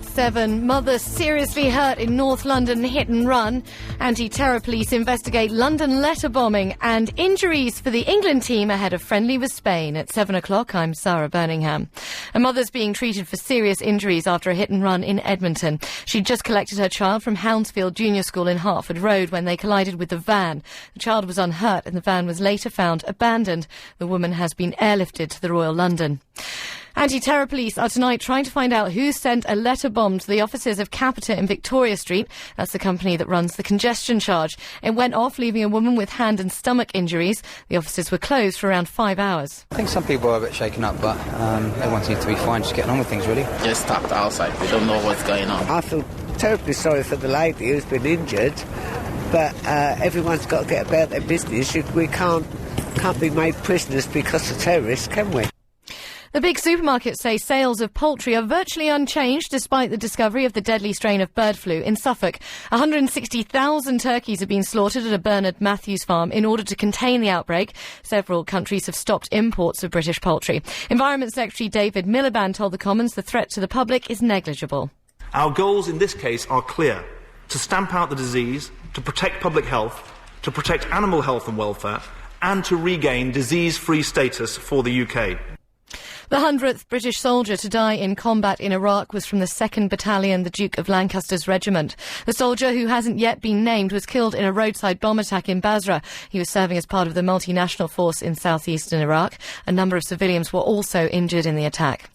at 7. Mother seriously hurt in North London hit and run. Anti-terror police investigate London letter bombing, and injuries for the England team ahead of friendly with Spain. At 7 o'clock, I'm Sarah Birmingham. A mother's being treated for serious injuries after a hit and run in Edmonton. She'd just collected her child from Hounsfield Junior School in Hertford Road when they collided with the van. The child was unhurt and the van was later found abandoned. The woman has been airlifted to the Royal London. Anti-terror police are tonight trying to find out who sent a letter bomb to the offices of Capita in Victoria Street. That's the company that runs the congestion charge. It went off, leaving a woman with hand and stomach injuries. The offices were closed for around 5 hours. I think some people are a bit shaken up, but everyone seems to be fine, just getting on with things, really. Just stopped outside. We don't know what's going on. I feel terribly sorry for the lady who's been injured, but everyone's got to get about their business. We can't be made prisoners because of terrorists, can we? The big supermarkets say sales of poultry are virtually unchanged despite the discovery of the deadly strain of bird flu in Suffolk. 160,000 turkeys have been slaughtered at a Bernard Matthews farm in order to contain the outbreak. Several countries have stopped imports of British poultry. Environment Secretary David Miliband told the Commons the threat to the public is negligible. Our goals in this case are clear: to stamp out the disease, to protect public health, to protect animal health and welfare, and to regain disease-free status for the UK. The 100th British soldier to die in combat in Iraq was from the 2nd Battalion, the Duke of Lancaster's regiment. The soldier, who hasn't yet been named, was killed in a roadside bomb attack in Basra. He was serving as part of the multinational force in southeastern Iraq. A number of civilians were also injured in the attack.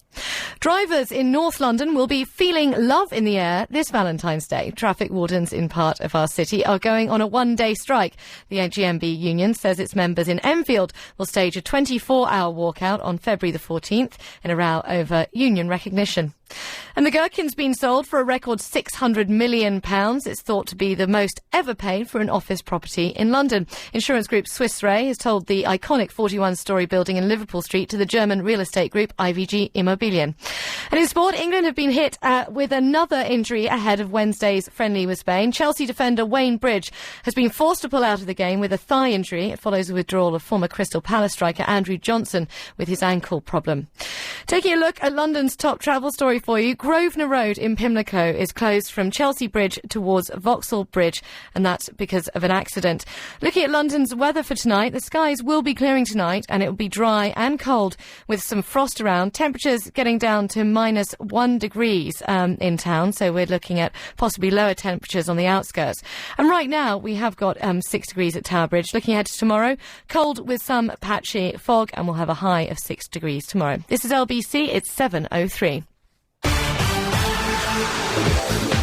Drivers in North London will be feeling love in the air this Valentine's Day. Traffic wardens in part of our city are going on a one-day strike. The GMB union says its members in Enfield will stage a 24-hour walkout on February the 14th in a row over union recognition. And the gherkin's been sold for a record £600 million. It's thought to be the most ever paid for an office property in London. Insurance group Swiss Re has told the iconic 41-storey building in Liverpool Street to the German real estate group IVG Immobilien. And in sport, England have been hit with another injury ahead of Wednesday's friendly with Spain. Chelsea defender Wayne Bridge has been forced to pull out of the game with a thigh injury. It follows the withdrawal of former Crystal Palace striker Andrew Johnson with his ankle problem. Taking a look at London's top travel story for you, Grosvenor Road in Pimlico is closed from Chelsea Bridge towards Vauxhall Bridge, and that's because of an accident. Looking at London's weather for tonight, the skies will be clearing tonight and it will be dry and cold with some frost around. Temperatures getting down to -1 degrees in town, so we're looking at possibly lower temperatures on the outskirts. And right now we have got 6 degrees at Tower Bridge. Looking ahead to tomorrow, cold with some patchy fog, and we'll have a high of 6 degrees tomorrow. This is LBC, it's 7:03.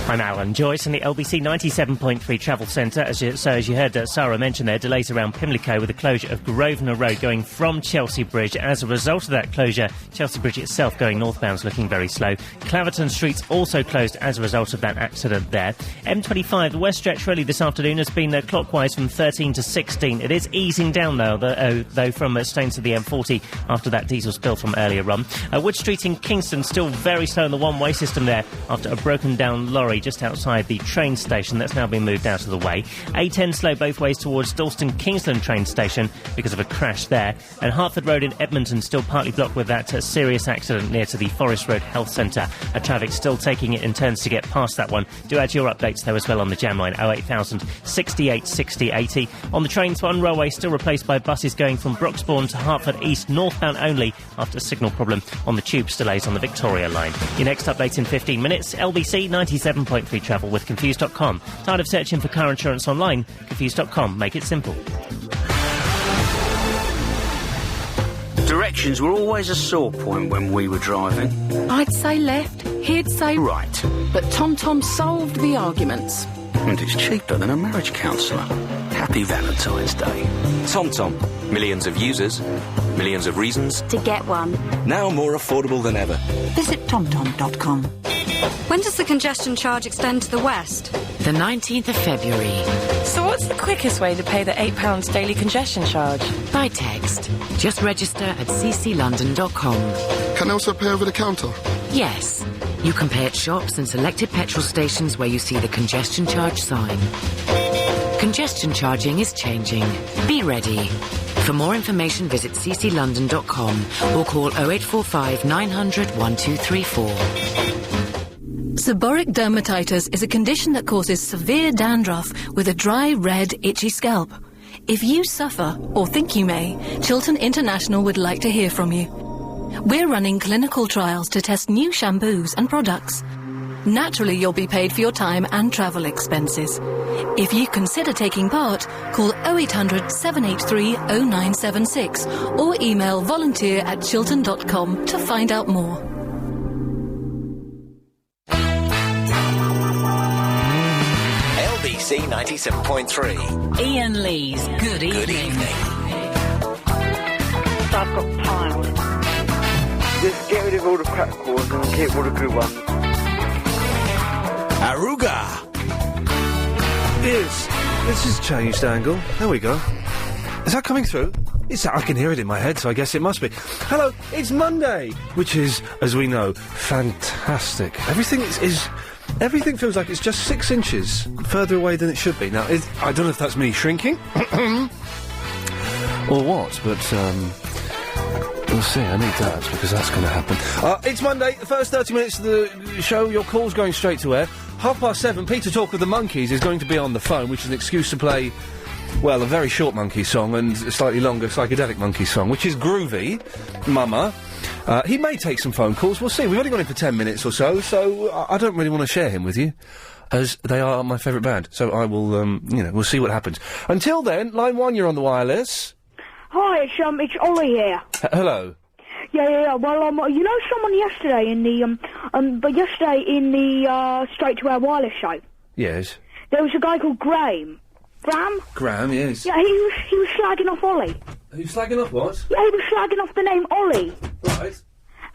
I'm Alan Joyce in the LBC 97.3 Travel Centre. As you heard Sarah mention there, delays around Pimlico with the closure of Grosvenor Road going from Chelsea Bridge. As a result of that closure, Chelsea Bridge itself going northbound is looking very slow. Claverton Street's also closed as a result of that accident there. M25, the west stretch really this afternoon has been clockwise from 13 to 16. It is easing down though from Staines to the M40 after that diesel spill from earlier on. Wood Street in Kingston still very slow in the one-way system there after a broken down lorry just outside the train station. That's now been moved out of the way. A10 slow both ways towards Dalston Kingsland train station because of a crash there. And Hertford Road in Edmonton still partly blocked with that serious accident near to the Forest Road Health Centre. Traffic still taking it in turns to get past that one. Do add your updates though as well on the jam line 08000 68 60 80. On the trains, one railway still replaced by buses going from Broxbourne to Hertford East northbound only after a signal problem. On the tubes, delays on the Victoria line. Your next update in 15 minutes. LBC 97.3 Travel with Confused.com. Tired of searching for car insurance online? Confused.com. Make it simple. Directions were always a sore point when we were driving. I'd say left, he'd say right. But TomTom solved the arguments. And it's cheaper than a marriage counsellor. Happy Valentine's Day. TomTom. Millions of users, millions of reasons to get one. Now more affordable than ever. Visit TomTom.com. When does the congestion charge extend to the west? The 19th of February. So what's the quickest way to pay the £8 daily congestion charge? By text. Just register at cclondon.com. Can I also pay over the counter? Yes. You can pay at shops and selected petrol stations where you see the congestion charge sign. Congestion charging is changing. Be ready. For more information, visit cclondon.com or call 0845 900 1234. Seborrheic dermatitis is a condition that causes severe dandruff with a dry, red, itchy scalp. If you suffer, or think you may, Chiltern International would like to hear from you. We're running clinical trials to test new shampoos and products. Naturally, you'll be paid for your time and travel expenses. If you consider taking part, call 0800 783 0976 or email volunteer@chiltern.com to find out more. LBC 97.3. Iain Lee's Good Evening. I've got piles. Just get rid of all the crap ones and keep all the good ones. Aruga. Yes, this has changed angle. There we go. Is that coming through? I can hear it in my head, so I guess it must be. Hello, it's Monday, which is, as we know, fantastic. Everything everything feels like it's just 6 inches further away than it should be. Now, I don't know if that's me shrinking or what, but we'll see. I need that because that's going to happen. It's Monday, the first 30 minutes of the show. Your call's going straight to air. 7:30, Peter Talk of the Monkeys is going to be on the phone, which is an excuse to play, well, a very short Monkey song and a slightly longer psychedelic Monkey song, which is groovy, Mama. He may take some phone calls, we'll see. We've only got him for 10 minutes or so I don't really want to share him with you, as they are my favourite band. So I will, we'll see what happens. Until then, line 1, you're on the wireless. Hi, it's Ollie here. Hello. Yeah. Well, you know someone yesterday in the, Straight to Air Wireless show? Yes. There was a guy called Graham. Graham, yes. Yeah, he was slagging off Ollie. He was slagging off what? Yeah, he was slagging off the name Ollie. Right.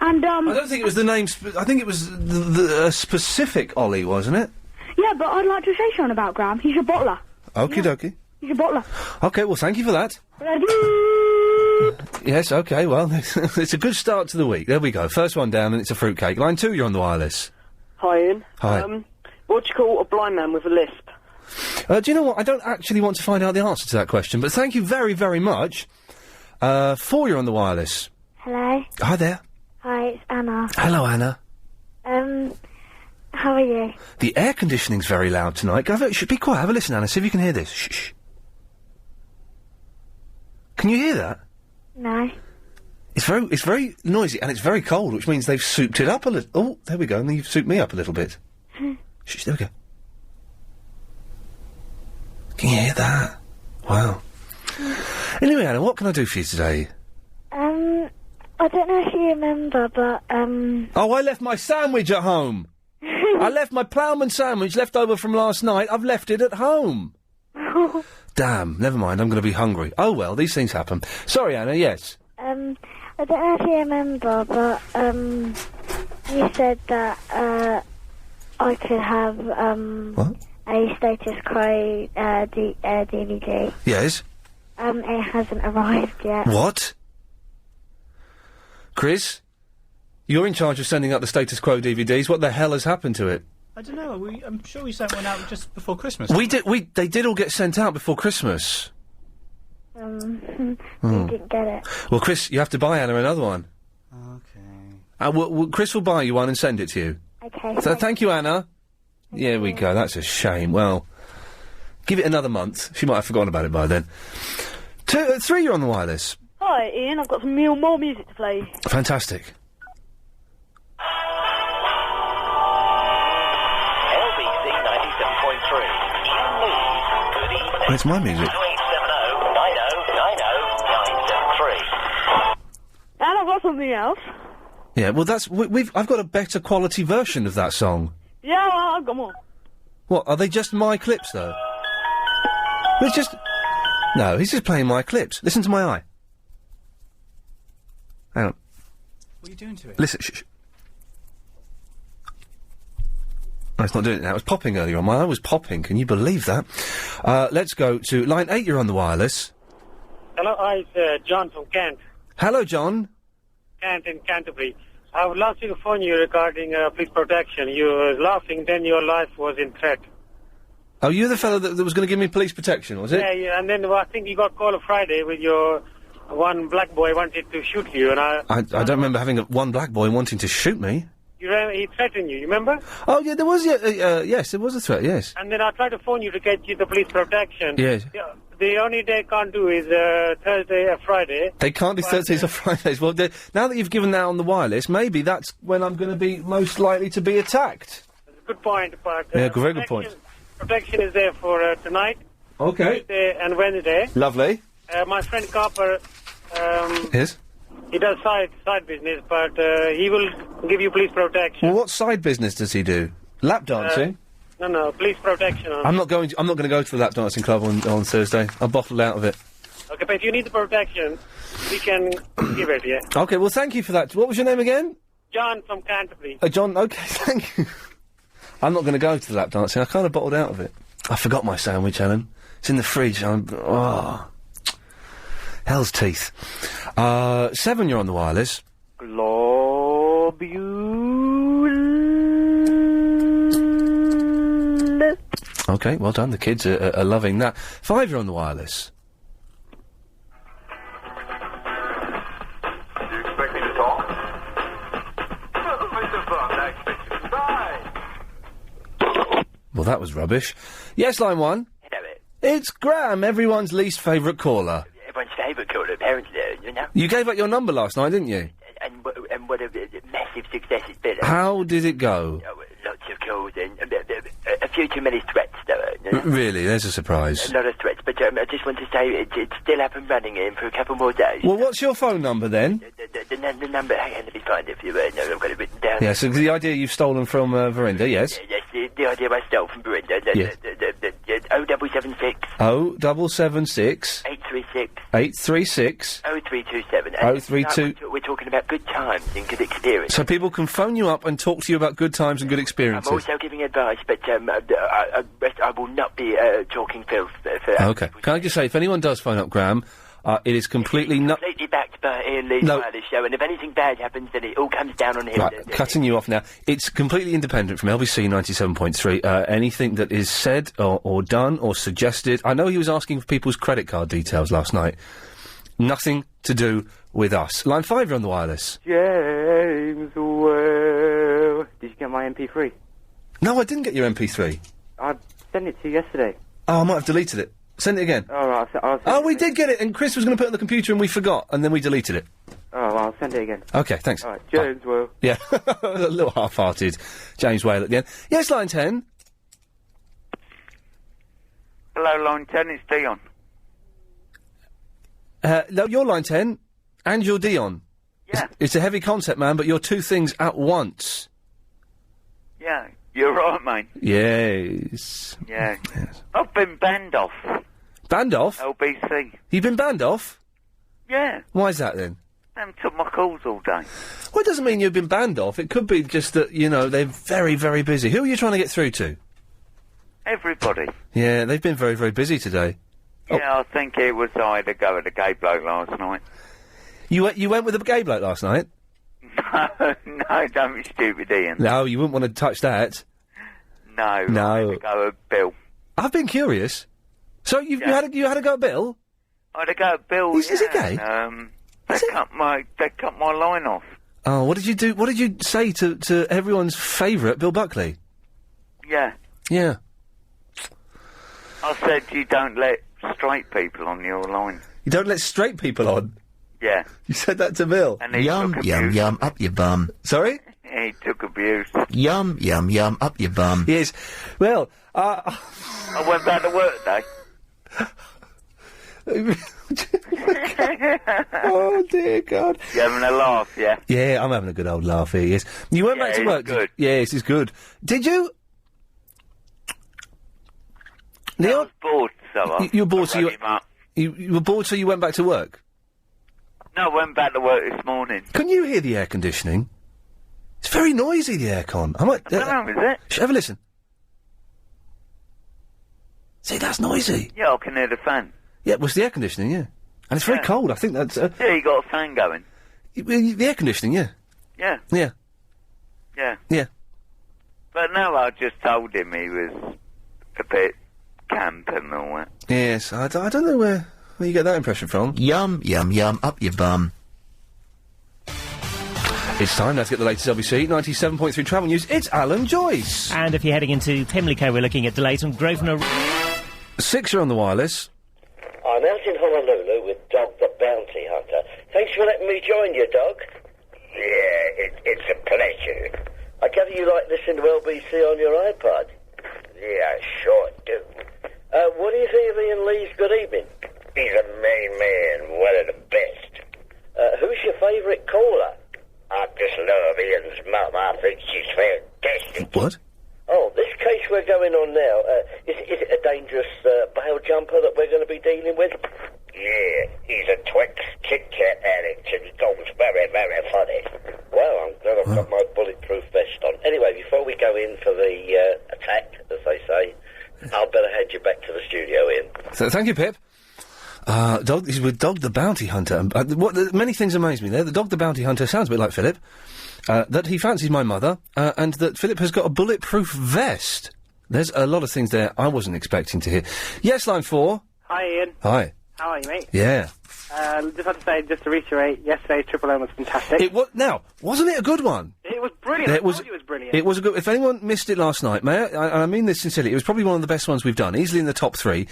And, I don't think it was the name, I think it was a specific Ollie, wasn't it? Yeah, but I'd like to say something about Graham. He's a bottler. Okie dokie. He's a bottler. Okay, well, thank you for that. Yes, okay, well, it's a good start to the week. There we go. First one down, and it's a fruitcake. Line 2, you're on the wireless. Hi, Ian. Hi. What do you call a blind man with a lisp? Do you know what? I don't actually want to find out the answer to that question, but thank you very, very much. 4, you're on the wireless. Hello. Hi there. Hi, it's Anna. Hello, Anna. How are you? The air conditioning's very loud tonight. Should be quiet. Have a listen, Anna. See if you can hear this. Shh. Can you hear that? No. It's very noisy, and it's very cold, which means they've souped it up a little. Oh, there we go, and then you've souped me up a little bit. Shh, there we go. Can you hear that? Wow. Anyway, Anna, what can I do for you today? I don't know if you remember, but, Oh, I left my sandwich at home! I left my ploughman sandwich left over from last night. I've left it at home. Damn, never mind, I'm going to be hungry. Oh, well, these things happen. Sorry, Anna, yes? I don't know if you remember, but, you said that, I could have, What? a Status Quo, DVD. Yes? It hasn't arrived yet. What? Chris? You're in charge of sending out the Status Quo DVDs. What the hell has happened to it? I don't know. I'm sure we sent one out just before Christmas. They did all get sent out before Christmas. You didn't get it. Well, Chris, you have to buy Anna another one. Okay. Chris will buy you one and send it to you. Okay. So thank you, Anna. There we go. That's a shame. Well, give it another month. She might have forgotten about it by then. 3, you're on the wireless. Hi, Ian. I've got some more music to play. Fantastic. LBC 97.3. Iain Lee's Good Evening. Well, it's my music. 2870 And I've got something else. Yeah, well, I've got a better quality version of that song. Yeah, well, I've got more. What, are they just my clips, though? It's just... No, he's just playing my clips. Listen to my eye. Hang on. What are you doing to it? Listen, shh. No, it's not doing it now. It was popping earlier on. My eye was popping. Can you believe that? Let's go to line 8. You're on the wireless. Hello, it's John from Kent. Hello, John. Kent in Canterbury. I would love to phone you regarding police protection. You were laughing, then your life was in threat. Oh, you're the fellow that was going to give me police protection, was it? Yeah, and then I think you got call on Friday with your one black boy wanted to shoot you, and I don't remember having one black boy wanting to shoot me. He threatened you, remember? Oh, yeah, there was, yes, there was a threat, yes. And then I tried to phone you to get you the police protection. Yes. The only day I can't do is Thursday or Friday. They can't do Thursdays or Fridays. Well, now that you've given that on the wireless, maybe that's when I'm going to be most likely to be attacked. That's a good point, but... yeah, very good point. Protection is there for tonight. Okay. Tuesday and Wednesday. Lovely. My friend Copper... Yes? He does side business, but he will give you police protection. Well, what side business does he do? Lap dancing? No, police protection. I'm not going to go to the lap dancing club on Thursday. I'll bottle out of it. Okay, but if you need the protection, we can give it, yeah. Okay, well, thank you for that. What was your name again? John from Canterbury. John, okay, thank you. I'm not going to go to the lap dancing. I kind of bottled out of it. I forgot my sandwich, Ellen. It's in the fridge. Hell's teeth. 7, you're on the wireless. Globulous. Okay, well done. The kids are loving that. 5, you're on the wireless. Do you expect me to talk? Mr. Bond, I expect you to die. Well, that was rubbish. Yes, line 1. Hello. It's Graham, everyone's least favourite caller. Everyone's favourite caller, apparently, you know. You gave up your number last night, didn't you? And what a massive success it's been. How did it go? Lots of calls and a few too many threats, though. You know? Really? There's a surprise. A lot of threats, but I just want to say it's still up and running for a couple more days. Well, what's your phone number, then? The number, hang on, let me find it if you know, I've got it written down. Yeah, so the idea you've stolen from Verinda, yes? Yes, the idea I stole from Verinda. Yes. 0776... 0776... 836... 836... 0327. 032... We're talking about good times and good experience. So people can phone you up and talk to you about good times and good experiences. I'm also giving advice, but I will not be talking filth for... Okay. Can I just say, if anyone does phone up Graham, it is completely not... Completely backed by Iain Lee's wireless show, and if anything bad happens, then it all comes down on him. Right, cutting you off now. It's completely independent from LBC 97.3. Anything that is said or done or suggested... I know he was asking for people's credit card details last night. Nothing to do with us. Line 5, you're on the wireless. James, well... Did you get my MP3? No, I didn't get your MP3. I sent it to you yesterday. Oh, I might have deleted it. Send it again. Oh, right, we did get it, and Chris was going to put it on the computer, and we forgot, and then we deleted it. Oh, well, I'll send it again. Okay, thanks. All right, James Whale. Yeah, a little half-hearted James Whale at the end. Yes, line 10. Hello, line 10, it's Dion. No, you're line 10, and you're Dion. Yeah. It's a heavy concept, man, but you're two things at once. Yeah, you're right, mate. Yes. Yeah. Yes. I've been banned off. Banned off? LBC. You've been banned off? Yeah. Why is that, then? They haven't took my calls all day. Well, it doesn't mean you've been banned off. It could be just that, you know, they're very, very busy. Who are you trying to get through to? Everybody. Yeah, they've been very, very busy today. Yeah, I think it was I had to go with a gay bloke last night. You went with a gay bloke last night? No, don't be stupid, Ian. No, you wouldn't want to touch that. No. I had to go with Bill. I've been curious. So you had a go at Bill? I had to go at Bill, Is he gay? They cut my line off. Oh, what did you do? What did you say to everyone's favourite, Bill Buckley? Yeah. Yeah. I said you don't let straight people on your line. You don't let straight people on? Yeah. You said that to Bill? And he Yum, took yum, abuse. yum, up your bum. Sorry? He took abuse. Yum, yum, yum, up your bum. Yes. Well, I went back to work today. Oh, dear God. You having a laugh, yeah? Yeah, I'm having a good old laugh here, yes. You went back to work? Good. Yes, it's good. Did you? I was bored, so you were bored, so rang him up. you were bored, so you went back to work? No, I went back to work this morning. Can you hear the air conditioning? It's very noisy, the aircon. I might... I don't know, is it? Have a listen. See, that's noisy. Yeah, I can hear the fan. Yeah, it was the air conditioning, yeah. And it's very cold, I think that's... Yeah, you got a fan going. The air conditioning, yeah. Yeah. Yeah. Yeah. Yeah. But no, I just told him he was a bit camp and all that. Yes, I don't know where you get that impression from. Yum, yum, yum, up your bum. It's time now to get the latest LBC 97.3 travel news. It's Alan Joyce. And if you're heading into Pimlico, we're looking at delays on Grosvenor... 6 are on the wireless. I'm out in Honolulu with Dog the Bounty Hunter. Thanks for letting me join you, Dog. Yeah, it's a pleasure. I gather you like listening to LBC on your iPod? Yeah, I sure do. What do you think of Iain Lee's Good Evening? He's a main man, one of the best. Who's your favourite caller? I just love Ian's mum. I think she's fantastic. What? Oh, this case we're going on now, is it a dangerous bail jumper that we're going to be dealing with? Yeah, he's a Twix Kit Kat addict and he goes very, very funny. Well, I'm glad I've got my bulletproof vest on. Anyway, before we go in for the attack, as they say, I'll better hand you back to the studio, Ian. So, thank you, Pip. He's with Dog the Bounty Hunter. Many things amaze me there. The Dog the Bounty Hunter sounds a bit like Philip. That he fancies my mother, and that Philip has got a bulletproof vest. There's a lot of things there I wasn't expecting to hear. Yes, line 4. Hi, Ian. Hi. How are you, mate? Yeah. Just have to say, just to reiterate, yesterday's Triple M was fantastic. Now, wasn't it a good one? It was brilliant. I told you it was brilliant. It was a good... If anyone missed it last night, and I mean this sincerely, it was probably one of the best ones we've done, easily in the top 3.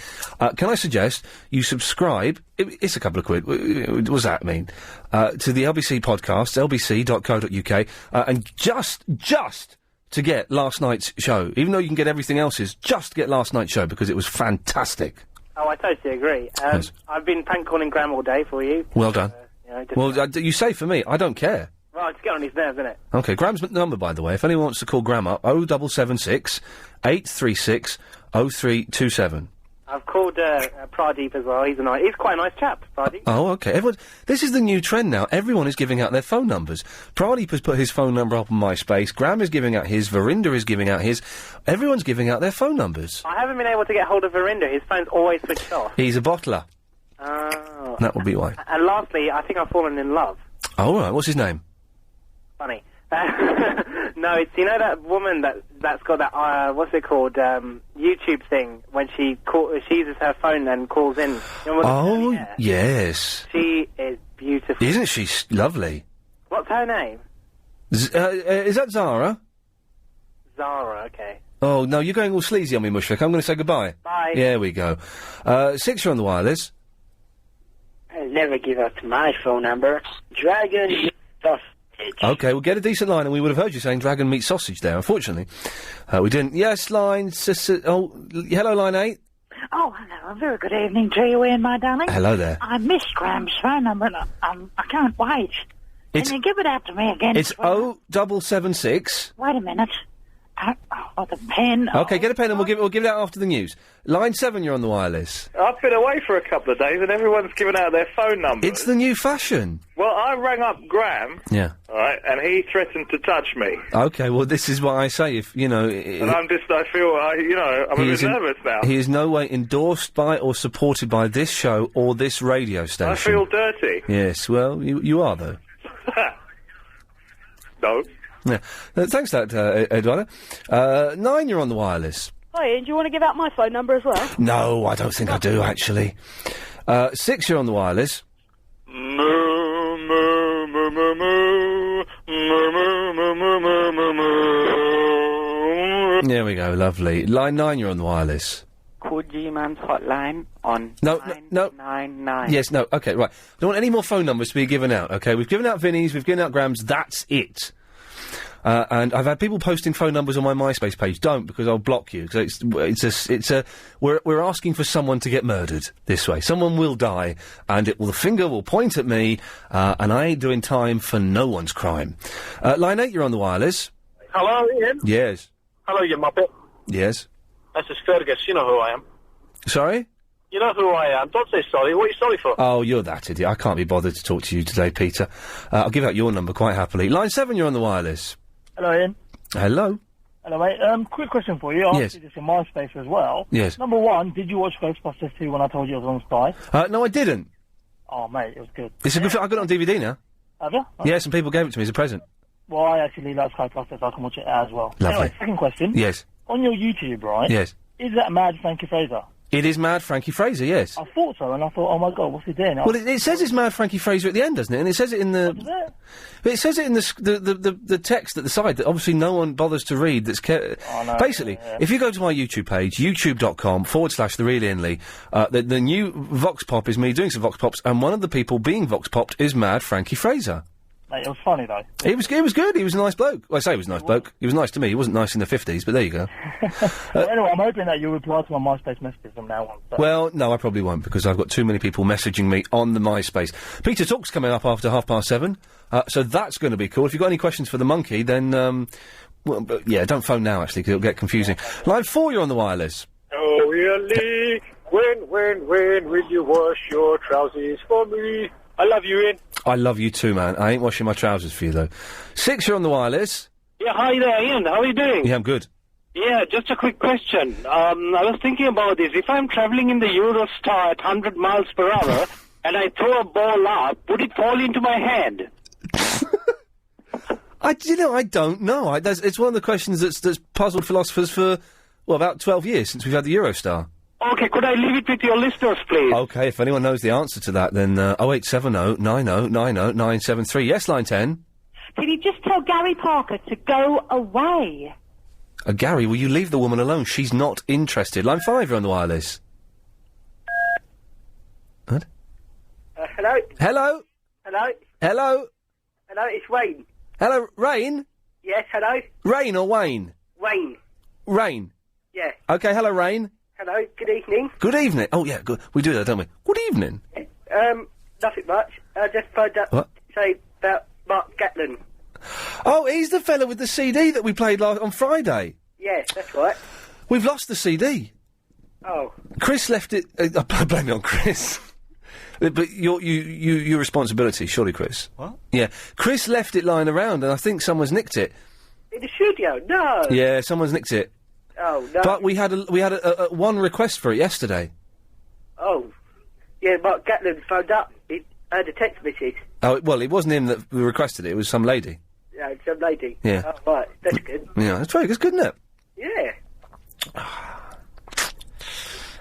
Can I suggest you subscribe... It's a couple of quid. What does that mean? To the LBC podcast, lbc.co.uk, and just to get last night's show, even though you can get everything else's, just get last night's show, because it was fantastic. Oh, I totally agree. Yes. I've been prank calling Graham all day for you. Well done. You know, you say for me, I don't care. Well, it's get on his nerves, isn't it? OK, Graham's number, by the way, if anyone wants to call Graham up, 0776 836 0327. I've called Pradeep as well. He's quite a nice chap, Pradeep. Oh, OK. This is the new trend now. Everyone is giving out their phone numbers. Pradeep has put his phone number up on MySpace. Graham is giving out his. Verinder is giving out his. Everyone's giving out their phone numbers. I haven't been able to get hold of Verinder. His phone's always switched off. He's a bottler. Oh. That would be why. And lastly, I think I've fallen in love. Oh, all right. What's his name? Funny. No, it's, you know that woman that's got that, what's it called, YouTube thing, when she uses her phone and calls in. You know, oh, yes. She is beautiful. Isn't she lovely? What's her name? Is that Zara? Zara, okay. Oh, no, you're going all sleazy on me, Mushfiq. I'm going to say goodbye. Bye. There we go. 6, you're on the wireless. I'll never give out my phone number. Dragon sausage. OK, well, get a decent line, and we would have heard you saying dragon meat sausage there. Unfortunately, we didn't. Yes, line... hello, line 8. Oh, hello. A very good evening to you, Ian, my darling. Hello there. I missed Graham's phone number, and I can't wait. Can you give it out to me again? It's 0776... Wait a minute. Oh, the pen. OK, get a pen and we'll give it out after the news. Line 7, you're on the wireless. I've been away for a couple of days and everyone's given out their phone numbers. It's the new fashion. Well, I rang up Graham. Yeah. All right, and he threatened to touch me. OK, well, this is what I say, if, you know... And I feel, I'm a bit nervous now. He is no way endorsed by or supported by this show or this radio station. I feel dirty. Yes, well, you are, though. No. Yeah. Thanks for that, Eduardo. 9, you're on the wireless. Hi, Ian, do you want to give out my phone number as well? No, I don't think I do, actually. 6, you're on the wireless. There we go, lovely. Line 9, you're on the wireless. Call G-Man's hotline on No. 999. Yes, no, OK, right. I don't want any more phone numbers to be given out, OK? We've given out Vinny's, we've given out Graham's, that's it. And I've had people posting phone numbers on my MySpace page. Don't, because I'll block you. Because we're asking for someone to get murdered this way. Someone will die, and the finger will point at me, and I ain't doing time for no one's crime. Line 8, you're on the wireless. Hello, Ian? Yes. Hello, you muppet. Yes. This is Fergus. You know who I am. Sorry? You know who I am. Don't say sorry. What are you sorry for? Oh, you're that idiot. I can't be bothered to talk to you today, Peter. I'll give out your number quite happily. Line 7, you're on the wireless. Hello, Ian. Hello. Hello, mate. Quick question for you. I asked you this in MySpace as well. Yes. Number 1, did you watch Ghostbusters 2 when I told you it was on Sky? No, I didn't. Oh, mate, it was good. It's a good film. I got it on DVD now. Have you? Yeah, some people gave it to me as a present. Well, I actually like Sky Plus, so I can watch it as well. Lovely. Anyway, second question. Yes. On your YouTube, right? Yes. Is that Mad Frankie Fraser? It is Mad Frankie Fraser, yes. I thought so, and I thought, oh my God, what's he doing? Well, it says it's Mad Frankie Fraser at the end, doesn't it? And it says it in the... It says it in the text at the side that obviously no one bothers to read. That's basically, if you go to my YouTube page, youtube.com/The Real Iain Lee, the new Vox Pop is me doing some Vox Pops, and one of the people being Vox Popped is Mad Frankie Fraser. Mate, it was funny, though. It was good. He was a nice bloke. Well, I say he was a nice bloke. He was nice to me. He wasn't nice in the 50s, but there you go. Well, anyway, I'm hoping that you'll reply to my MySpace messages from now on. Well, no, I probably won't, because I've got too many people messaging me on the MySpace. Peter Talk's coming up after 7:30, so that's going to be cool. If you've got any questions for the monkey, then, well, don't phone now, actually, because it'll get confusing. Line 4, you're on the wireless. Oh, Iain, when will you wash your trousers for me? I love you, Iain. I love you too, man. I ain't washing my trousers for you, though. 6, you're on the wireless. Yeah, hi there, Iain. How are you doing? Yeah, I'm good. Yeah, just a quick question. I was thinking about this. If I'm travelling in the Eurostar at 100 miles per hour and I throw a ball up, would it fall into my hand? I don't know. It's one of the questions that's puzzled philosophers for, about 12 years since we've had the Eurostar. Okay, could I leave it with your listeners, please? Okay, if anyone knows the answer to that, then 0870 90 90 973. Yes, line 10. Can you just tell Gary Parker to go away? Gary, will you leave the woman alone? She's not interested. Line 5, you're on the wireless. What? Hello? Hello? Hello? Hello? Hello, it's Wayne. Hello, Rain? Yes, hello? Rain or Wayne? Wayne. Rain? Yeah. Okay, hello, Rain. Hello, good evening. Good evening. Oh, yeah, good. We do that, don't we? Good evening. Nothing much. I just phoned up to say about Mark Gatlin. Oh, he's the fella with the CD that we played on Friday. Yes, that's right. We've lost the CD. Oh. Chris left it... I blame it on Chris. But your responsibility, surely, Chris. What? Yeah. Chris left it lying around, and I think someone's nicked it. In the studio? No. Yeah, someone's nicked it. Oh, no. But we had one request for it yesterday. Oh. Yeah, Mark Gatlin phoned up. He had a text message. Oh, well, it wasn't him that requested it. It was some lady. Yeah, some lady. Yeah. Oh, right. That's good. Yeah, that's very good. It's good, isn't it? Yeah.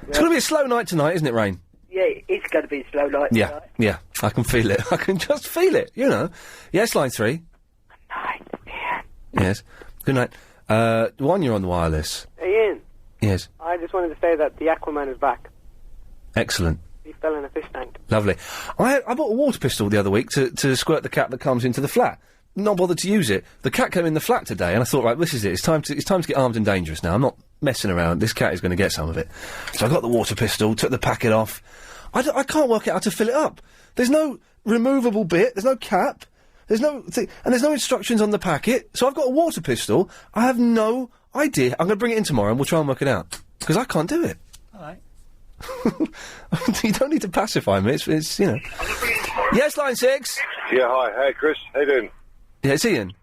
It's going to be a slow night tonight, isn't it, Rain? Yeah, it's going to be a slow night tonight. Yeah. I can feel it. I can just feel it, you know. Yes, line 3. Yes. Good night. 1, you're on the wireless. Hey, Iain. Yes. I just wanted to say that the Aquaman is back. Excellent. He fell in a fish tank. Lovely. I bought a water pistol the other week to squirt the cat that comes into the flat. Not bothered to use it. The cat came in the flat today, and I thought, right, this is it. It's time to get armed and dangerous now. I'm not messing around. This cat is going to get some of it. So I got the water pistol, took the packet off. I can't work out how to fill it up. There's no removable bit. There's no cap. There's no and there's no instructions on the packet. So I've got a water pistol. I have no idea. I'm going to bring it in tomorrow and we'll try and work it out. Because I can't do it. All right. You don't need to pacify me. It's you know. Yes, line 6. Yeah, hi. Hey, Chris. How you doing? Yeah, it's Iain.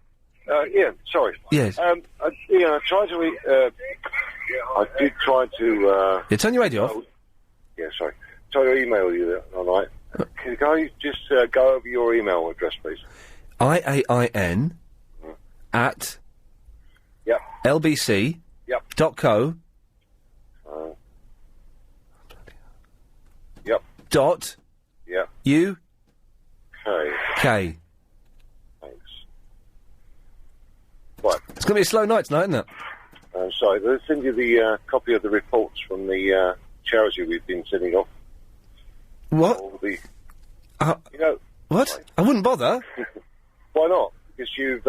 Iain, sorry. Yes. Iain, I tried to... I did try to... Yeah, turn your radio off. Yeah, sorry. Try to email you all right. Can you just go over your email address, please? IAIN at LBC .co dot U K. Thanks. Right. It's going to be a slow night tonight, isn't it? Sorry, let's send you the copy of the reports from the charity we've been sending off. What? All the, you know... What? Right. I wouldn't bother. Why not? Because you've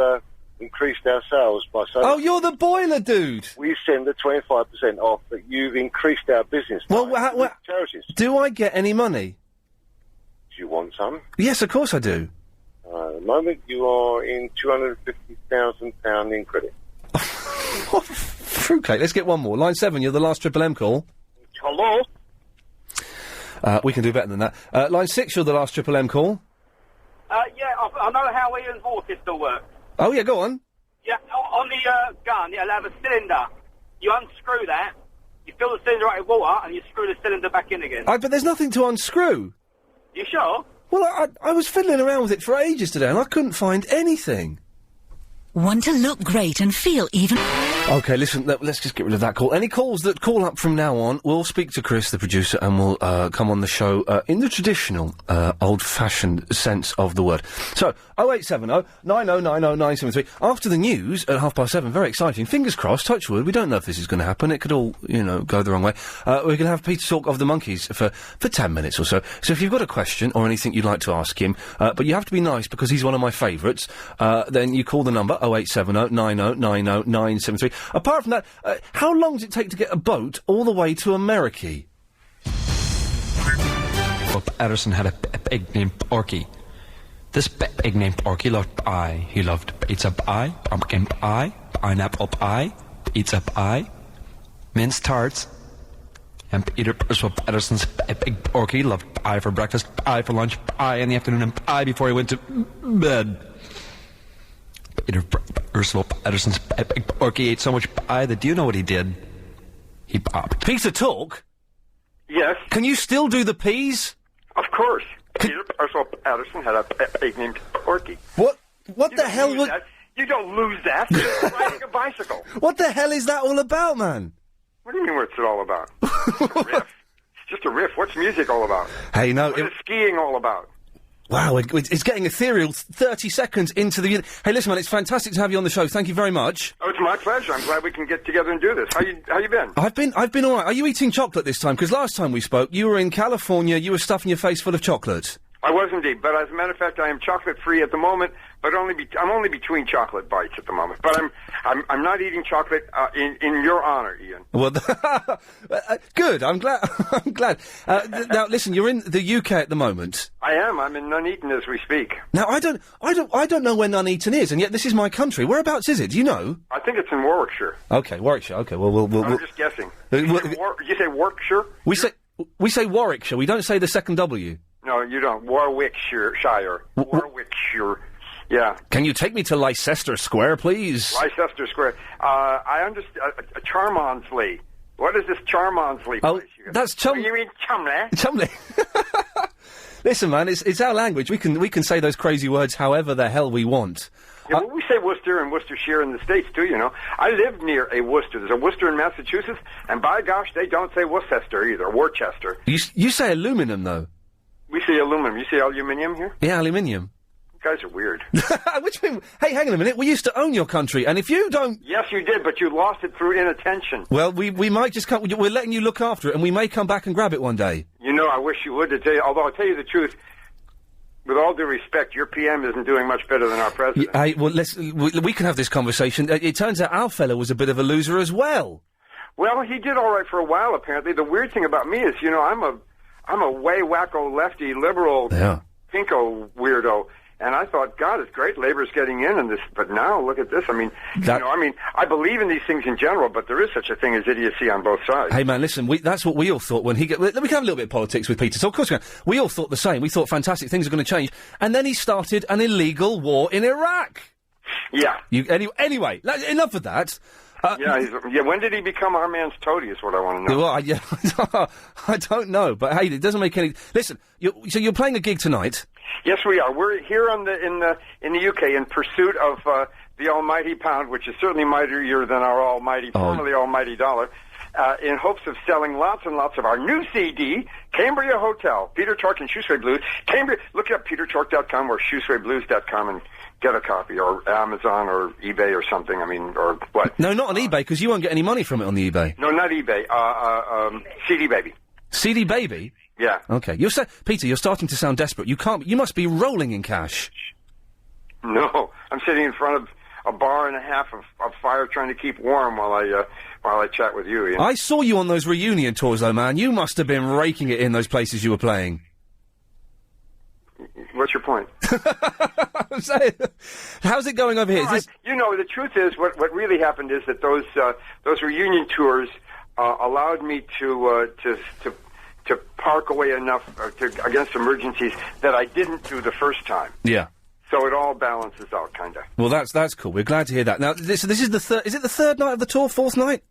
increased our sales by so... Oh, you're the boiler dude! We send the 25% off, but you've increased our business by charities. Do I get any money? Do you want some? Yes, of course I do. At the moment, you are in £250,000 in credit. Fruitcake, let's get one more. Line 7, you're the last Triple M call. Hello? We can do better than that. Line 6, you're the last Triple M call. Yeah, I know how Ian's water pistol works. Oh, yeah, go on. Yeah, on the gun, it'll have a cylinder. You unscrew that, you fill the cylinder out with water, and you screw the cylinder back in again. But there's nothing to unscrew. You sure? Well, I was fiddling around with it for ages today, and I couldn't find anything. Want to look great and feel even... OK, listen, let's just get rid of that call. Any calls that call up from now on, we'll speak to Chris, the producer, and we'll come on the show in the traditional, old-fashioned sense of the word. So, 0870 9090 973. After the news at 7:30, very exciting. Fingers crossed, touch wood, we don't know if this is going to happen. It could all, go the wrong way. We're going to have Peter talk of the Monkees for 10 minutes or so. So if you've got a question or anything you'd like to ask him, but you have to be nice because he's one of my favourites, then you call the number 0870 9090 973. Apart from that, how long does it take to get a boat all the way to America? Well, Edison had a pig named Porky. This pig named Porky loved pie. He loved pizza pie, pumpkin pie, pineapple pie, pizza pie, mince tarts. And Peter Percival Patterson's pig Porky loved pie for breakfast, pie for lunch, pie in the afternoon, and pie before he went to bed. Peter Percival Patterson's pig Porky ate so much pie that do you know what he did? He popped. Peter, talk? Yes. Can you still do the P's? Of course. Peter Percival Patterson had a pig named Porky. What the hell was... You don't lose that. You're riding a bicycle. What the hell is that all about, man? What do you mean what's it all about? It's just a riff. It's just a riff. What's music all about? Hey, no... What is skiing all about? Wow, it's getting ethereal 30 seconds into the... Hey, listen, man, it's fantastic to have you on the show. Thank you very much. Oh, it's my pleasure. I'm glad we can get together and do this. How you been? I've been all right. Are you eating chocolate this time? Because last time we spoke, you were in California, you were stuffing your face full of chocolate. I was indeed, but as a matter of fact, I am chocolate-free at the moment, but I'm only between chocolate bites at the moment. But I'm not eating chocolate in your honor, Ian. Well, good. I'm glad. I'm glad. Now, listen, you're in the UK at the moment. I am. I'm in Nuneaton as we speak. Now, I don't know where Nuneaton is, and yet this is my country. Whereabouts is it? Do you know? I think it's in Warwickshire. Okay, Warwickshire. Okay, well, I'm just guessing. You say Warwickshire? We say Warwickshire. We don't say the second W. No, you don't. Warwickshire. Warwickshire. Yeah. Can you take me to Leicester Square, please? Leicester Square. I understand. Charmonsley. What is this Charmonsley place? That's You mean Chumley? Chumley. Listen, man, it's our language. We can say those crazy words however the hell we want. Yeah, well, we say Worcester and Worcestershire in the States, too, you know. I live near a Worcester. There's a Worcester in Massachusetts, and by gosh, they don't say Worcester either, Worcester. You say aluminum, though. We say aluminum. You say aluminium here? Yeah, aluminium. You guys are weird. Which mean, hey, hang on a minute. We used to own your country, and if you don't... Yes, you did, but you lost it through inattention. Well, we might just come... We're letting you look after it, and we may come back and grab it one day. You know, I wish you would, to tell you, although I'll tell you the truth, with all due respect, your PM isn't doing much better than our president. Hey, well, we can have this conversation. It turns out our fella was a bit of a loser as well. Well, he did all right for a while, apparently. The weird thing about me is, you know, I'm a way wacko lefty liberal pinko weirdo, and I thought, God, it's great Labor's getting in this, but now look at this. I mean, I believe in these things in general, but there is such a thing as idiocy on both sides. Hey, man, listen, that's what we all thought when we can have a little bit of politics with Peter. So, of course, we all thought the same. We thought fantastic things are going to change, and then he started an illegal war in Iraq. Yeah. Anyway, enough of that. When did he become our man's toady is what I want to know. Well, I don't know, but hey, it doesn't make any... Listen, so you're playing a gig tonight? Yes, we are. We're here in the UK in pursuit of the almighty pound, which is certainly mightier than our almighty, formerly almighty dollar, in hopes of selling lots and lots of our new CD, Cambria Hotel, Peter Tork and Shoesway Blues. Look up petertork.com or shoeswayblues.com and get a copy, or Amazon or eBay or something, or what? No, not on eBay, because you won't get any money from it on the eBay. No, not eBay. CD Baby. CD Baby? Yeah. Okay. Peter, you're starting to sound desperate. You must be rolling in cash. No, I'm sitting in front of a bar and a half of fire trying to keep warm while I chat with you, Ian. I saw you on those reunion tours, though, man. You must have been raking it in those places you were playing. What's your point? I'm saying, how's it going over here? The truth is, what really happened is that those reunion tours allowed me to park away enough against emergencies that I didn't do the first time. Yeah. So it all balances out, kind of. Well, that's cool. We're glad to hear that. Now, this is the third. Is it the third night of the tour? Fourth night?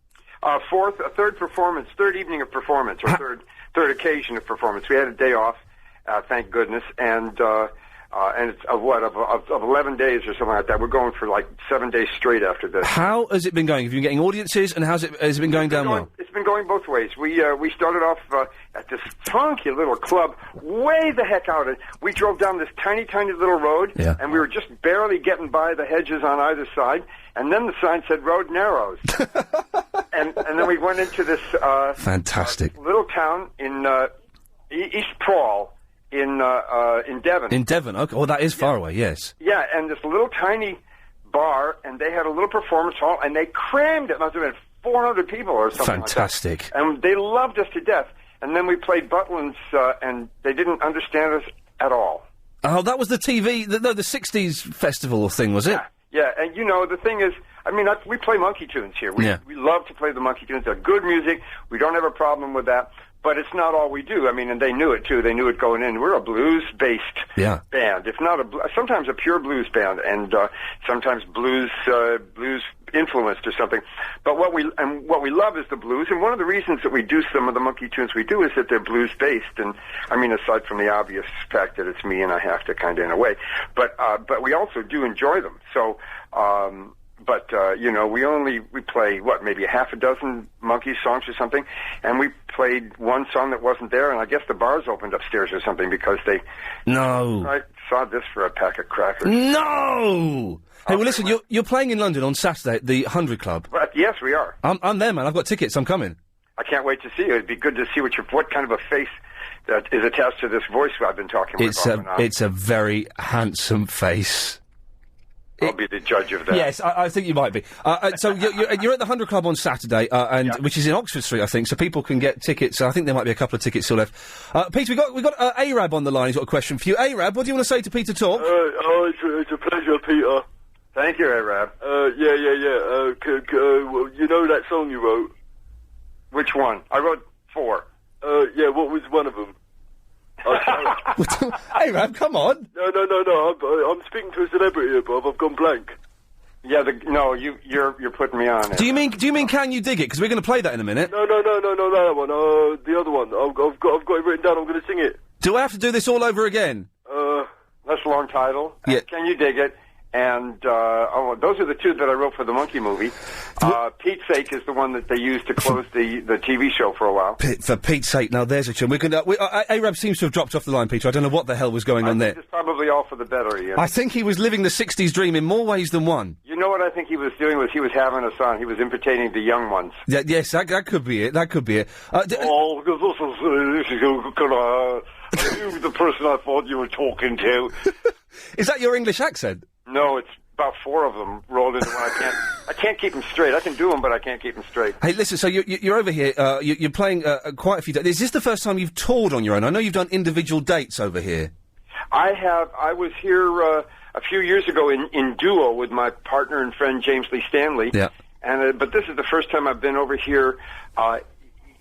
Third performance, third evening of performance, or third occasion of performance. We had a day off. Thank goodness. And And it's of 11 days or something like that. We're going for like 7 days straight after this. How has it been going? Have you been getting audiences, and has it been going down well? It's been going both ways. We started off at this funky little club way the heck out. We drove down this tiny little road, and we were just barely getting by the hedges on either side. And then the sign said "Road Narrows," and then we went into this fantastic little town in East Paul. In Devon. In Devon, okay. Well, that is far away, yes. Yeah, and this little tiny bar, and they had a little performance hall, and they crammed it. Must have been 400 people or something Fantastic. like that. And they loved us to death. And then we played Butlins, and they didn't understand us at all. Oh, that was the TV, the 60s festival thing, was it? Yeah, and the thing is, I mean, we play monkey tunes here. We love to play the monkey tunes. They're good music. We don't have a problem with that. But it's not all we do. I mean, and they knew it, too. They knew it going in. We're a blues-based band, if not sometimes a pure blues band, and sometimes blues influenced or something. But what we love is the blues, and one of the reasons that we do some of the monkey tunes we do is that they're blues-based. And, I mean, aside from the obvious fact that it's me and I have to kind of in a way. But we also do enjoy them. So... we play, maybe a half a dozen Monkees songs or something, and we played one song that wasn't there, and I guess the bars opened upstairs or something because they... No! I saw this for a pack of crackers. No! Hey, well, listen, you're playing in London on Saturday at the 100 Club. Yes, we are. I'm there, man. I've got tickets. I'm coming. I can't wait to see you. It'd be good to see what kind of a face that is attached to this voice I've been talking with. It's a very handsome face. I'll be the judge of that. Yes, I think you might be. So you're at the 100 Club on Saturday, which is in Oxford Street, I think, so people can get tickets. I think there might be a couple of tickets still left. Peter, we've got Arab on the line. He's got a question for you. Arab, what do you want to say to Peter Talk? It's a pleasure, Peter. Thank you, Arab. Yeah. You know that song you wrote? Which one? I wrote 4. Yeah, what was one of them? Hey, Rab, come on. No. I'm speaking to a celebrity here, Bob. I've gone blank. Yeah, you're putting me on. Do you mean Can You Dig It? Because we're going to play that in a minute. No, that one. The other one. I've got it written down. I'm going to sing it. Do I have to do this all over again? That's a long title. Yeah. Can You Dig It? And, those are the 2 that I wrote for the Monkey movie. Pete's Sake is the one that they used to close the TV show for a while. For Pete's sake, now there's a tune. Arab seems to have dropped off the line, Peter. I don't know what the hell was going on there. It's probably all for the better, Ian. I think he was living the 60s dream in more ways than one. You know what I think he was doing was he was having us on. He was imitating the young ones. Yes, that could be it. That could be it. Because this is the person I thought you were talking to. Is that your English accent? No, it's about 4 of them rolled into one. I can't keep them straight. I can do them, but I can't keep them straight. Hey, listen, so you're over here, you're playing quite a few dates. Is this the first time you've toured on your own? I know you've done individual dates over here. I have. I was here a few years ago in duo with my partner and friend James Lee Stanley. Yeah. But this is the first time I've been over here,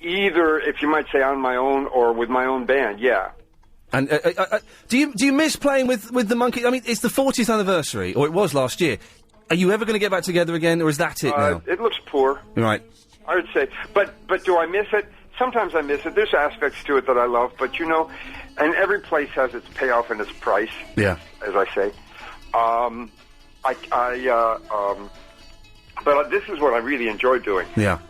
either, if you might say, on my own or with my own band, yeah. And do you miss playing with the Monkees? I mean, it's the 40th anniversary, or it was last year. Are you ever going to get back together again, or is that it now? It looks poor. Right. I would say. But do I miss it? Sometimes I miss it. There's aspects to it that I love, but and every place has its payoff and its price. Yeah. As I say. But this is what I really enjoy doing. Yeah.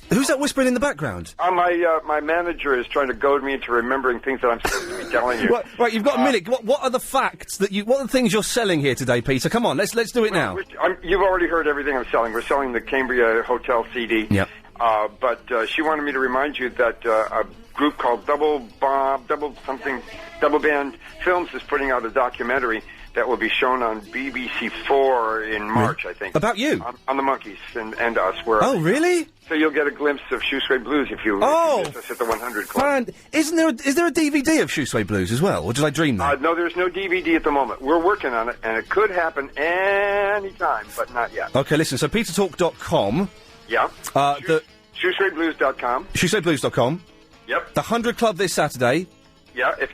Who's that whispering in the background? My manager is trying to goad me into remembering things that I'm supposed to be telling you. Right, you've got a minute. What are the facts what are the things you're selling here today, Peter? Come on, let's do it now. You've already heard everything I'm selling. We're selling the Cambria Hotel CD. Yep. But she wanted me to remind you that a group called Double Band Films is putting out a documentary that will be shown on BBC4 in March, I think. About you? On the Monkees and us. Oh, really? So you'll get a glimpse of Shoe Suede Blues if you miss us at the 100 Club. And is there a DVD of Shoe Suede Blues as well, or did I dream that? No, there's no DVD at the moment. We're working on it, and it could happen any time, but not yet. Okay, listen, so petertalk.com. Yeah. ShoeSuedeBlues.com. ShoeSuedeBlues.com. Yep. The 100 Club this Saturday. Yeah, if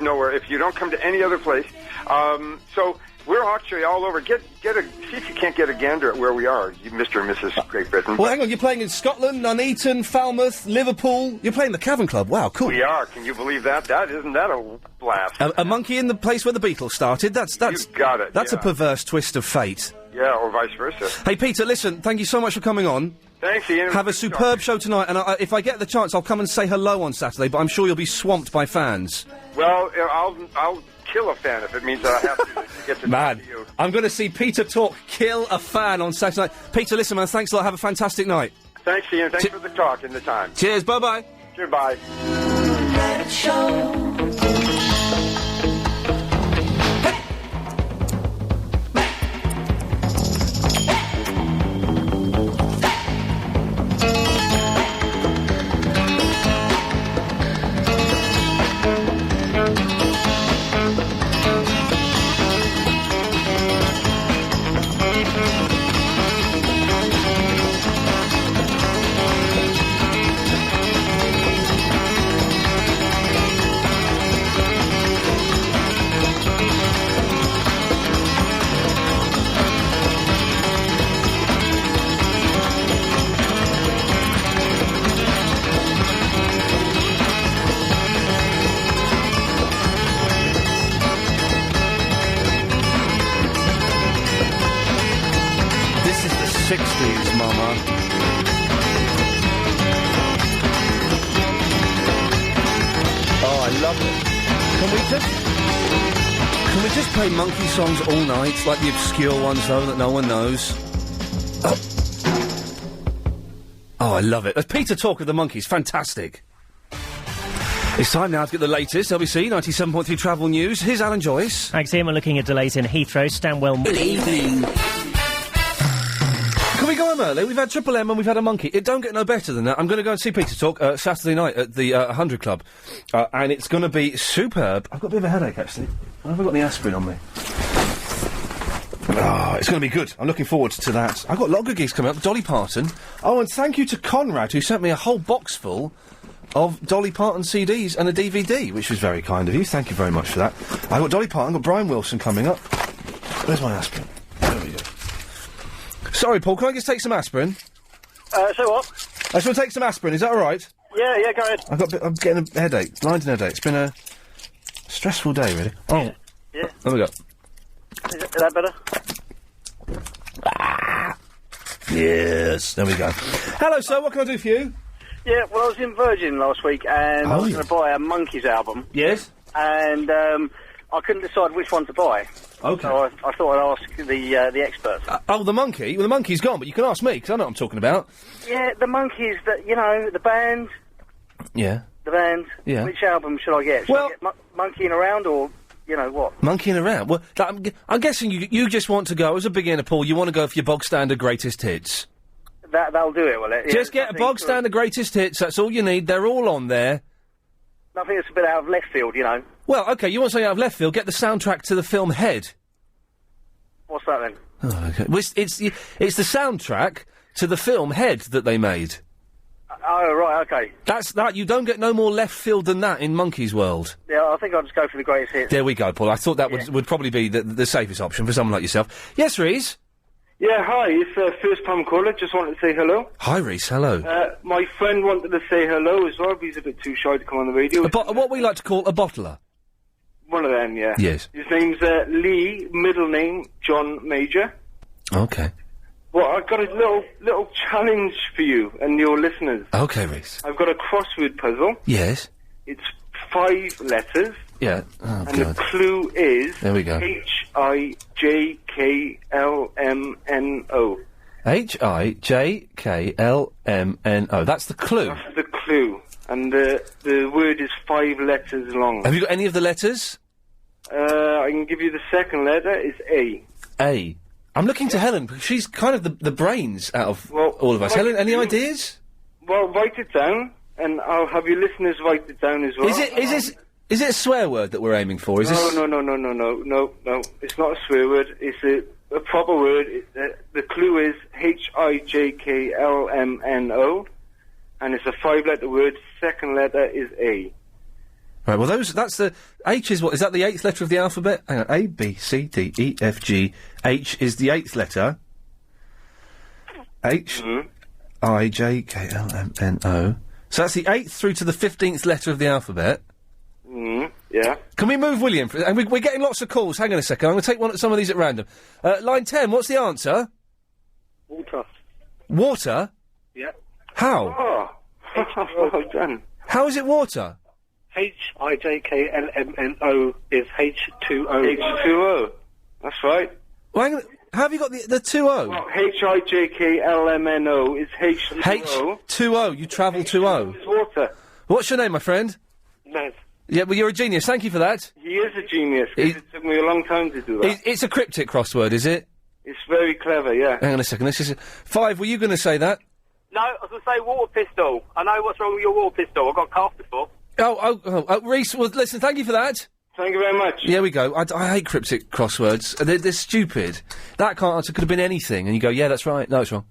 you don't come to any other place. So We're actually all over. See if you can't get a gander at where we are, you Mr. and Mrs. Great Britain. Well, hang on, you're playing in Scotland, Nuneaton, Falmouth, Liverpool. You're playing the Cavern Club. Wow, cool. We are. Can you believe that? Isn't that a blast? A monkey in the place where the Beatles started. That's you got it. That's a perverse twist of fate. Yeah, or vice versa. Hey, Peter, listen, thank you so much for coming on. Thanks, Ian. Have a superb show tonight, and if I get the chance, I'll come and say hello on Saturday, but I'm sure you'll be swamped by fans. Well, I'll kill a fan if it means that I have to get to talk to you. I'm going to see Peter Talk kill a fan on Saturday night. Peter, listen, man, thanks a lot. Have a fantastic night. Thanks, Ian. Thanks for the talk and the time. Cheers. Bye-bye. Goodbye. This is the 60s, Mama. Oh, I love it. Can we just play monkey songs all night, like the obscure ones though that no one knows? Oh, I love it. That's Peter Talk of the Monkeys, fantastic. It's time now to get the latest LBC 97.3 travel news. Here's Alan Joyce. Thanks, Ian. We're looking at delays in Heathrow, Stanwell. Good evening. Can we go home early? We've had Triple M and we've had a monkey. It don't get no better than that. I'm going to go and see Peter Talk Saturday night at the 100 Club. And it's going to be superb. I've got a bit of a headache, actually. I haven't got the aspirin on me. Oh, it's going to be good. I'm looking forward to that. I've got a lot of good gigs coming up. Dolly Parton. Oh, and thank you to Conrad, who sent me a whole box full of Dolly Parton CDs and a DVD, which was very kind of you. Thank you very much for that. I've got Dolly Parton, I've got Brian Wilson coming up. Where's my aspirin? There we go. Sorry, Paul, can I just take some aspirin? So what? I just want to take some aspirin, is that alright? Yeah, go ahead. I'm getting a headache, blinding headache. It's been a stressful day, really. Oh. Yeah. There we go. Is that better? Yes, there we go. Hello, sir, what can I do for you? Yeah, well, I was in Virgin last week, and I was yeah. going to buy a Monkeys album. Yes? And I couldn't decide which one to buy. Okay. So I thought I'd ask the experts. Oh, the monkey? Well, the monkey's gone, but you can ask me, because I know what I'm talking about. Yeah, the Monkeys, the band. Yeah. The band. Yeah. Which album should I get? Should I get Monkeying Around, or, what? Monkeying around? Well, I'm guessing you just want to go, as a beginner, Paul, you want to go for your bog-standard greatest hits. That'll do it, will it? Yeah, just get a bog-standard greatest hits, that's all you need, they're all on there. Nothing that's a bit out of left field, Well, OK, you want something out of left field, get the soundtrack to the film Head. What's that, then? Oh, OK. Well, it's the soundtrack to the film Head that they made. Oh, right, OK. That's that. You don't get no more left field than that in Monkey's world. Yeah, I think I'll just go for the greatest hits. There we go, Paul. I thought that would probably be the safest option for someone like yourself. Yes, Reese? Yeah, hi, it's first-time caller. Just wanted to say hello. Hi, Reese. Hello. My friend wanted to say hello as well, but he's a bit too shy to come on the radio. What we like to call a bottler. One of them, yeah. Yes. His name's Lee, middle name John Major. Okay. Well, I've got a little challenge for you and your listeners. Okay, Reese. I've got a crossword puzzle. Yes. It's 5 letters. Yeah. Oh, and God. the clue is... There we go. H-I-J-K-L-M-N-O. H-I-J-K-L-M-N-O. That's the clue. That's the clue. And the word is 5 letters long. Have you got any of the letters? I can give you the second letter. It's A. A. I'm looking to Helen, because she's kind of the brains out of all of us. Helen, any ideas? Well, write it down, and I'll have your listeners write it down as well. Is it a swear word that we're aiming for? Is No. It's not a swear word. It's a proper word. The clue is H-I-J-K-L-M-N-O, and it's a 5-letter word. Second letter is A. Right, well, that's the... H is what? Is that the 8th letter of the alphabet? Hang on. A, B, C, D, E, F, G. H is the 8th letter. H, I, J, K, L, M, N, O. So that's the 8th through to the 15th letter of the alphabet. Yeah. Can we move William? And we're getting lots of calls. Hang on a second. I'm going to take some of these at random. Line 10, what's the answer? Water. Water? Yeah. How? Oh, well done. How is it water? HIJKLMNO is H2O. H2O. That's right. Well, hang on. How have you got the 2-0? Well, HIJKLMNO is H2O. H2O. You travel 2-0. It's water. What's your name, my friend? Ned. Yeah, well, you're a genius. Thank you for that. He is a genius. 'Cause it took me a long time to do that. It's a cryptic crossword, is it? It's very clever, yeah. Hang on a second. This is 5. Were you going to say that? No, I was going to say water pistol. I know what's wrong with your water pistol. I got cough before. Oh, Reese, well, listen, thank you for that. Thank you very much. Here we go. I hate cryptic crosswords. They're stupid. That can't answer could have been anything, and you go, yeah, that's right. No, it's wrong.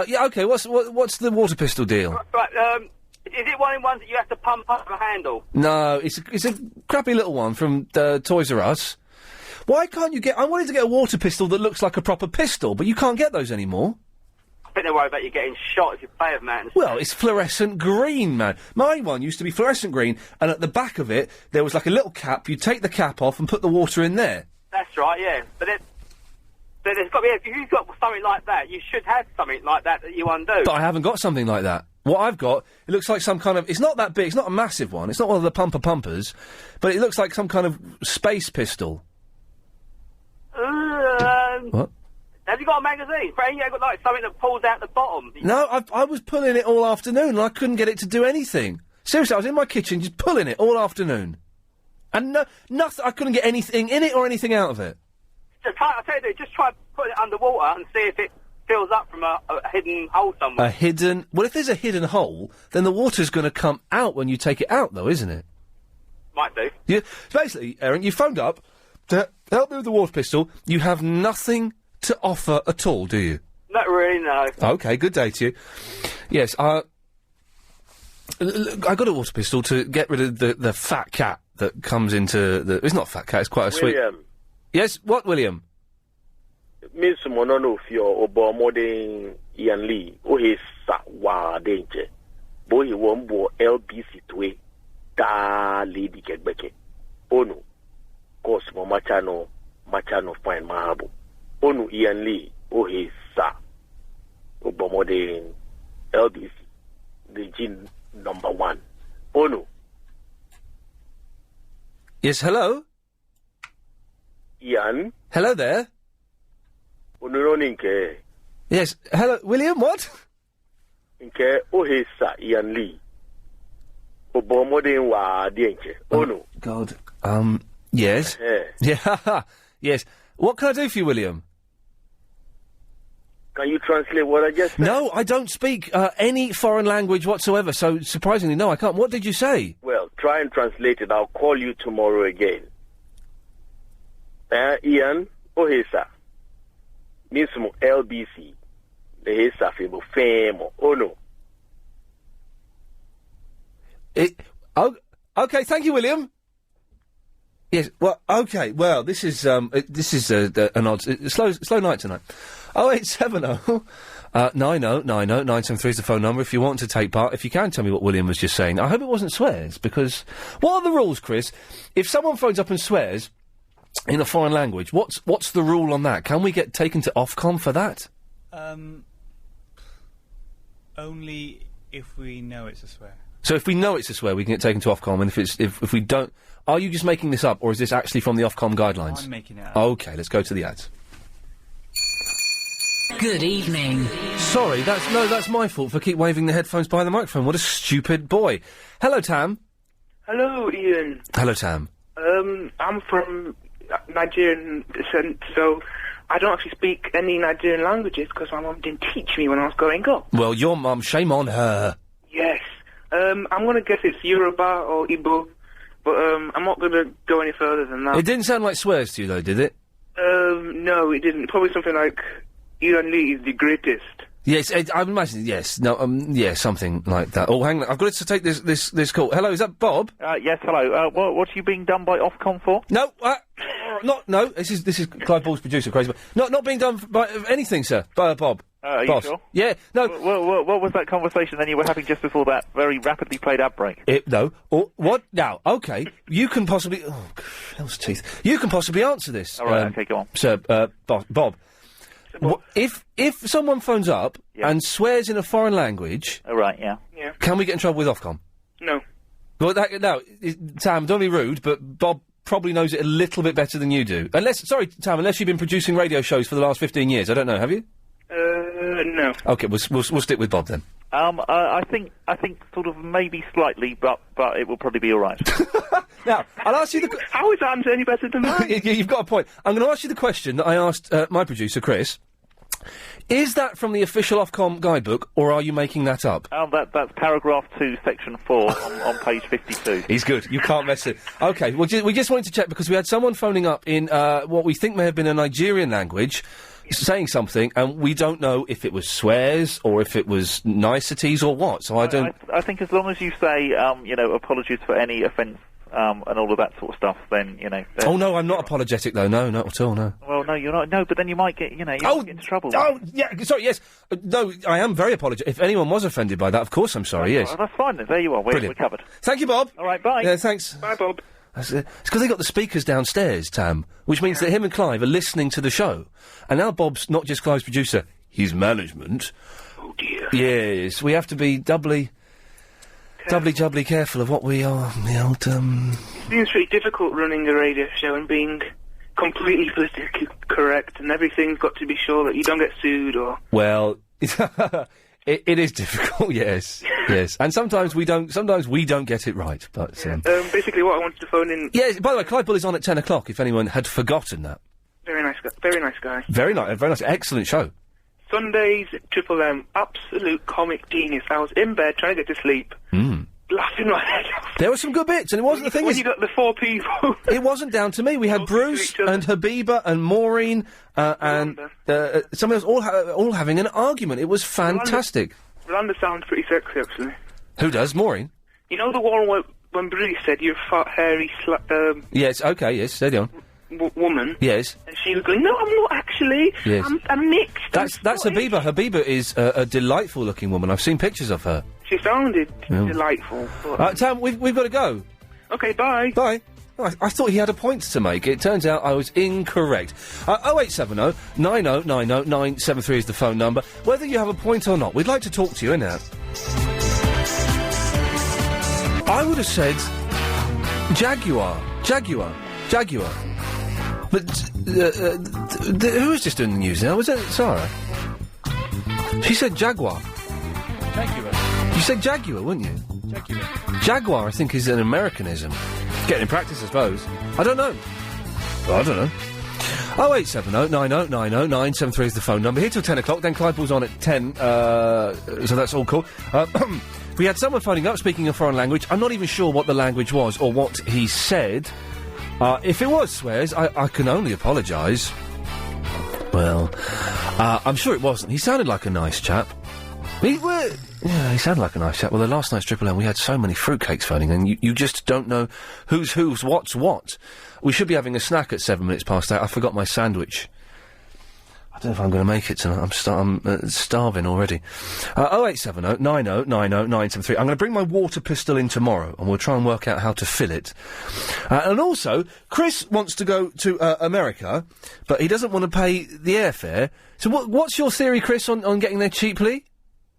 Yeah, okay, what's the water pistol deal? Right, is it one of the ones that you have to pump up a handle? No, it's a crappy little one from Toys R Us. Why can't you I wanted to get a water pistol that looks like a proper pistol, but you can't get those anymore. I think they're worried about you getting shot if you play with man. Well, it's fluorescent green, man. My one used to be fluorescent green, and at the back of it, there was like a little cap. You take the cap off and put the water in there. That's right, yeah. But there's got to be, if you've got something like that, you should have something like that you undo. But I haven't got something like that. What I've got, it looks like some kind of... It's not that big, it's not a massive one, it's not one of the pumpers, but it looks like some kind of space pistol. What? Have you got a magazine? You got like something that pulls out the bottom. No, I was pulling it all afternoon and I couldn't get it to do anything. Seriously, I was in my kitchen just pulling it all afternoon. And nothing, I couldn't get anything in it or anything out of it. I tell you, just try putting it underwater and see if it fills up from a hidden hole somewhere. Well, if there's a hidden hole, then the water's going to come out when you take it out, though, isn't it? Might do. Yeah. Basically, Aaron, you phoned up to help me with the water pistol. You have nothing to offer at all, do you? Not really, no. Okay, good day to you. Yes, I got a water pistol to get rid of the fat cat that comes into the... It's not a fat cat, it's quite a sweet... William. Yes, what, William? Miss Monono of your Obo Modern Iain Lee, he sa wa danger. Boy, he won't bo LBC to a da lady get back. Oh no. Cause mo machano fine mahabo. Oh no, Iain Lee, he sa Obo Modern LBC, the gene number 1. Oh no. Yes, hello? Iain? Hello there? Yes, hello, William, what? Iain Lee. Oh no. God. Yes. Yeah, yes. What can I do for you, William? Can you translate what I just said? No, I don't speak any foreign language whatsoever, so surprisingly, no, I can't. What did you say? Well, try and translate it. I'll call you tomorrow again. Iain, ohesa. Mismo LBC. The hesa febo famo. Oh no. Okay, thank you, William. Yes, well, okay, well, this is an odd... Slow night tonight. 0870 9090973 is the phone number if you want to take part. If you can, tell me what William was just saying. I hope it wasn't swears, because... What are the rules, Chris? If someone phones up and swears in a foreign language, what's the rule on that? Can we get taken to Ofcom for that? Only if we know it's a swear. So if we know it's a swear, we can get taken to Ofcom, and if we don't... Are you just making this up, or is this actually from the Ofcom guidelines? I'm making it up. OK, let's go to the ads. Good evening. Sorry, that's my fault for keep waving the headphones by the microphone. What a stupid boy. Hello, Tam. Hello, Ian. Hello, Tam. I'm from Nigerian descent, so I don't actually speak any Nigerian languages because my mum didn't teach me when I was growing up. Well, your mum, shame on her. Yes. I'm going to guess it's Yoruba or Igbo, but I'm not going to go any further than that. It didn't sound like swears to you, though, did it? No, it didn't. Probably something like, Iain Lee is the greatest. Yes, I imagine. Yes, no, yeah, something like that. Oh, hang on, I've got to take this call. Hello, is that Bob? Yes, hello. What are you being done by Ofcom for? No, no. This is Clive Ball's producer, crazy. Not being done by anything, sir. Bob. Are you Boss. sure? Yeah, no. What was that conversation then you were having just before that very rapidly played ad break? No. What? Now, okay. You can possibly... Oh, hell's teeth. You can possibly answer this. All right, okay, go on. Sir, Bob. If someone phones up and swears in a foreign language... All right, yeah. Can we get in trouble with Ofcom? No. Well, Tam, don't be rude, but Bob probably knows it a little bit better than you do. Sorry, Tam, unless you've been producing radio shows for the last 15 years. I don't know, have you? No. Okay, we'll stick with Bob then. I think sort of maybe slightly, but it will probably be all right. Now, I'll ask you the... How is that any better than mine? You've got a point. I'm going to ask you the question that I asked my producer, Chris. Is that from the official Ofcom guidebook, or are you making that up? That's paragraph 2, section 4 on page 52. He's good. You can't mess it. Okay, well, we just wanted to check because we had someone phoning up in what we think may have been a Nigerian language, saying something, and we don't know if it was swears or if it was niceties or what. So I don't. I think as long as you say, apologies for any offence. And all of that sort of stuff, then, Oh, no, I'm not apologetic, though. No, not at all, no. Well, no, you're not. No, but then you might get, might get into trouble. Oh, yeah, sorry, yes. No, I am very apologetic. If anyone was offended by that, of course I'm sorry, yes. Well, that's fine, then. There you are. We're covered. Thank you, Bob. All right, bye. Yeah, thanks. Bye, Bob. It's because they got the speakers downstairs, Tam, which means that him and Clive are listening to the show. And now Bob's not just Clive's producer, he's management. Oh, dear. Yes, we have to be doubly careful of what we are. It seems pretty difficult running a radio show and being completely politically correct, and everything's got to be sure that you don't get sued or... Well, it is difficult, yes. And sometimes we don't get it right, but... basically what I wanted to phone in... Yes, by the way, Clive Bull is on at 10 o'clock, if anyone had forgotten that. Very nice guy. Very nice guy. Very nice. Excellent show. Sundays, Triple M, absolute comic genius. I was in bed trying to get to sleep, laughing my head off. There were some good bits, and it wasn't the thing. When you got the 4 people, it wasn't down to me. We had Bruce and Habiba and Maureen and somebody else all having an argument. It was fantastic. Rolanda sounds pretty sexy, actually. Who does, Maureen? You know the one when Bruce said you're a fat, hairy, Yes. Okay. Yes. Steady on. Woman. Yes. And she was going, no, I'm not actually. Yes. I'm mixed. That's Habiba. Habiba is a delightful-looking woman. I've seen pictures of her. She sounded delightful. Tam, we've got to go. Okay, bye. Bye. Oh, I thought he had a point to make. It turns out I was incorrect. 0870 9090 973 is the phone number. Whether you have a point or not, we'd like to talk to you, innit? I would have said Jaguar. But who was just doing the news now? Was it Sarah? She said Jaguar. Jaguar. You said Jaguar, wouldn't you? Jaguar, I think, is an Americanism. Getting in practice, I suppose. I don't know. 0870 9090 973 is the phone number. Here till 10 o'clock, then Clive Bull's on at 10, so that's all cool. We had someone phoning up speaking a foreign language. I'm not even sure what the language was or what he said. If it was swears, I can only apologise. Well, I'm sure it wasn't. He sounded like a nice chap. He sounded like a nice chap. Well, the last night's Triple M, we had so many fruitcakes phoning, and you just don't know who's what's what. We should be having a snack at 7 minutes past 8. I forgot my sandwich. I don't know if I'm going to make it tonight. I'm starving already. 0870 9090 973. I'm going to bring my water pistol in tomorrow, and we'll try and work out how to fill it. And also, Chris wants to go to America, but he doesn't want to pay the airfare. So what's your theory, Chris, on getting there cheaply?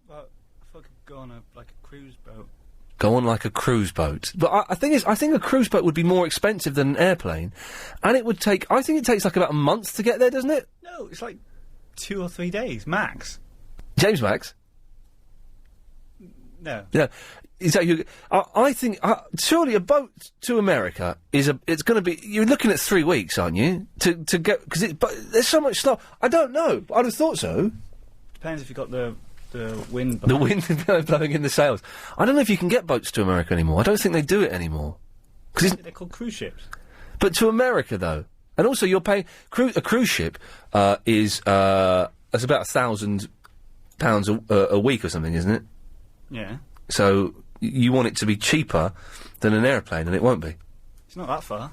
Well, if I could go on a cruise boat. Go on like a cruise boat. But I think a cruise boat would be more expensive than an airplane, and it would take... I think it takes like about a month to get there, doesn't it? No, it's like 2 or 3 days, max. James Max? No. Yeah. Is that you? I think surely a boat to America it's going to be. You're looking at 3 weeks, aren't you? To go because but there's so much stuff. I don't know. I'd have thought so. Depends if you've got the wind. The wind blowing in the sails. I don't know if you can get boats to America anymore. I don't think they do it anymore. Because they're called cruise ships. But to America though, and also you're paying a cruise ship is that's about $1,000 a week or something, isn't it? Yeah. So you want it to be cheaper than an airplane, and it won't be. It's not that far.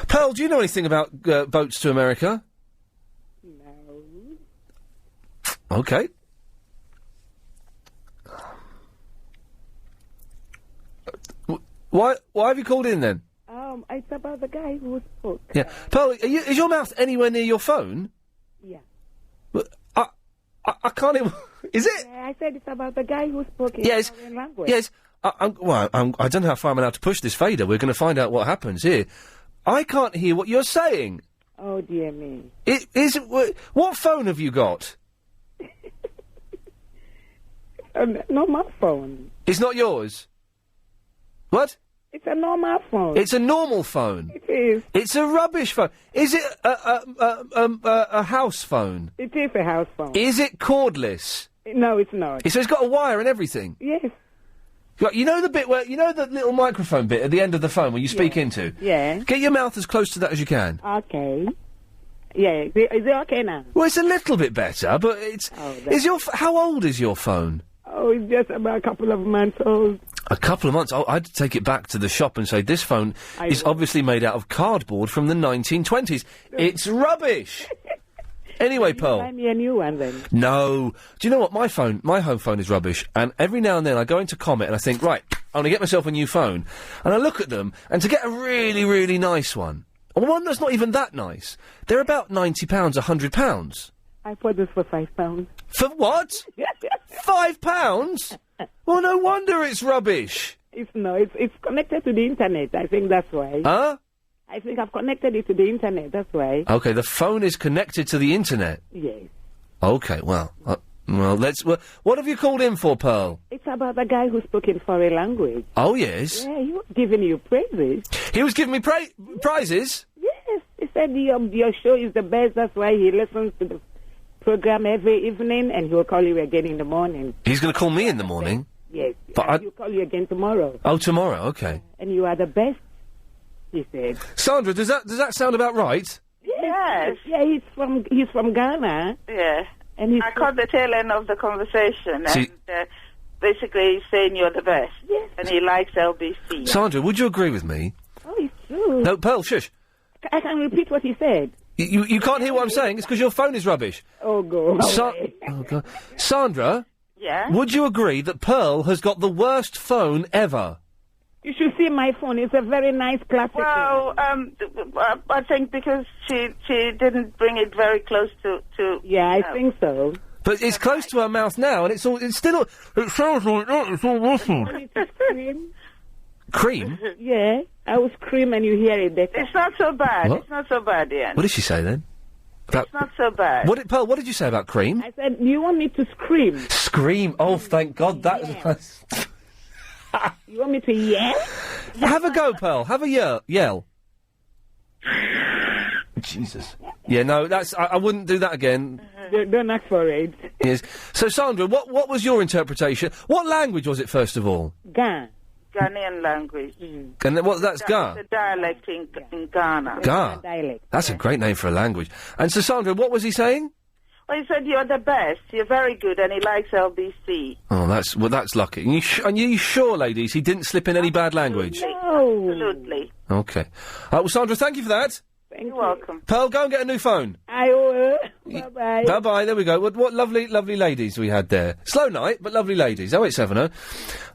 Pearl, do you know anything about boats to America? No. Okay. Why have you called in then? It's about the guy who spoke. Yeah. Pearl, is your mouth anywhere near your phone? Yeah. I can't even... Is it? Yeah, I said it's about the guy who spoke in Yes. foreign language. Yes. I don't know how far I'm allowed to push this fader. We're going to find out what happens here. I can't hear what you're saying. Oh, dear me. What phone have you got? Not my phone. It's not yours? What? It's a normal phone. It's a normal phone. It is. It's a rubbish phone. Is it a house phone? It is a house phone. Is it cordless? No, it's not. So it's got a wire and everything? Yes. You know the bit where... You know the little microphone bit at the end of the phone where you speak into? Yeah. Get your mouth as close to that as you can. Okay. Yeah. Is it okay now? Well, it's a little bit better, but it's... How old is your phone? Oh, it's just about a couple of months old. A couple of months. I'd take it back to the shop and say this phone is obviously made out of cardboard from the 1920s. It's rubbish. Anyway, Pearl. Buy me a new one then. No. Do you know what? My home phone is rubbish. And every now and then I go into Comet and I think, right, I'm going to get myself a new phone. And I look at them, and to get a really, really nice one, or one that's not even that nice, they're about £90, £100. I bought this for £5. For what? £5? Well, no wonder it's rubbish. It's connected to the internet. I think that's why. Huh? I think I've connected it to the internet. That's why. Okay, the phone is connected to the internet. Yes. Okay, well, what have you called in for, Pearl? It's about the guy who spoke in foreign language. Oh, yes. Yeah, he was giving you praises. He was giving me prizes? Yes. He said your show is the best. That's why he listens to the program every evening, and he'll call you again in the morning. He's going to call me in the morning? Yes. But he'll call you again tomorrow. Oh, tomorrow, okay. And you are the best, he said. Sandra, does that sound about right? Yes. Yeah, he's from Ghana. Yeah. And I caught the tail end of the conversation, See- and basically he's saying you're the best. Yes. And he likes LBC. Sandra, would you agree with me? Oh, it's true. No, Pearl, shush. I can repeat what he said. You can't hear what I'm saying. It's because your phone is rubbish. Oh, God. Oh, God. Sandra? Yeah? Would you agree that Pearl has got the worst phone ever? You should see my phone. It's a very nice classic. Well, I think because she didn't bring it very close to yeah, I think so. But it's close to her mouth now, and it sounds like that. It's all awful. Cream? Yeah, I will scream and you hear it better. It's not so bad. What? It's not so bad, Iain. What did she say then? It's not so bad. Pearl, what did you say about cream? I said, you want me to scream? Scream? Oh, thank God, that's... You want me to yell? Have a go, Pearl. Have a yell. Jesus. Yeah, no, I wouldn't do that again. Don't ask for it. Yes. So, Sandra, what was your interpretation? What language was it, first of all? Ghanaian language. And then, that's Ga? The dialect in Ghana. Ga? That's a great name for a language. And so, Sandra, what was he saying? Well, he said you're the best, you're very good, and he likes LBC. Oh, that's lucky. And you sure, ladies, he didn't slip in any bad language? No. Absolutely. Okay. Well, Sandra, thank you for that. You're welcome. Pearl, go and get a new phone. I will. Bye-bye. Bye-bye, there we go. What lovely, lovely ladies we had there. Slow night, but lovely ladies. 0870.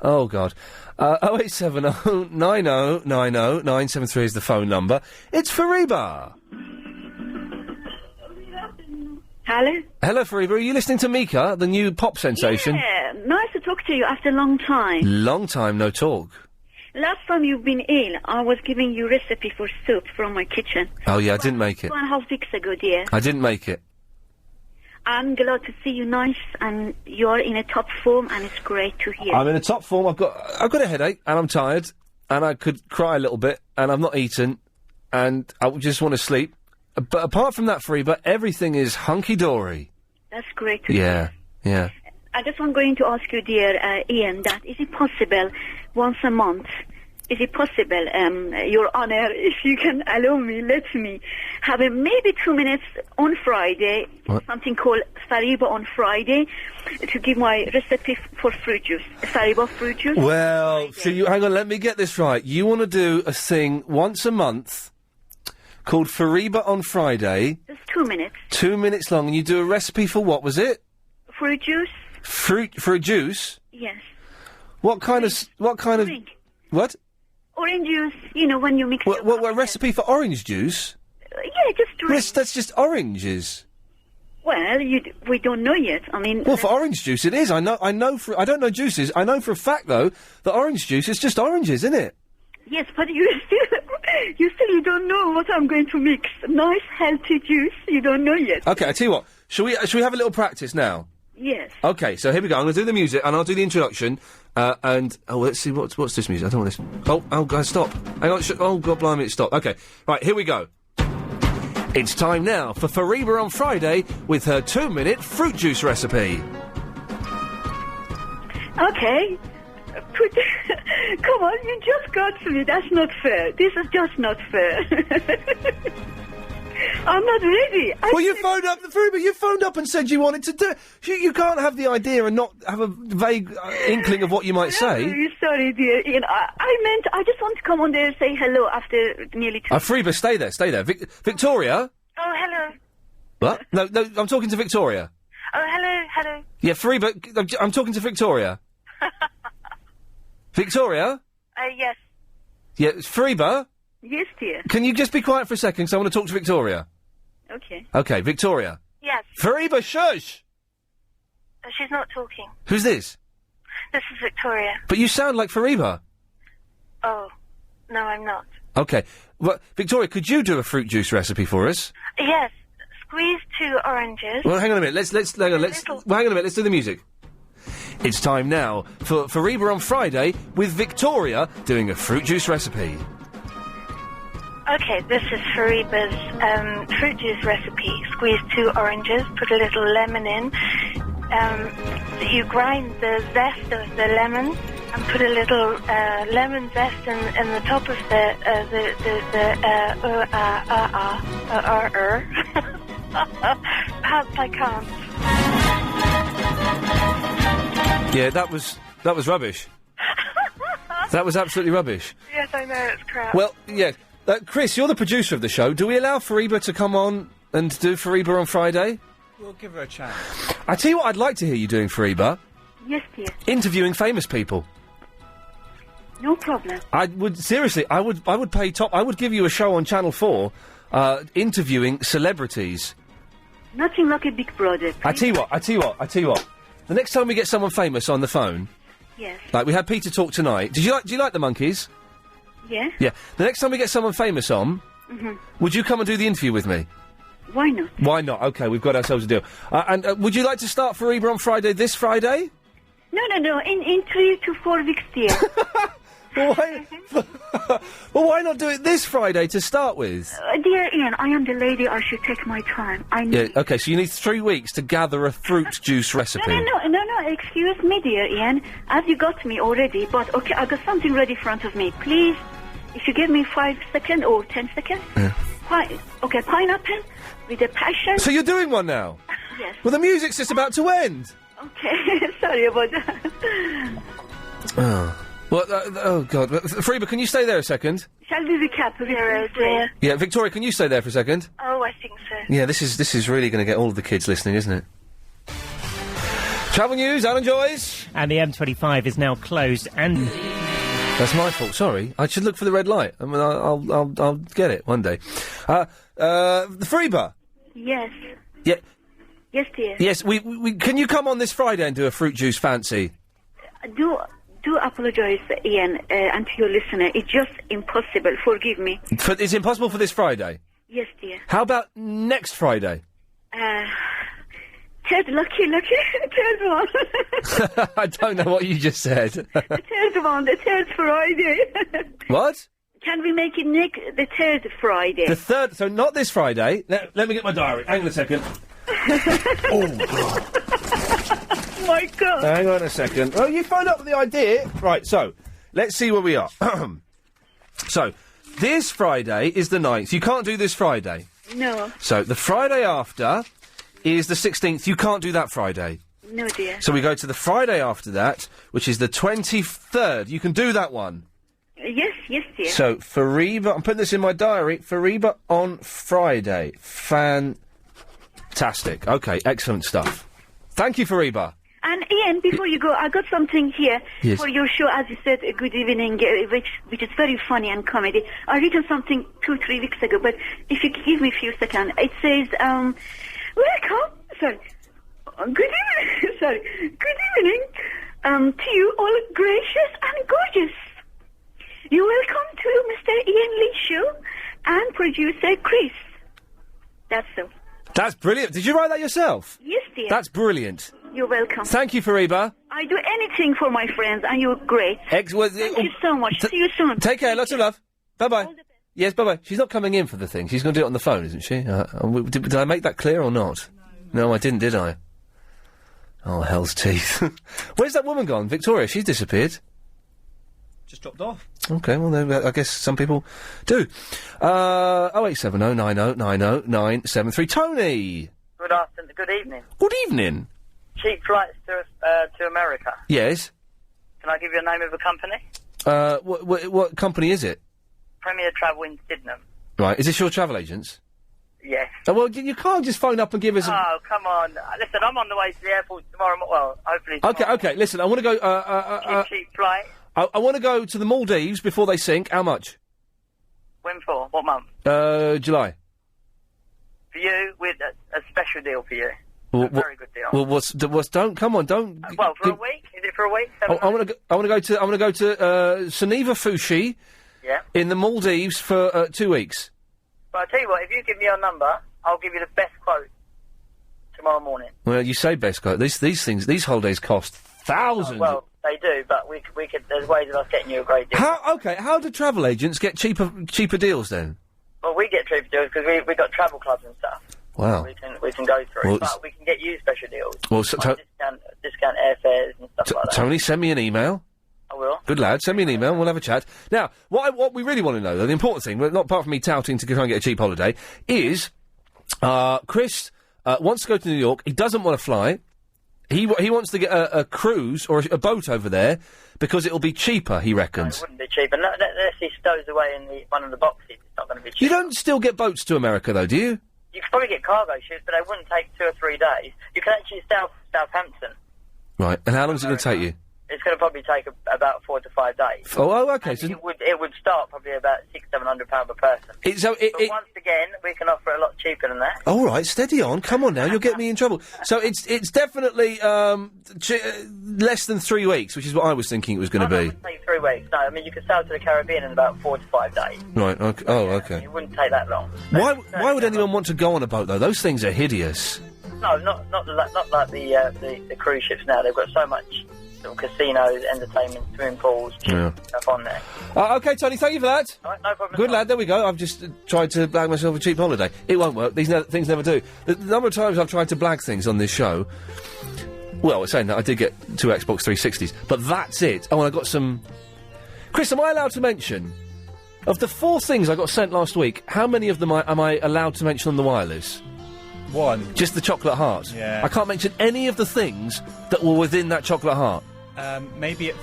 Oh, God. 0870 90 90 973 is the phone number. It's Fariba. Hello? Hello, Fariba. Are you listening to Mika, the new pop sensation? Yeah, nice to talk to you after a long time. Long time no talk. Last time you've been in, I was giving you recipe for soup from my kitchen. Oh, yeah, I didn't make it. 2.5 weeks ago, dear. I didn't make it. I'm glad to see you nice and you're in a top form and it's great to hear. I'm in a top form. I've got a headache and I'm tired and I could cry a little bit and I've not eaten and I just want to sleep. But apart from that, Fariba, everything is hunky-dory. That's great to hear. Yeah. I just want going to ask you, dear Iain, that is it possible once a month is it possible, Your Honor, if you can allow me, let me have maybe 2 minutes on Friday, something called Fariba on Friday, to give my recipe for fruit juice. Fariba fruit juice. Well, so hang on, let me get this right. You want to do a thing once a month called Fariba on Friday. Just 2 minutes. 2 minutes long, and you do a recipe for what was it? Fruit juice. For a juice? Yes. What kind of? Drink. What? Orange juice. You know, when you mix. What a recipe for orange juice? Yeah, just drink. That's just oranges. Well, we don't know yet. I mean. Well, for orange juice, it is. I know. I don't know juices. I know for a fact, though, that orange juice is just oranges, isn't it? Yes, but you still don't know what I'm going to mix. Nice, healthy juice. You don't know yet. Okay, I tell you what. Shall we have a little practice now? Yes. Okay, so here we go. I'm going to do the music, and I'll do the introduction. Let's see what's this music. I don't want this. Oh, guys, stop. Hang on. Oh, God, blimey, it stopped. Okay, right, here we go. It's time now for Fariba on Friday with her 2-minute fruit juice recipe. Okay. Come on, you just got to me. That's not fair. This is just not fair. I'm not ready. You phoned up, Fariba, you phoned up and said you wanted to do it. You can't have the idea and not have a vague inkling of what you might say. Sorry, dear Ian. I just want to come on there and say hello after nearly 2 Fariba, stay there. Victoria? Oh, hello. What? No, I'm talking to Victoria. Oh, hello. Yeah, Fariba, I'm talking to Victoria. Victoria? Yes. Yeah, Fariba? Yes, dear. Can you just be quiet for a second, because I want to talk to Victoria? Okay. Okay, Victoria. Yes. Fariba, shush! She's not talking. Who's this? This is Victoria. But you sound like Fariba. Oh, no, I'm not. Okay. Well, Victoria, could you do a fruit juice recipe for us? Yes. Squeeze 2 oranges. Well, hang on a minute. Hang on a minute. Let's do the music. It's time now for Fariba on Friday with Victoria doing a fruit juice recipe. Okay, this is Fariba's fruit juice recipe. Squeeze 2 oranges, put a little lemon in. You grind the zest of the lemon and put a little lemon zest in the top of Perhaps I can't. Yeah, that was rubbish. That was absolutely rubbish. Yes, I know, it's crap. Well, yeah. Chris, you're the producer of the show. Do we allow Fariba to come on and do Fariba on Friday? We'll give her a chance. I tell you what I'd like to hear you doing, Fariba. Yes, dear. Interviewing famous people. No problem. I would pay top. I would give you a show on Channel 4, interviewing celebrities. Nothing like a big brother. I tell you what. The next time we get someone famous on the phone, yes. Like we had Peter talk tonight. Do you like the Monkees? Yeah. Yeah. The next time we get someone famous on, would you come and do the interview with me? Why not? Why not? Okay, we've got ourselves a deal. And would you like to start Fariba on Friday, this Friday? No. In 3 to 4 weeks, dear. Well, why not do it this Friday to start with? Dear Ian, I am the lady. I should take my time. Yeah, okay, so you need 3 weeks to gather a fruit juice recipe. No, excuse me, dear Ian. As you got me already, but okay, I got something ready in front of me. Please, if you give me 5 seconds or 10 seconds. Yeah. Pineapple with a passion. So you're doing one now? Yes. Well, the music's just about to end. Okay, sorry about that. Oh. Well, oh, God. Fariba, can you stay there a second? Shall we recap? Dear? Yeah, Victoria, can you stay there for a second? Oh, I think so. Yeah, this is really going to get all of the kids listening, isn't it? Travel news, Alan Joyce. And the M25 is now closed and... That's my fault, sorry. I should look for the red light. I mean, I'll get it one day. Fariba. Yes. Yeah. Yes, dear. Yes, we can you come on this Friday and do a fruit juice fancy? Do apologise, Ian, and to your listener. It's just impossible. Forgive me. It's impossible for this Friday? Yes, dear. How about next Friday? Third one. I don't know what you just said. The third Friday. What? Can we make it the third Friday? The third, so not this Friday. Let me get my diary. Hang on a second. Oh, God. My God. Hang on a second. Oh, you phoned up with the idea. Right, so, let's see where we are. So, this Friday is the 9th. You can't do this Friday. No. So, the Friday after is the 16th. You can't do that Friday. No, dear. So we go to the Friday after that, which is the 23rd. You can do that one. Yes, dear. So, Fariba, I'm putting this in my diary, Fariba on Friday. Fantastic. Okay, excellent stuff. Thank you, Fariba. And Ian, before you go, I got something here Yes. for your show. As you said, good evening, which is very funny and comedy. I written something 2-3 weeks ago, but if you give me a few seconds, it says, welcome. Sorry. Good evening. Sorry. Good evening to you all, gracious and gorgeous. You're welcome to Mr. Iain Lee show and producer Chris. That's so. That's brilliant. Did you write that yourself? Yes, dear. That's brilliant. You're welcome. Thank you, Fariba. I do anything for my friends, and you're great. Thank you so much. See you soon. Take care. Lots of love. Bye-bye. Yes, bye-bye. She's not coming in for the thing. She's going to do it on the phone, isn't she? Did I make that clear or not? No, I didn't, did I? Oh, hell's teeth. Where's that woman gone? Victoria, she's disappeared. Just dropped off. Okay, well, then, I guess some people do. 0870 90 90 973. Tony! Good afternoon. Good evening. Good evening. Cheap flights to America. Yes? Can I give you a name of a company? What company is it? Premier Travel in Sydenham. Right, is this your travel agents? Yes. Oh, well, you can't just phone up and give us a... Oh, come on. Listen, I'm on the way to the airport tomorrow. Well, hopefully tomorrow. Okay, listen, I want to go... cheap flight. I want to go to the Maldives before they sink. How much? When for? What month? July. For you, with a special deal for you. Well, very good deal. Well, what's come on, don't... Well, for a week? Is it for a week? I want to go to Suniva Fushi. Yeah. In the Maldives for 2 weeks. Well, I'll tell you what, if you give me your number, I'll give you the best quote tomorrow morning. Well, you say best quote. These holidays cost thousands. Oh, well, they do, but we could. There's ways of us getting you a great deal. How do travel agents get cheaper deals then? Well, we get cheaper deals because we got travel clubs and stuff. Wow. We can go through, Well, but we can get you special deals. Well, discount airfares and stuff like that. Tony, send me an email. I will. Good lad, send me an email and we'll have a chat. Now, what we really want to know, though, the important thing, not apart from me touting to try and get a cheap holiday, is Chris wants to go to New York. He doesn't want to fly. He wants to get a cruise or a boat over there because it'll be cheaper, he reckons. No, it wouldn't be cheaper. No, unless he stows away in one of the boxes, it's not going to be cheaper. You don't still get boats to America, though, do you? You could probably get cargo ships, but they wouldn't take 2 or 3 days. You can actually Southampton. Right, and how long is it going to take you? It's going to probably take about 4 to 5 days. Oh, okay. And So it would start probably about £600-700 per person. But once again, we can offer a lot cheaper than that. all right, steady on. Come on now, you'll get me in trouble. So it's definitely less than 3 weeks, which is what I was thinking it was going to be. It wouldn't take 3 weeks. No, I mean you could sail to the Caribbean in about 4 to 5 days. Right. Okay. Oh, okay. It wouldn't take that long. Why would anyone want to go on a boat though? Those things are hideous. No, not like the cruise ships now. They've got so much sort of casinos, entertainment, swimming pools, stuff on there. Okay, Tony, thank you for that. All right, no problem. Good lad, there we go. I've just tried to blag myself a cheap holiday. It won't work. These things never do. The number of times I've tried to blag things on this show... Well, saying that, I did get 2 Xbox 360s, but that's it. Oh, and I got some... Chris, am I allowed to mention... Of the 4 things I got sent last week, how many of them am I allowed to mention on the wireless? 1. Just the chocolate heart? Yeah. I can't mention any of the things that were within that chocolate heart. Maybe at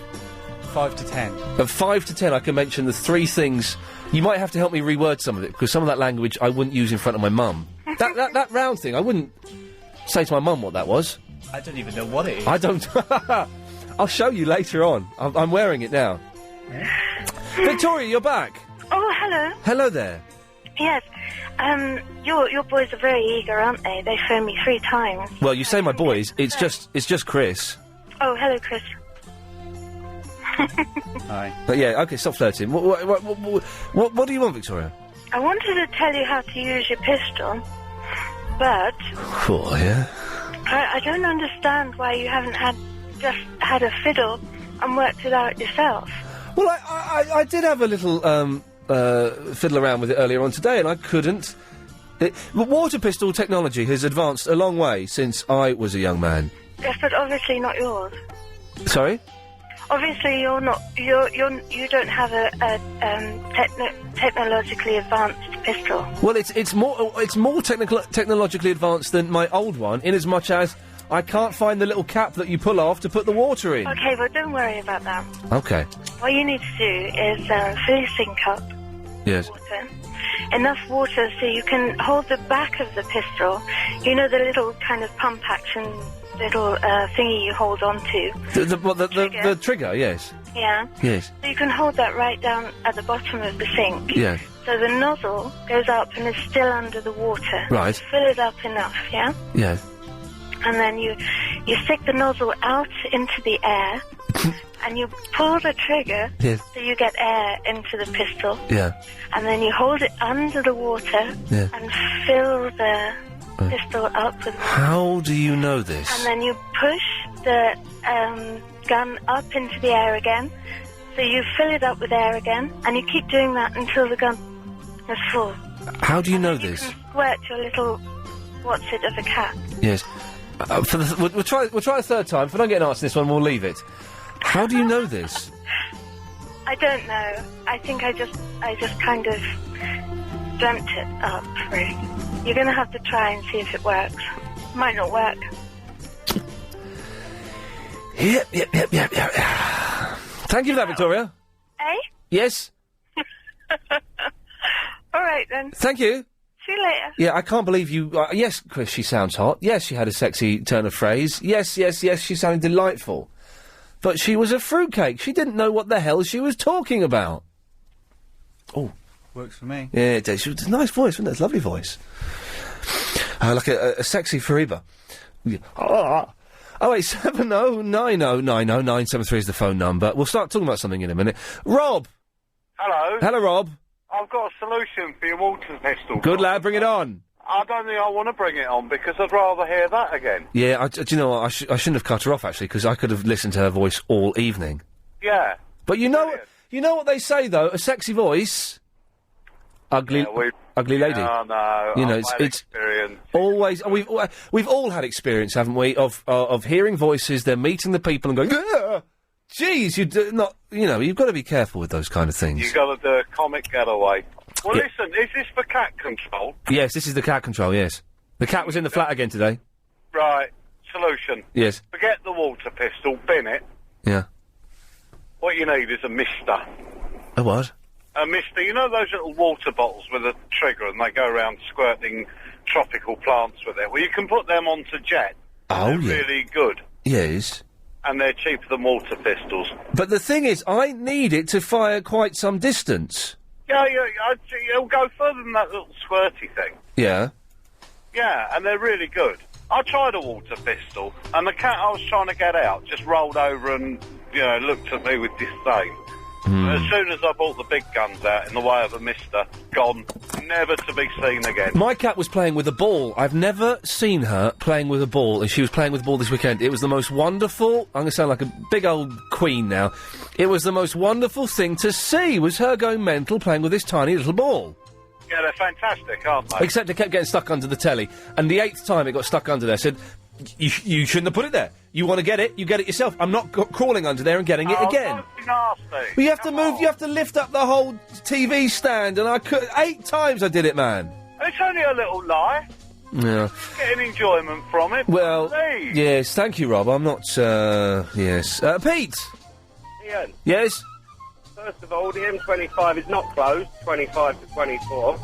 5 to 10. At 5 to 10, I can mention the 3 things. You might have to help me reword some of it, because some of that language I wouldn't use in front of my mum. that round thing, I wouldn't say to my mum what that was. I don't even know what it is. I don't... I'll show you later on. I'm wearing it now. Victoria, you're back. Oh, hello. Hello there. Yes. Your boys are very eager, aren't they? They phoned me 3 times. Well, you say my boys. It's just Chris. Oh, hello, Chris. Hi. But yeah, okay, stop flirting. What do you want, Victoria? I wanted to tell you how to use your pistol, but Oh, yeah? I don't understand why you haven't just had a fiddle and worked it out yourself. Well, I did have a little fiddle around with it earlier on today, and I couldn't. Water pistol technology has advanced a long way since I was a young man. Yes, but obviously not yours. Sorry? Obviously, you don't have a technologically advanced pistol. Well, it's more technologically advanced than my old one, in as much as I can't find the little cap that you pull off to put the water in. Okay, well, don't worry about that. Okay. What you need to do is fill your sink up. Yes. Water. Enough water so you can hold the back of the pistol. You know, the little kind of pump action little thingy you hold on to. The trigger, yes. Yeah. Yes. So you can hold that right down at the bottom of the sink. Yes. So the nozzle goes up and is still under the water. Right. Fill it up enough, yeah? Yes. And then you stick the nozzle out into the air and you pull the trigger Yes. so you get air into the pistol. Yeah. And then you hold it under the water Yeah. and fill the pistol up with water. How do you know this? And then you push the gun up into the air again. So you fill it up with air again, and you keep doing that until the gun is full. How do you know this? Squirt your little what's-it of a cap. Yes. We'll try a third time. If I don't get an answer to this one, we'll leave it. How do you know this? I don't know. I think I just kind of dreamt it up, really. You're going to have to try and see if it works. Might not work. Yep. Thank you for that, Victoria. Eh? Yes. All right, then. Thank you. See you later. Yeah, I can't believe you... yes, Chris, she sounds hot. Yes, she had a sexy turn of phrase. Yes, she sounded delightful. But she was a fruitcake. She didn't know what the hell she was talking about. Oh. Works for me. Yeah, it did. She was a nice voice, wasn't it? It's a lovely voice. Like a sexy Fariba. Yeah. 08709090973 is the phone number. We'll start talking about something in a minute. Rob! Hello. Hello, Rob. I've got a solution for your water pistol. Good lad, bring it on. I don't think I want to bring it on because I'd rather hear that again. Yeah, do you know what? I shouldn't have cut her off, actually, because I could have listened to her voice all evening. Yeah. But you know what they say, though? A sexy voice... Ugly lady. Oh, no. You know, I've had it's experience. always. We've all had experience, haven't we? Of hearing voices, they're meeting the people and going, "Ugh! Geez, you do not. You know, you've got to be careful with those kind of things. You've got to do a comic getaway. Well, Yeah. listen, is this for cat control? Yes, this is the cat control. Yes, the cat was in the flat again today. Right. Solution. Yes. Forget the water pistol. Bin it. Yeah. What you need is a mister. A what? A mister. You know those little water bottles with a trigger and they go around squirting tropical plants with it? Well, you can put them onto jet. Oh, They're really good. Yes. And they're cheaper than water pistols. But the thing is, I need it to fire quite some distance. Yeah, it'll go further than that little squirty thing. Yeah. Yeah, and they're really good. I tried a water pistol, and the cat I was trying to get out just rolled over and, looked at me with disdain. As soon as I brought the big guns out in the way of a mister, gone, never to be seen again. My cat was playing with a ball. I've never seen her playing with a ball, and she was playing with a ball this weekend. It was the most wonderful... I'm going to sound like a big old queen now. It was the most wonderful thing to see, was her going mental playing with this tiny little ball. Yeah, they're fantastic, aren't they? Except it kept getting stuck under the telly. And the 8th time it got stuck under there, I said, you shouldn't have put it there. You want to get it, you get it yourself. I'm not crawling under there and getting it again. Don't be nasty. But you have to move, you have to lift up the whole TV stand, and 8 times I did it, man. It's only a little lie. Yeah. Getting enjoyment from it. Well, please. yes, thank you, Rob. I'm not, yes. Pete? Ian, Yes? first of all, the M25 is not closed, 25 to 24.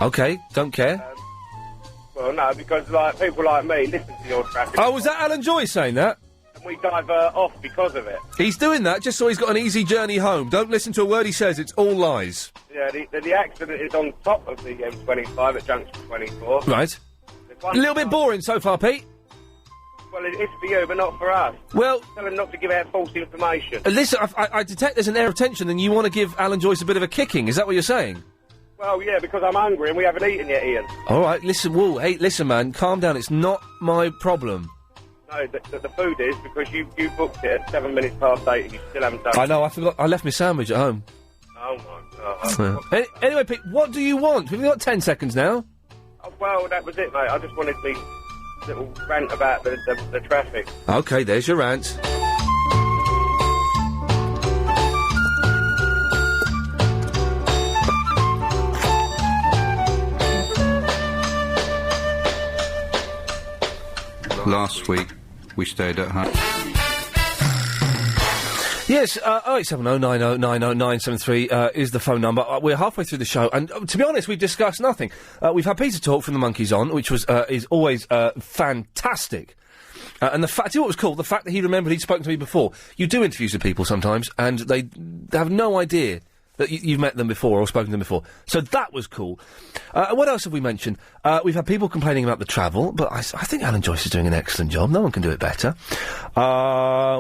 Okay, don't care. Well, no, because people like me listen to your traffic. Oh, was that Alan Joy saying that? And we divert off because of it. He's doing that just so he's got an easy journey home. Don't listen to a word he says, it's all lies. Yeah, the accident is on top of the M25 at junction 24. Right. A little bit boring so far, Pete. Well, it's for you, but not for us. Well... Tell him not to give out false information. Listen, I detect there's an air of tension and you want to give Alan Joyce a bit of a kicking. Is that what you're saying? Well, yeah, because I'm hungry and we haven't eaten yet, Ian. All right, listen, hey, listen, man, calm down. It's not my problem. No, the food is because you booked it at 7 minutes past 8 and you still haven't done it. I know, I forgot. I left my sandwich at home. Oh, my God. Yeah. Anyway, Pete, what do you want? We've got 10 seconds now. Oh, well, that was it, mate. I just wanted me little rant about the traffic. Okay, there's your rant. Last week, we stayed at home. Yes, 087090900973 is the phone number. We're halfway through the show, and to be honest, we've discussed nothing. We've had Peter Talk from the Monkeys on, which was is always fantastic. And the fact, you know what was cool? The fact that he remembered he'd spoken to me before. You do interviews with people sometimes, and they have no idea that you've met them before or spoken to them before. So that was cool. What else have we mentioned? We've had people complaining about the travel, but I think Alan Joyce is doing an excellent job. No one can do it better.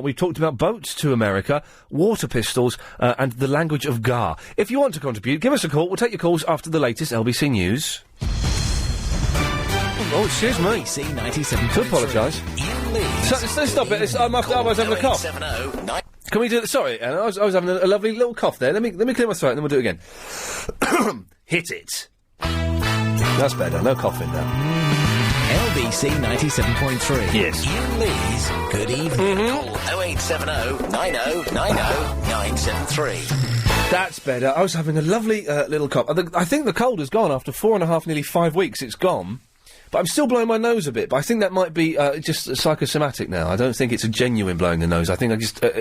We've talked about boats to America, water pistols, and the language of Gar. If you want to contribute, give us a call. We'll take your calls after the latest LBC News. Oh, excuse me. LBC 97.3. To apologise. Stop it. I was having a cough. Can we do it? Sorry, Anna, I was having a lovely little cough there. Let me clear my throat and then we'll do it again. Hit it. That's better. No coughing now. LBC 97.3. Yes. Iain Lee's Good Evening. Call 0870 90 90 973. That's better. I was having a lovely little cough. I think the cold has gone after 4.5, nearly 5 weeks. It's gone. But I'm still blowing my nose a bit, but I think that might be just psychosomatic now. I don't think it's a genuine blowing the nose. I think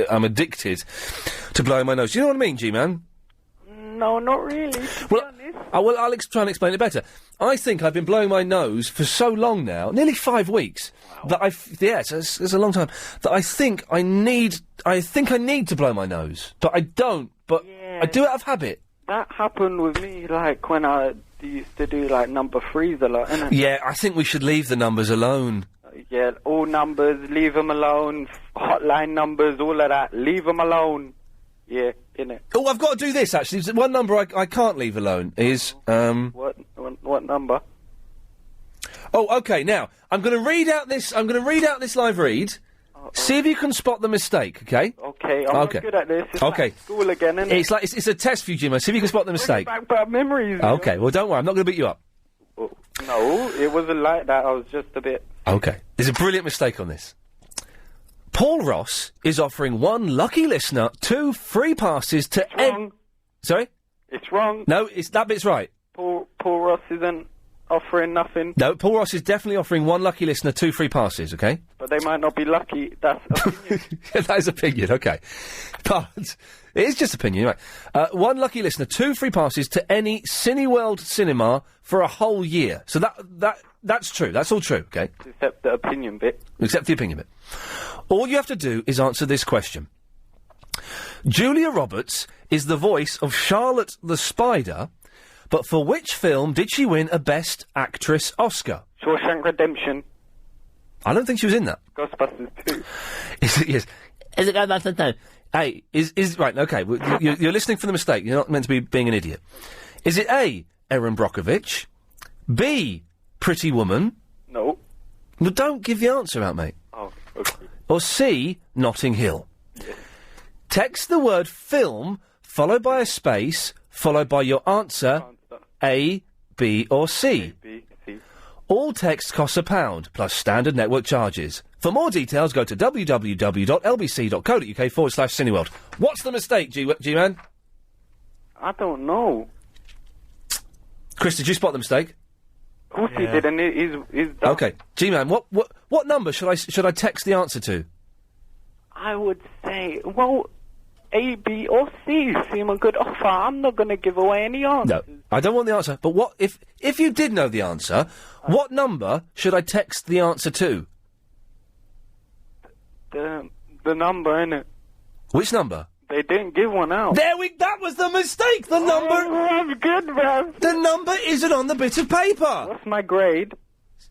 I'm addicted to blowing my nose. Do you know what I mean, G-Man? No, not really, Well, I'll try and explain it better. I think I've been blowing my nose for so long now, nearly 5 weeks, that yes, it's a long time, that I think I need to blow my nose. But I don't, but I do it out of habit. That happened with me, like, when I used to do, like, number threes a lot, innit? Yeah, I think we should leave the numbers alone. Yeah, all numbers, leave them alone. Hotline numbers, all of that, leave them alone. Yeah, innit? Oh, I've got to do this, actually. There's one number I can't leave alone is, What number? Oh, okay, now, I'm going to read out this live read. See if you can spot the mistake, okay? Okay, I'm not good at this. It's okay. like school again, innit? It's a test for you, Jimmo. See if you can spot the mistake. Back bad memories. Okay, well, don't worry. I'm not going to beat you up. No, it wasn't like that. I was just a bit... Okay. There's a brilliant mistake on this. Paul Ross is offering one lucky listener 2 free passes to... It's wrong. Sorry? It's wrong. No, that bit's right. Paul Ross isn't offering nothing. No, Paul Ross is definitely offering one lucky listener 2 free passes, okay? But they might not be lucky. That's opinion. That is opinion, okay. But it is just opinion, right? One lucky listener, 2 free passes to any Cineworld cinema for a whole year. So that's true. That's all true, okay? Except the opinion bit. Except the opinion bit. All you have to do is answer this question. Julia Roberts is the voice of Charlotte the Spider, but for which film did she win a Best Actress Oscar? Shawshank Redemption. I don't think she was in that. Ghostbusters 2. Yes. Is it Ghostbusters 2? Hey, right, okay, you're listening for the mistake. You're not meant to be being an idiot. Is it A, Erin Brockovich, B, Pretty Woman? No. Well, don't give the answer out, mate. Oh, okay. Or C, Notting Hill. Yes. Text the word film, followed by a space, followed by your answer, A, B or C. A, B, C. All text costs £1, plus standard network charges. For more details, go to www.lbc.co.uk/Cineworld. What's the mistake, G-Man? I don't know. Chris, did you spot the mistake? Of course he did, and he's done. Okay, G-Man, what number should I text the answer to? I would say, well, A, B, or C seem a good offer. I'm not going to give away any answers. No, I don't want the answer. But what if you did know the answer? What number should I text the answer to? The number, innit? Which number? They didn't give one out. That was the mistake. The number. I'm good, man. The number isn't on the bit of paper. What's my grade?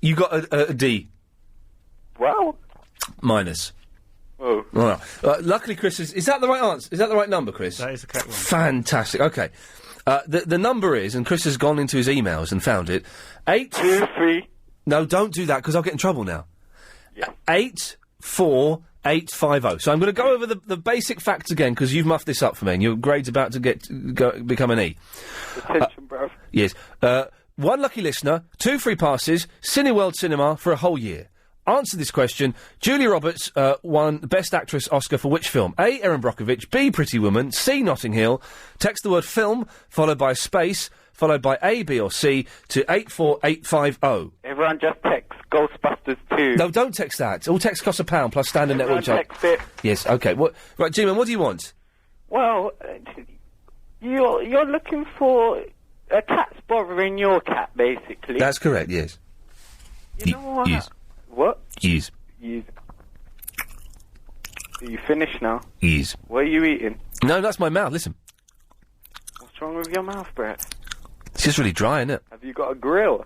You got a D. Well. Minus. Oh. Well, luckily, Chris is that the right answer? Is that the right number, Chris? That is the correct one. Fantastic. Okay. The number is, and Chris has gone into his emails and found it. 823. No, don't do that because I'll get in trouble now. Yeah. 84850. So I'm going to go over the basic facts again because you've muffed this up for me and your grade's about to become an E. Attention, bruv. Yes. One lucky listener, 2 free passes, Cineworld Cinema for a whole year. Answer this question. Julia Roberts won Best Actress Oscar for which film? A, Erin Brockovich, B, Pretty Woman, C, Notting Hill. Text the word film, followed by a space, followed by A, B or C to 84850. Everyone just text Ghostbusters 2. No, don't text that. All text costs £1 plus standard Everyone network text it. Yes, okay. Right, G-Man, what do you want? Well, you're looking for a cat's bothering your cat, basically. That's correct, yes. You know what? Yes. What? Yes. Yes. Are you finished now? Yes. What are you eating? No, that's my mouth, listen. What's wrong with your mouth, Brett? It's just really dry, isn't it? Have you got a grill?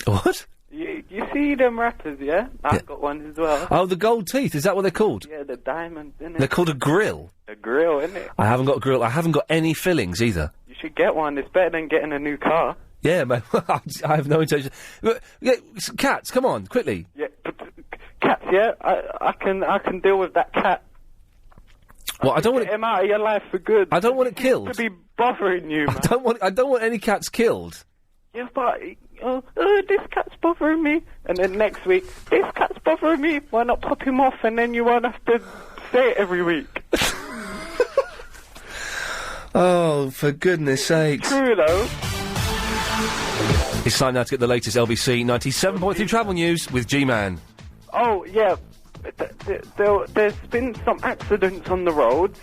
What? You see them rappers, yeah? I've got one as well. Oh, the gold teeth, is that what they're called? Yeah, the diamonds, innit? They're called a grill? A grill, innit? I haven't got a grill. I haven't got any fillings either. You should get one. It's better than getting a new car. Yeah, man. I have no intention. Yeah, cats, come on, quickly. Yeah, but cats, yeah? I can deal with that cat. Well, I don't want Get him out of your life for good. I don't want it killed. To be bothering you, man. I don't want any cats killed. Yeah, but this cat's bothering me, and then next week this cat's bothering me. Why not pop him off, and then you won't have to say it every week. Oh, for goodness sakes! True though. It's time now to get the latest LBC 97.3 travel news with G-Man. Oh yeah, there's been some accidents on the roads.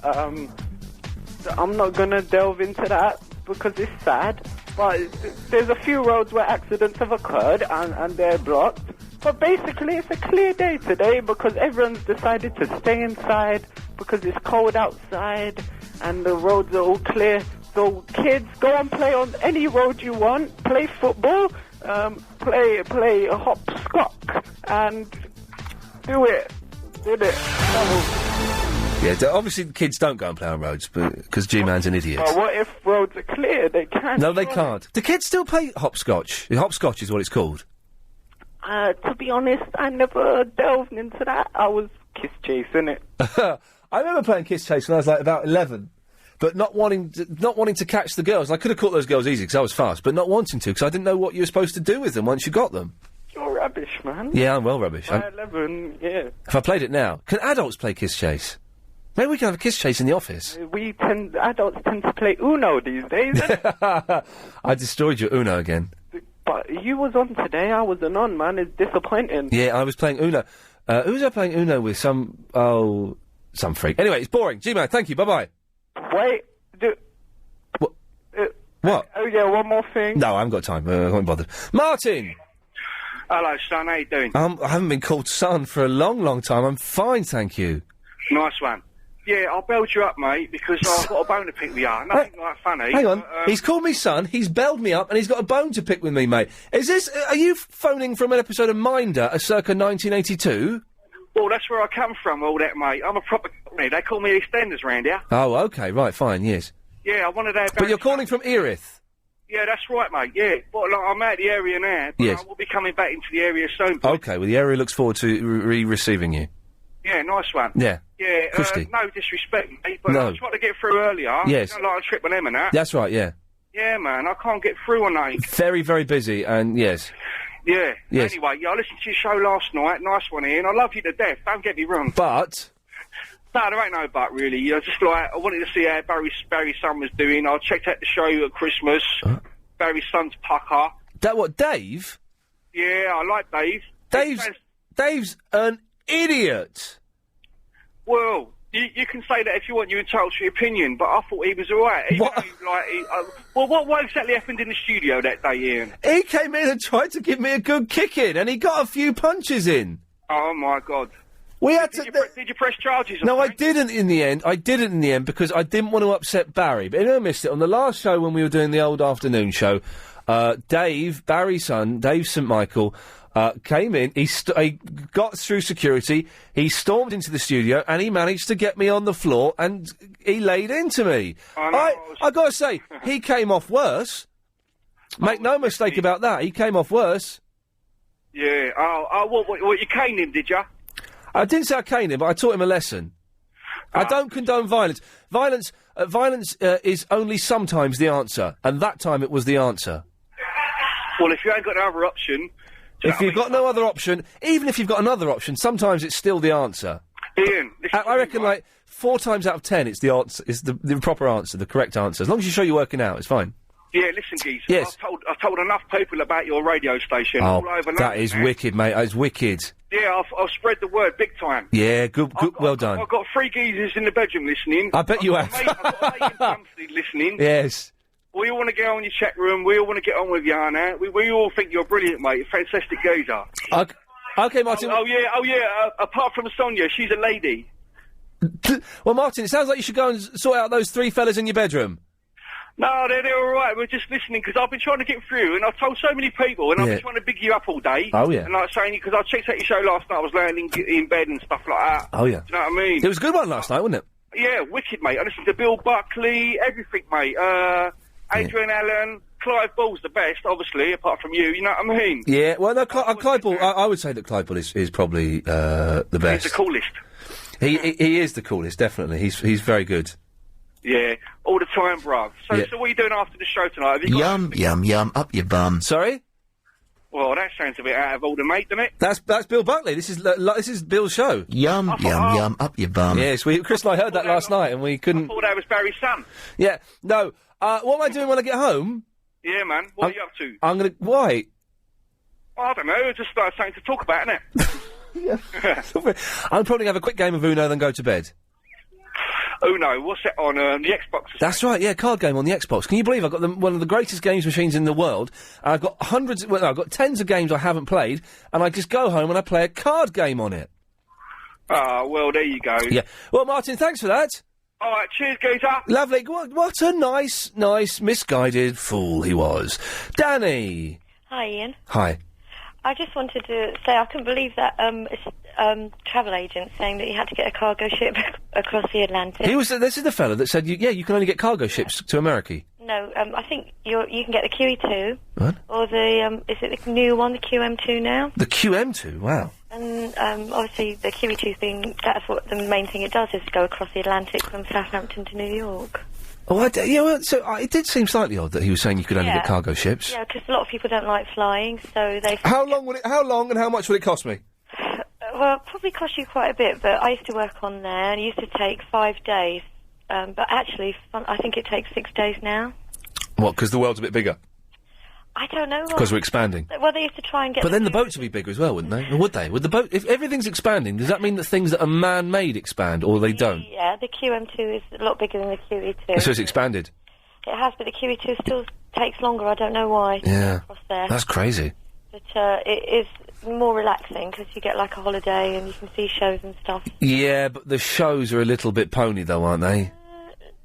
I'm not gonna delve into that because it's sad. But there's a few roads where accidents have occurred and they're blocked. But basically it's a clear day today because everyone's decided to stay inside because it's cold outside and the roads are all clear. So kids, go and play on any road you want. Play football, play hopscotch and do it. Yeah, obviously the kids don't go and play on roads because G-Man's an idiot. But what if roads are clear? They can. No, they can't. Do kids still play hopscotch? Hopscotch is what it's called. To be honest, I never delved into that. I was kiss chasing it. I remember playing kiss chase when I was like about 11, but not wanting to catch the girls. I could have caught those girls easy because I was fast, but not wanting to because I didn't know what you were supposed to do with them once you got them. You're rubbish, man. Yeah, I'm well rubbish. By 11, yeah. If I played it now, can adults play kiss chase? Maybe we can have a kiss chase in the office. Adults tend to play Uno these days. I destroyed your Uno again. But you was on today, I wasn't on, man. It's disappointing. Yeah, I was playing Uno. Who was I playing Uno with? Some freak. Anyway, it's boring. G-Man, thank you. Bye-bye. Wait. What? Oh, yeah, one more thing. No, I haven't got time. I won't bother. Martin! Hello, son. How you doing? I haven't been called son for a long, long time. I'm fine, thank you. Nice one. Yeah, I'll belled you up, mate, because I've got a bone to pick with you. Nothing like funny. Hang on. But, he's called me son, he's belled me up, and he's got a bone to pick with me, mate. Is this... are you phoning from an episode of Minder, circa 1982? Well, that's where I come from, all that, mate. I'm a proper company. They call me EastEnders round here. Oh, OK, right, fine, yes. Yeah, I wanted to... But you're calling from Erith? Yeah, that's right, mate, yeah. But, like, I'm out of the area now, but yes. I will be coming back into the area soon. OK, well, the area looks forward to receiving you. Yeah, nice one. Yeah. Yeah, Christy. no disrespect, mate, but No. I tried to get through earlier. Yes. You know, like a trip with them and that. That's right, yeah. Yeah, man, I can't get through on that. Very, very busy, and yes. Yeah. Yes. Anyway, yeah, I listened to your show last night. Nice one, Ian. I love you to death. Don't get me wrong. But... No, there ain't no but, really. You know, just like, I wanted to see how Barry's son was doing. I checked out the show at Christmas. Barry's son's pucker. That what, Dave? Yeah, I like Dave. Dave's an idiot. Well, you can say that if you want. You're entitled to your opinion, but I thought he was all right. What exactly happened in the studio that day, Ian? He came in and tried to give me a good kick-in, and he got a few punches in. Oh, my God. We had Did you press charges? No, I didn't in the end. I didn't in the end because I didn't want to upset Barry. But anyone missed it, on the last show when we were doing the old afternoon show, Dave, Barry's son, Dave St. Michael, came in, he got through security, he stormed into the studio, and he managed to get me on the floor, and he laid into me. I gotta say, he came off worse. Make no mistake about that, he came off worse. Yeah, what you caned him, did you? I didn't say I caned him, but I taught him a lesson. I don't condone violence. Violence is only sometimes the answer, and that time it was the answer. Well, if you ain't got no other option... If you've got no other option, even if you've got another option, sometimes it's still the answer. Ian, I reckon, like, 4 times out of 10, it's the answer, it's the proper answer, the correct answer. As long as you show you're working out, it's fine. Yeah, listen, geezer. Yes. I've told enough people about your radio station Oh, all over London. that is man. wicked, mate. That is wicked. Yeah, I've spread the word big time. Yeah, good, well done. I've got 3 geezers in the bedroom listening. I bet you have. I've got a mate in Plumstead listening. Yes. We all want to get on your chat room. We all want to get on with you, Anna. We all think you're brilliant, mate. Fantastic geezer. Okay, Martin. Oh yeah. Apart from Sonia, she's a lady. Well, Martin, it sounds like you should go and sort out those 3 fellas in your bedroom. No, they're all right. We're just listening because I've been trying to get through, and I've told so many people, and I've been trying to big you up all day. Oh, yeah. And like saying, because I checked out your show last night, I was laying in bed and stuff like that. Oh, yeah. Do you know what I mean? It was a good one last night, wasn't it? Yeah, wicked, mate. I listened to Bill Buckley, everything, mate. Adrian Allen, Clive Ball's the best, obviously, apart from you. You know what I mean? Yeah, well, no, Clive Ball, I would say that Clive Ball is probably the best. He's the coolest. He is the coolest, definitely. He's very good. Yeah, all the time, bruv. So what are you doing after the show tonight? Have you got Yum, up your bum. Sorry? Well, that sounds a bit out of order, mate, doesn't it? That's Bill Buckley. This is Bill's show. Yum, up your bum. Yes, Chris and I heard that last night, and we couldn't. I thought that was Barry's son. Yeah, no. What am I doing when I get home? Yeah, man. What are you up to? I'm gonna. Why? I don't know. Just something to talk about, isn't it? I'll probably have a quick game of Uno, then go to bed. Uno, what's that on the Xbox? That's right, yeah, card game on the Xbox. Can you believe I've got one of the greatest games machines in the world? And I've got I've got tens of games I haven't played, and I just go home and I play a card game on it. Ah, well, there you go. Yeah. Well, Martin, thanks for that. All right, cheers, geezer. Lovely. What a nice, misguided fool he was. Danny. Hi, Ian. Hi. I just wanted to say I couldn't believe that travel agent saying that you had to get a cargo ship across the Atlantic. This is the fella that said, you can only get cargo ships to America. No, I think you can get the QE2. What? Or is it the new one, the QM2 now? The QM2, wow. And obviously the QE2 thing, that's what the main thing it does, is go across the Atlantic from Southampton to New York. Oh, it did seem slightly odd that he was saying you could only get cargo ships. Yeah, because a lot of people don't like flying, so they... How long and how much would it cost me? Well, it probably cost you quite a bit, but I used to work on there, and it used to take 5 days. But actually, I think it takes 6 days now. What, because the world's a bit bigger? I don't know. Because we're expanding. Well, they used to try and get... But then the boats would be bigger as well, wouldn't they? Or would they? Would the boat... If everything's expanding, does that mean that things that are man-made expand, or they don't? Yeah, the QM2 is a lot bigger than the QE2. So it's expanded? It has, but the QE2 still takes longer. I don't know why. Yeah. Across there. That's crazy. But it is more relaxing because you get like a holiday and you can see shows and stuff. Yeah, but the shows are a little bit pony, though, aren't they?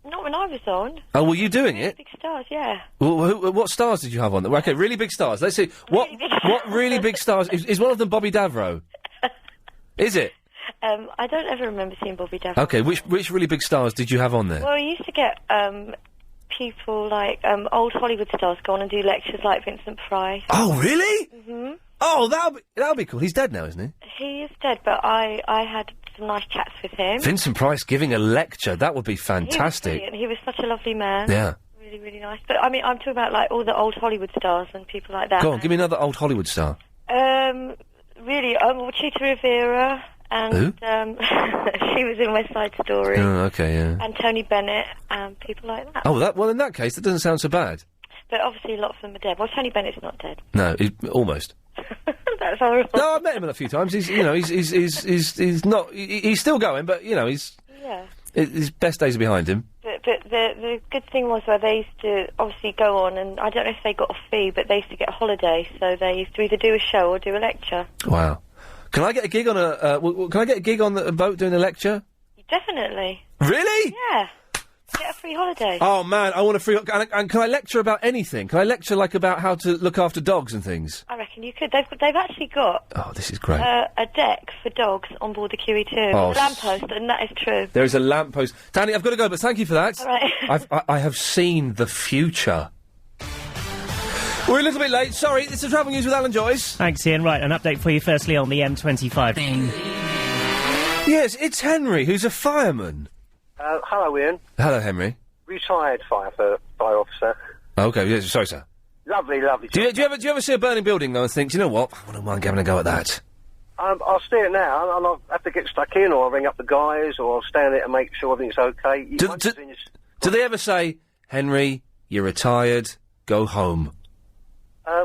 Not when I was on. Oh, were you doing it? Big stars, yeah. Well, what stars did you have on there? Okay, really big stars. Let's see. What really big stars? Is one of them Bobby Davro? Is it? I don't ever remember seeing Bobby Davro. Okay, which really big stars did you have on there? Well, we used to get people like old Hollywood stars go on and do lectures like Vincent Price. Oh, really? Mm-hmm. Oh, that'll be cool. He's dead now, isn't he? He is dead, but I had some nice chats with him. Vincent Price giving a lecture. That would be fantastic. He was such a lovely man. Yeah. Really, really nice. But, I mean, I'm talking about, like, all the old Hollywood stars and people like that. Go on, give me another old Hollywood star. Really, Chita Rivera, and, Who? she was in West Side Story. Oh, okay, yeah. And Tony Bennett, and people like that. Oh, well, in that case, that doesn't sound so bad. But obviously a lot of them are dead. Well, Tony Bennett's not dead. No, almost. That's horrible. No, I've met him a few times. He's not. He's still going, but his best days are behind him. But the good thing was where they used to obviously go on, and I don't know if they got a fee, but they used to get a holiday, so they used to either do a show or do a lecture. Wow. Can I get a gig on a boat doing a lecture? Definitely. Really? Yeah. Get a free holiday. Oh man, I want a free. And can I lecture about anything? Can I lecture about how to look after dogs and things? I reckon you could. They've actually got. Oh, this is great. A deck for dogs on board the QE2. Oh, a lamppost, and that is true. There is a lamppost. Danny, I've got to go, but thank you for that. All right. I have seen the future. We're a little bit late. Sorry, it's the Travel News with Alan Joyce. Thanks, Ian. Right, an update for you firstly on the M25. Yes, it's Henry, who's a fireman. Hello, Ian. Hello, Henry. Retired fire officer. Okay, yes, sorry, sir. Lovely. Do you ever see a burning building, though, and think, do you know what? I wouldn't mind having a go at that. I'll see it now, and I'll have to get stuck in, or I'll ring up the guys, or I'll stand there to make sure everything's okay. Do they ever say, Henry, you're retired, go home.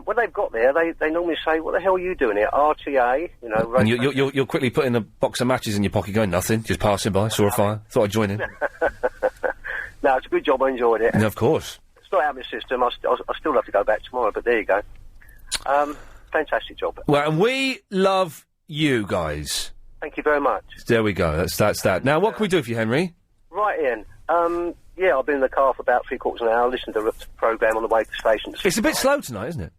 When they've got there, they normally say, "What the hell are you doing here?" RTA, you know. And you'll quickly put in a box of matches in your pocket, going nothing, just passing by, saw a fire, thought I'd join in. No, it's a good job. I enjoyed it. No, of course. It's not out of my system. I still have to go back tomorrow, but there you go. Fantastic job. Well, and we love you guys. Thank you very much. There we go. That's that. Now, what can we do for you, Henry? Right, Ian. Yeah, I've been in the car for about 3/4 of an hour, listening to the programme on the way to the station. It's a bit slow tonight, isn't it?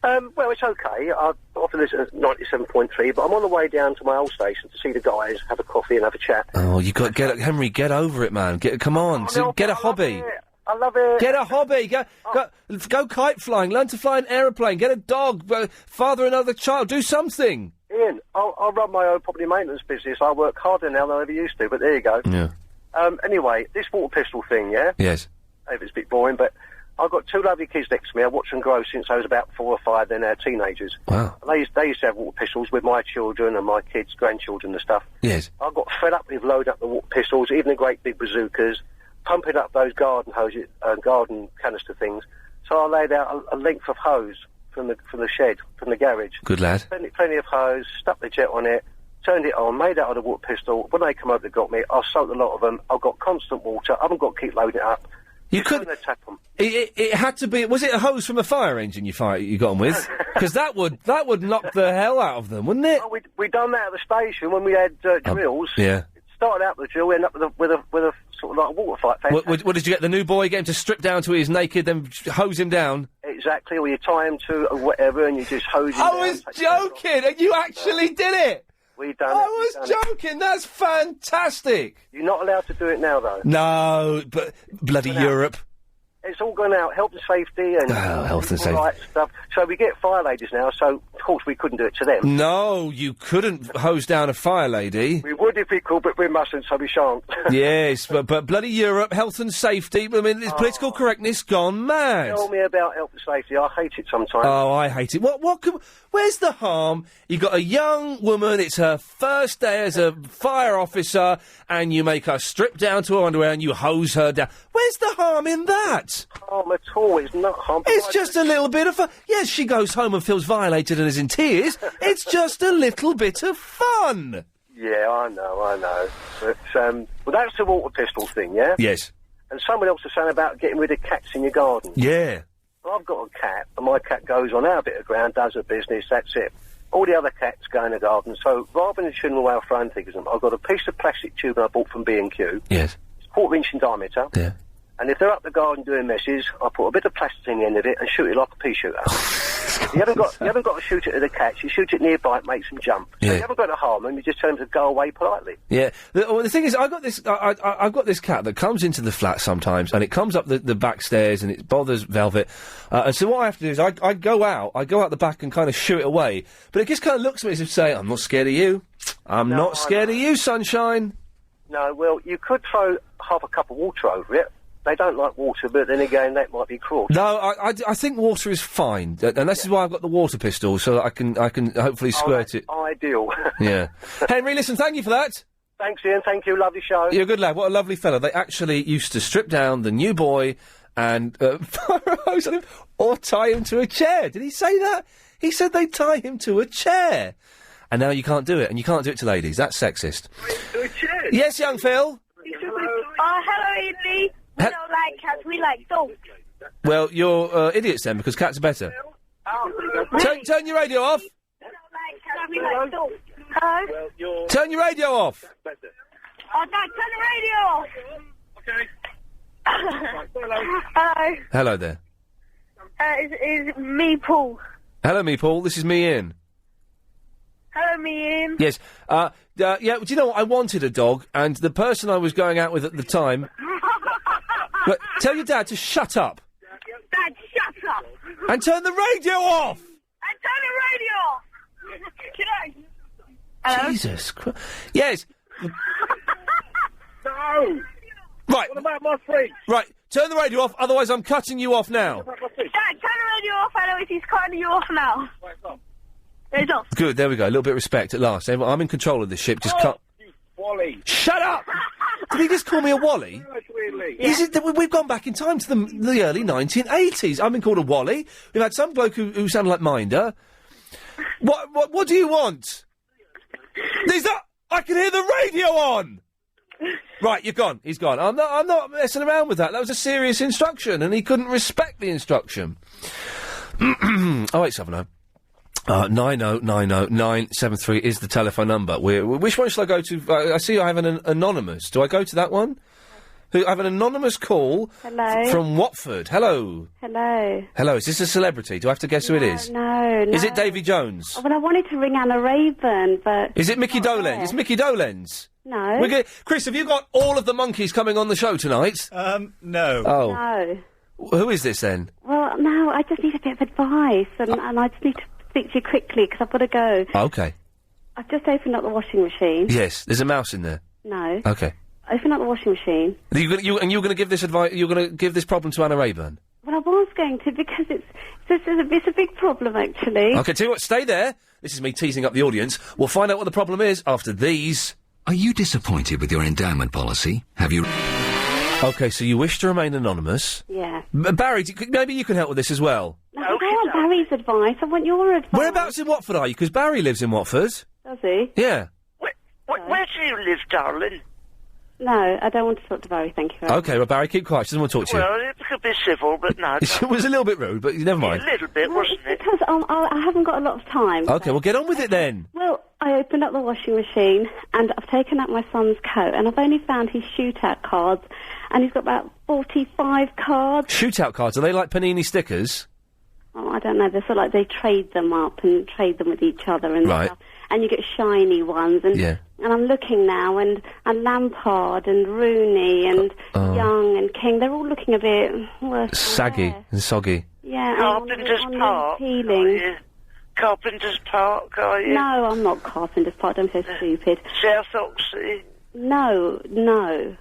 Well, it's okay. I often listen at 97.3, but I'm on the way down to my old station to see the guys, have a coffee and have a chat. Oh, you got Henry, get over it, man. Come on, get a hobby. I love it. Get a hobby. Go kite flying. Learn to fly an aeroplane. Get a dog. Father another child. Do something. Ian, I'll run my own property maintenance business. I work harder now than I ever used to, but there you go. Yeah. Anyway, this water pistol thing, yeah? Yes. Maybe it's a bit boring, but I've got two lovely kids next to me. I watched them grow since I was about 4 or 5, then they're teenagers. Wow. And they used to have water pistols with my children and my kids' grandchildren and stuff. Yes. I got fed up with loading up the water pistols, even the great big bazookas, pumping up those garden hoses, garden canister things. So I laid out a length of hose from the shed, from the garage. Good lad. Plenty of hose, stuck the jet on it, turned it on, made out of the water pistol. When they come over, they got me. I soaked a lot of them. I've got constant water. I haven't got to keep loading it up. You could. It had to be. Was it a hose from a fire engine you got them with? Because that would knock the hell out of them, wouldn't it? Oh, we done that at the station when we had drills. Yeah. It started out with a drill, ended up with a sort of like a water fight. What did you get? The new boy, get him to strip down to his naked, then hose him down? Exactly. Or you tie him to whatever, and you just hose him down. I was joking, and you actually did it. We done I it. was joking. That's fantastic. You're not allowed to do it now, though. No, but bloody Europe. It's all gone out, health and safety and health and all right stuff. So we get fire ladies now, so of course we couldn't do it to them. No, you couldn't hose down a fire lady. We would if we could, but we mustn't, so we shan't. Yes, but bloody Europe, health and safety, I mean, political correctness gone mad. Tell me about health and safety, I hate it sometimes. Oh, I hate it. Where's the harm? You got a young woman, it's her first day as a fire officer, and you make her strip down to her underwear and you hose her down. Where's the harm in that? Harm at all, it's not harm. It's just a little bit of fun. Yes, she goes home and feels violated and is in tears. It's just a little bit of fun. Yeah, I know. But, well, that's the water pistol thing, yeah? Yes. And someone else was saying about getting rid of cats in your garden. Yeah. Well, I've got a cat, and my cat goes on our bit of ground, does her business, that's it. All the other cats go in the garden, so rather than shooting away throwing things at them, I've got a piece of plastic tube I bought from B&Q. Yes. It's 1/4 inch in diameter. Yeah. And if they're up the garden doing messes, I put a bit of plastic in the end of it and shoot it like a pea shooter. You haven't got to shoot it at the cats. You shoot it nearby, it makes them jump. So you haven't got to harm them. You just tell them to go away politely. Yeah. The thing is, I've got this cat that comes into the flat sometimes, and it comes up the back stairs, and it bothers Velvet. And so what I have to do is I go out the back and kind of shoo it away. But it just kind of looks at me as if saying, "I'm not scared of you. I'm not scared of you, sunshine." No, well, you could throw half a cup of water over it. They don't like water, but then again, that might be cruel. No, I think water is fine, and this is why I've got the water pistol, so that I can hopefully squirt it. Ideal. Yeah. Henry, listen, thank you for that. Thanks, Ian. Thank you. Lovely show. You're a good lad. What a lovely fella. They actually used to strip down the new boy and fire a hose on him or tie him to a chair. Did he say that? He said they'd tie him to a chair. And now you can't do it, and you can't do it to ladies. That's sexist. To a chair? Yes, young Phil? Hello, Ian. We don't like cats, we like dogs. Well, you're idiots then, because cats are better. Turn your radio off. We don't like cats, we like dogs. Hello? Turn your radio off. Oh, Dad, turn the radio off. Okay. Hello. Hello there. It's me, Paul. Hello, me, Paul. This is me, Ian. Hello, me, Ian. Yes. Yeah, do you know what? I wanted a dog, and the person I was going out with at the time... But tell your dad to shut up. Dad, shut up. And turn the radio off. And turn the radio off. Can I? Hello? Jesus Christ. Yes. No. Right. What about my fridge? Right. Turn the radio off, otherwise I'm cutting you off now. Dad, turn the radio off. I know he's cutting you off now. It's off. Good, there we go. A little bit of respect at last. I'm in control of this ship. Just cut. Wally. Shut up! Did he just call me a Wally? We've gone back in time to the early 1980s. I've been called a Wally. We've had some bloke who sounded like Minder. What do you want? I can hear the radio on! Right, you're gone. He's gone. I'm not messing around with that. That was a serious instruction, and he couldn't respect the instruction. 0870 9090973 is the telephone number. Which one shall I go to? I see I have an anonymous. Do I go to that one? I have an anonymous call. Hello. From Watford. Hello. Hello. Hello. Is this a celebrity? Do I have to guess who it is? No. Is it Davy Jones? Oh, well, I wanted to ring Anna Rayburn, but... Is it Mickey Dolenz? It's Mickey Dolenz. No. Chris, have you got all of the monkeys coming on the show tonight? No. Oh. No. Who is this then? Well, no, I just need a bit of advice, and I just need to speak to you quickly, because I've got to go. Okay. I've just opened up the washing machine. Yes, there's a mouse in there. No. Okay. Open up the washing machine. You're going to give this advice? You're going to give this problem to Anna Rayburn? Well, I was going to, because it's a big problem, actually. Okay, tell you what, stay there. This is me teasing up the audience. We'll find out what the problem is after these. Are you disappointed with your endowment policy? Have you... Okay, so you wish to remain anonymous. Yeah. Barry, maybe you can help with this as well. No, I don't want Barry's advice. I want your advice. Whereabouts in Watford are you? Because Barry lives in Watford. Does he? Yeah. Where do you live, darling? No, I don't want to talk to Barry, thank you very much. Okay, well, Barry, keep quiet. She doesn't want to talk to you. Well, it could be civil, but no. It was a little bit rude, but never mind. A little bit, wasn't it? Because I haven't got a lot of time. Okay, well, get on with it then. Well, I opened up the washing machine, and I've taken out my son's coat, and I've only found his shootout cards, and he's got about 45 cards. Shootout cards? Are they like Panini stickers? Oh, I don't know. They're sort of like they trade them up and trade them with each other and Right. stuff. And you get shiny ones, and I'm looking now, and Lampard and Rooney and Young and King, they're all looking a bit worse. Saggy and soggy. Yeah, Carpenter's Park. Carpenter's Park, are you? No, I'm not Carpenter's Park. Don't be so stupid. South Oxley. No.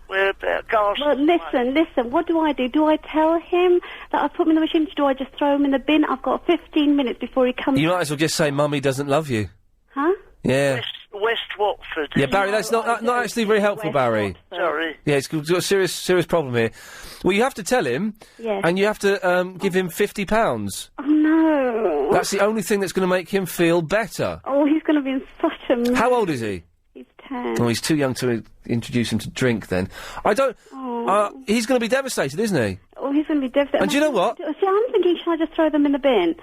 Where about Garston? Well, listen. What do? Do I tell him that I've put him in the machine? Do I just throw him in the bin? I've got 15 minutes before he comes. You might as well just say, Mummy doesn't love you. Huh? Yeah. West Watford. Yeah, Barry, that's not actually very helpful, Barry. Sorry. Yeah, it's got a serious problem here. Well, you have to tell him, and you have to give him £50. Oh, no. That's the only thing that's going to make him feel better. Oh, he's going to be in such a mess. How old is he? He's 10. Oh, he's too young to introduce him to drink, then. I don't... he's going to be devastated, isn't he? Oh, he's going to be devastated. And do you know what? See, I'm thinking, should I just throw them in the bin?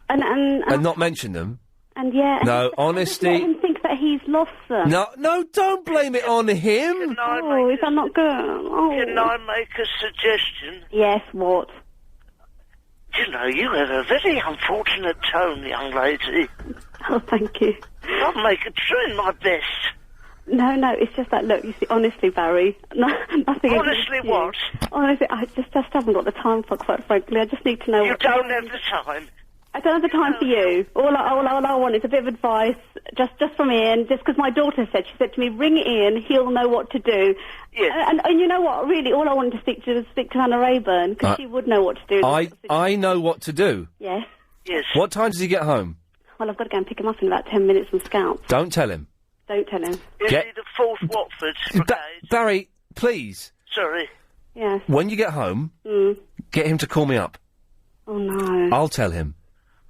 And not mention them? And yeah... No, honesty... Let him think that he's lost them. No, don't blame it on him. Is that not good? Oh. Can I make a suggestion? Yes, what? You know, you have a very unfortunate tone, young lady. Oh, thank you. I'll make it trying my best. No, it's just that, look, you see, honestly, Barry, nothing... Honestly what? Honestly, I just haven't got the time for, quite frankly. I just need to know... You don't have the time? I don't have the time for you. All I want is a bit of advice, just from Iain, just because my daughter said to me, ring Iain, he'll know what to do. Yes. And you know what, really, all I wanted to speak to Anna Rayburn, because she would know what to do. I know what to do. Yes. Yes. What time does he get home? Well, I've got to go and pick him up in about 10 minutes from Scouts. Don't tell him. Don't tell him. Is he the 4th Watford Brigade? Barry, please. Sorry. Yes. When you get home, get him to call me up. Oh, no. I'll tell him.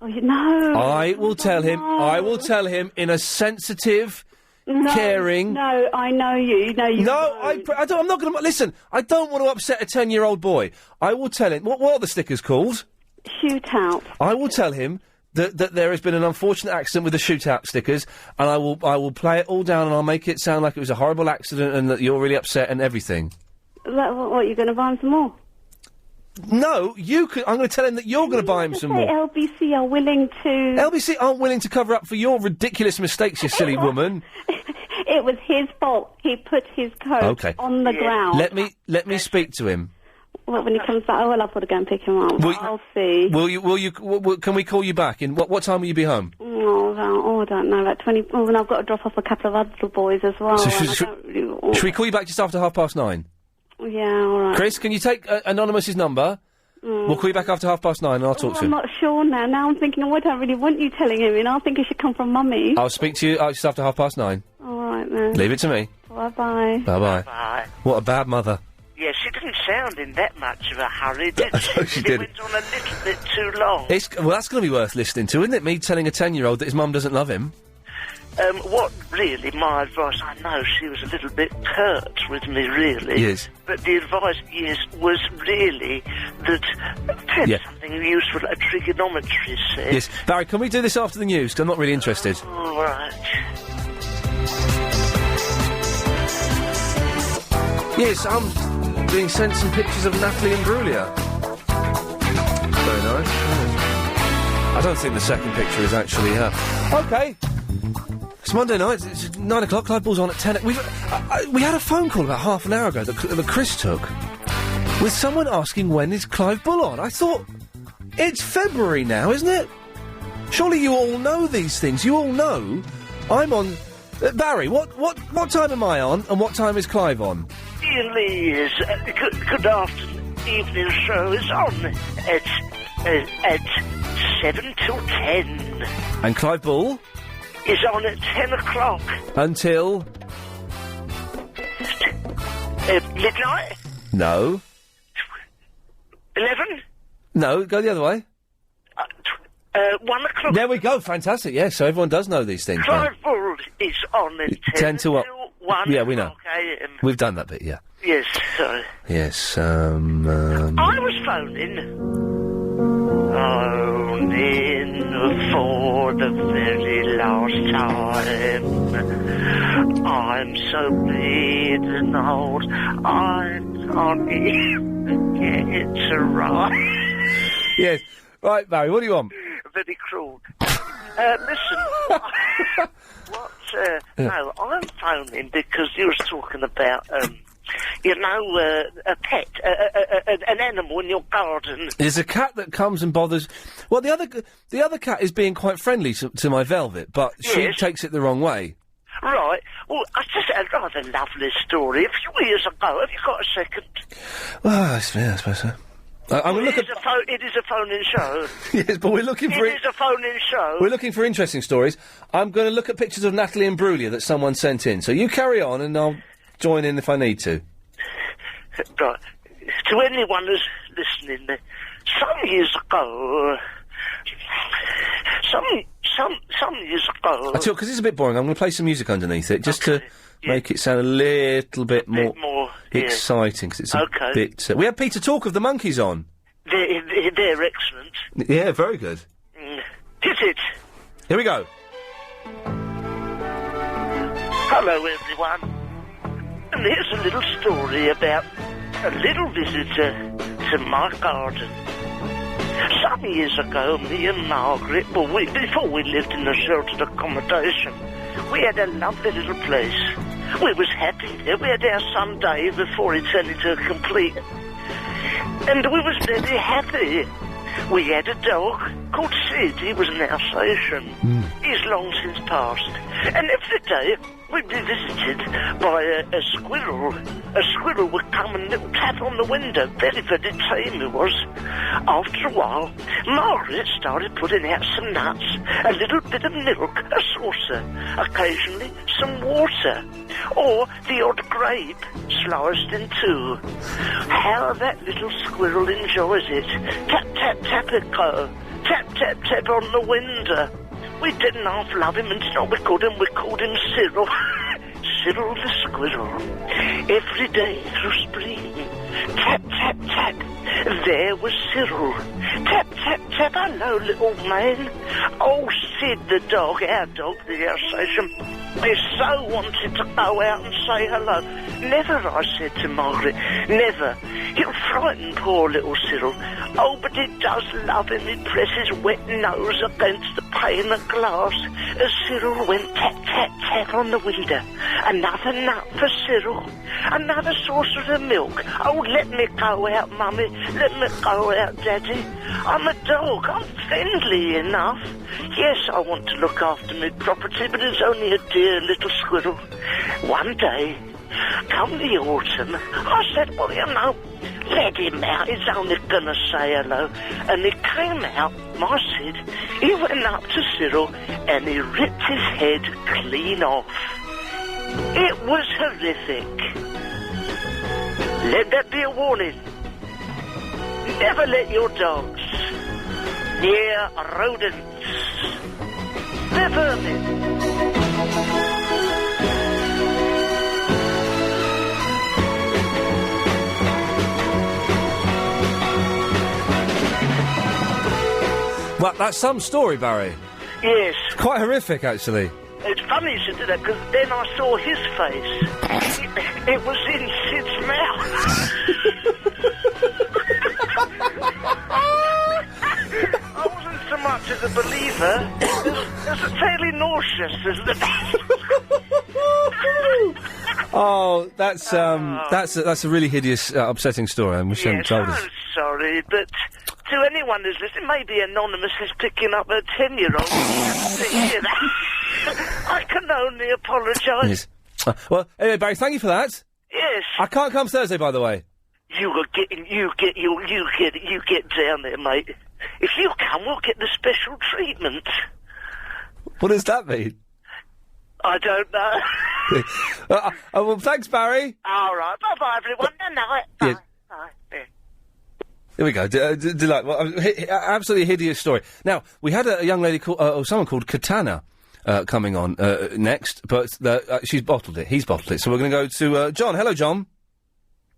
Oh, no. I will tell him. I will tell him in a sensitive, caring... No, I know you. No, I'm not going to... Listen, I don't want to upset a 10-year-old boy. I will tell him... What are the stickers called? Shootout. I will tell him that there has been an unfortunate accident with the shootout stickers, and I will play it all down, and I'll make it sound like it was a horrible accident and that you're really upset and everything. What, you're going to buy him some more? No, you could. I'm going to tell him that you're going to buy him some more. LBC are willing to... LBC aren't willing to cover up for your ridiculous mistakes, you silly woman. It was his fault. He put his coat on the ground. Let me speak to him. Well, when he comes back, I've got to go and pick him up. I'll see. Will you? Can we call you back? In what time will you be home? I don't know. About 20. Oh, and I've got to drop off a couple of other little boys as well. So should we call you back just after 9:30? Yeah, all right. Chris, can you take Anonymous's number? We'll call you back after 9:30 and I'll talk to him. I'm not sure now. Now I'm thinking, I don't really want you telling him, I think it should come from Mummy. I'll speak to you just after 9:30. All right, then. Leave it to me. Bye-bye. Bye-bye. Bye. What a bad mother. Yeah, she didn't sound in that much of a hurry, did she? She It did. went on a little bit too long. Well, that's going to be worth listening to, isn't it? Me telling a 10-year-old that his mum doesn't love him. What really, my advice, I know she was a little bit curt with me, really. Yes. But the advice, yes, was really that perhaps something useful, a trigonometry set. Yes. Barry, can we do this after the news? 'Cause I'm not really interested. All right. Yes, I'm being sent some pictures of Natalie Imbruglia. Very nice. Yeah. I don't think the second picture is actually her. OK. It's Monday night, it's 9 o'clock, Clive Ball's on at 10. We had a phone call about half an hour ago that Chris took with someone asking when is Clive Bull on. I thought, it's February now, isn't it? Surely you all know these things. You all know I'm on... Barry, what time am I on and what time is Clive on? Ian Lee is, good afternoon, evening show is on at 7 till 10. And Clive Bull? Is on at 10 o'clock. Until? Midnight? No. 11? No, go the other way. 1 o'clock. There we go, fantastic, yes, so everyone does know these things. Clive Bull is on at 10 to what? till 1 Yeah, we know. AM. We've done that bit, yeah. Yes, sorry. Yes, I was phoning for the very last time. I'm so bleeding and old, I can't even get it right. Yes. Right, Barry, what do you want? Very cruel. Listen, no, I'm phoning because you was talking about, a pet, an animal in your garden. There's a cat that comes and bothers... Well, the other cat is being quite friendly to my Velvet, but she takes it the wrong way. Right. Well, I just had a rather lovely story a few years ago. Have you got a second? Well, I suppose so. I'm going to look at... It is a phone-in show. Yes, but we're looking for... It is a phone-in show. We're looking for interesting stories. I'm going to look at pictures of Natalie Imbruglia that someone sent in. So you carry on and I'll join in if I need to. Right. To anyone who's listening, some years ago... Some years ago... I tell you, because it's a bit boring, I'm going to play some music underneath it, just to make it sound a little bit more exciting, because it's a bit... we had Peter Talk of the Monkeys on. They're excellent. Yeah, very good. Hit it. Here we go. Hello, everyone. And here's a little story about a little visitor to my garden. Some years ago, me and Margaret, before we lived in a sheltered accommodation, we had a lovely little place. We was happy there. We had our Sunday before it turned into a complete... And we was very happy. We had a dog called Sid. He was an Alsatian. He's long since passed. And every day we'd be visited by a squirrel. A squirrel would come and tap on the window. Very, very tame he was. After a while, Margaret started putting out some nuts, a little bit of milk, a saucer, occasionally some water, or the odd grape sliced in two. How that little squirrel enjoys it. Tap, tap, tap it go. Tap, tap, tap on the window. We didn't half love him until we called him Cyril. Cyril the squirrel. Every day through spring. Tap, tap, tap. There was Cyril. Tap, tap, tap. Hello, little man. Oh, Sid the dog, our dog, the Alsatian, he so wanted to go out and say hello. Never, I said to Margaret, never. He'll frighten poor little Cyril. Oh, but he does love him. He'd press his wet nose against the pane of glass as Cyril went tap, tap, tap on the window. Another nut for Cyril. Another saucer of milk. Oh, let me go out, Mummy. Let me go out, Daddy. I'm a dog. I'm friendly enough. Yes, I want to look after my property, but it's only a dear little squirrel. One day, come the autumn, I said, well, you know, let him out. He's only going to say hello. And he came out, my Sid. He went up to Cyril and he ripped his head clean off. It was horrific. Let that be a warning. Never let your dogs near rodents. They're vermin. Well, that's some story, Barry. Yes. It's quite horrific, actually. It's funny you should do that, because then I saw his face. It was in Sid's mouth. I wasn't so much as a believer. It was fairly nauseous as the... Oh, that's a really hideous, upsetting story. I wish you hadn't told us. I'm sorry, but to anyone who's listening, maybe Anonymous is picking up a 10-year-old. I can only apologise. Yes. Well, anyway, Barry, thank you for that. Yes. I can't come Thursday, by the way. You get down there, mate. If you come, we'll get the special treatment. What does that mean? I don't know. Well, thanks, Barry. All right. Bye-bye, everyone. Good night. Yes. Bye. Here we go. Delight. Well, absolutely hideous story. Now, we had a young lady called, someone called Katana, coming on next, but she's bottled it. He's bottled it. So we're going to go to John. Hello, John.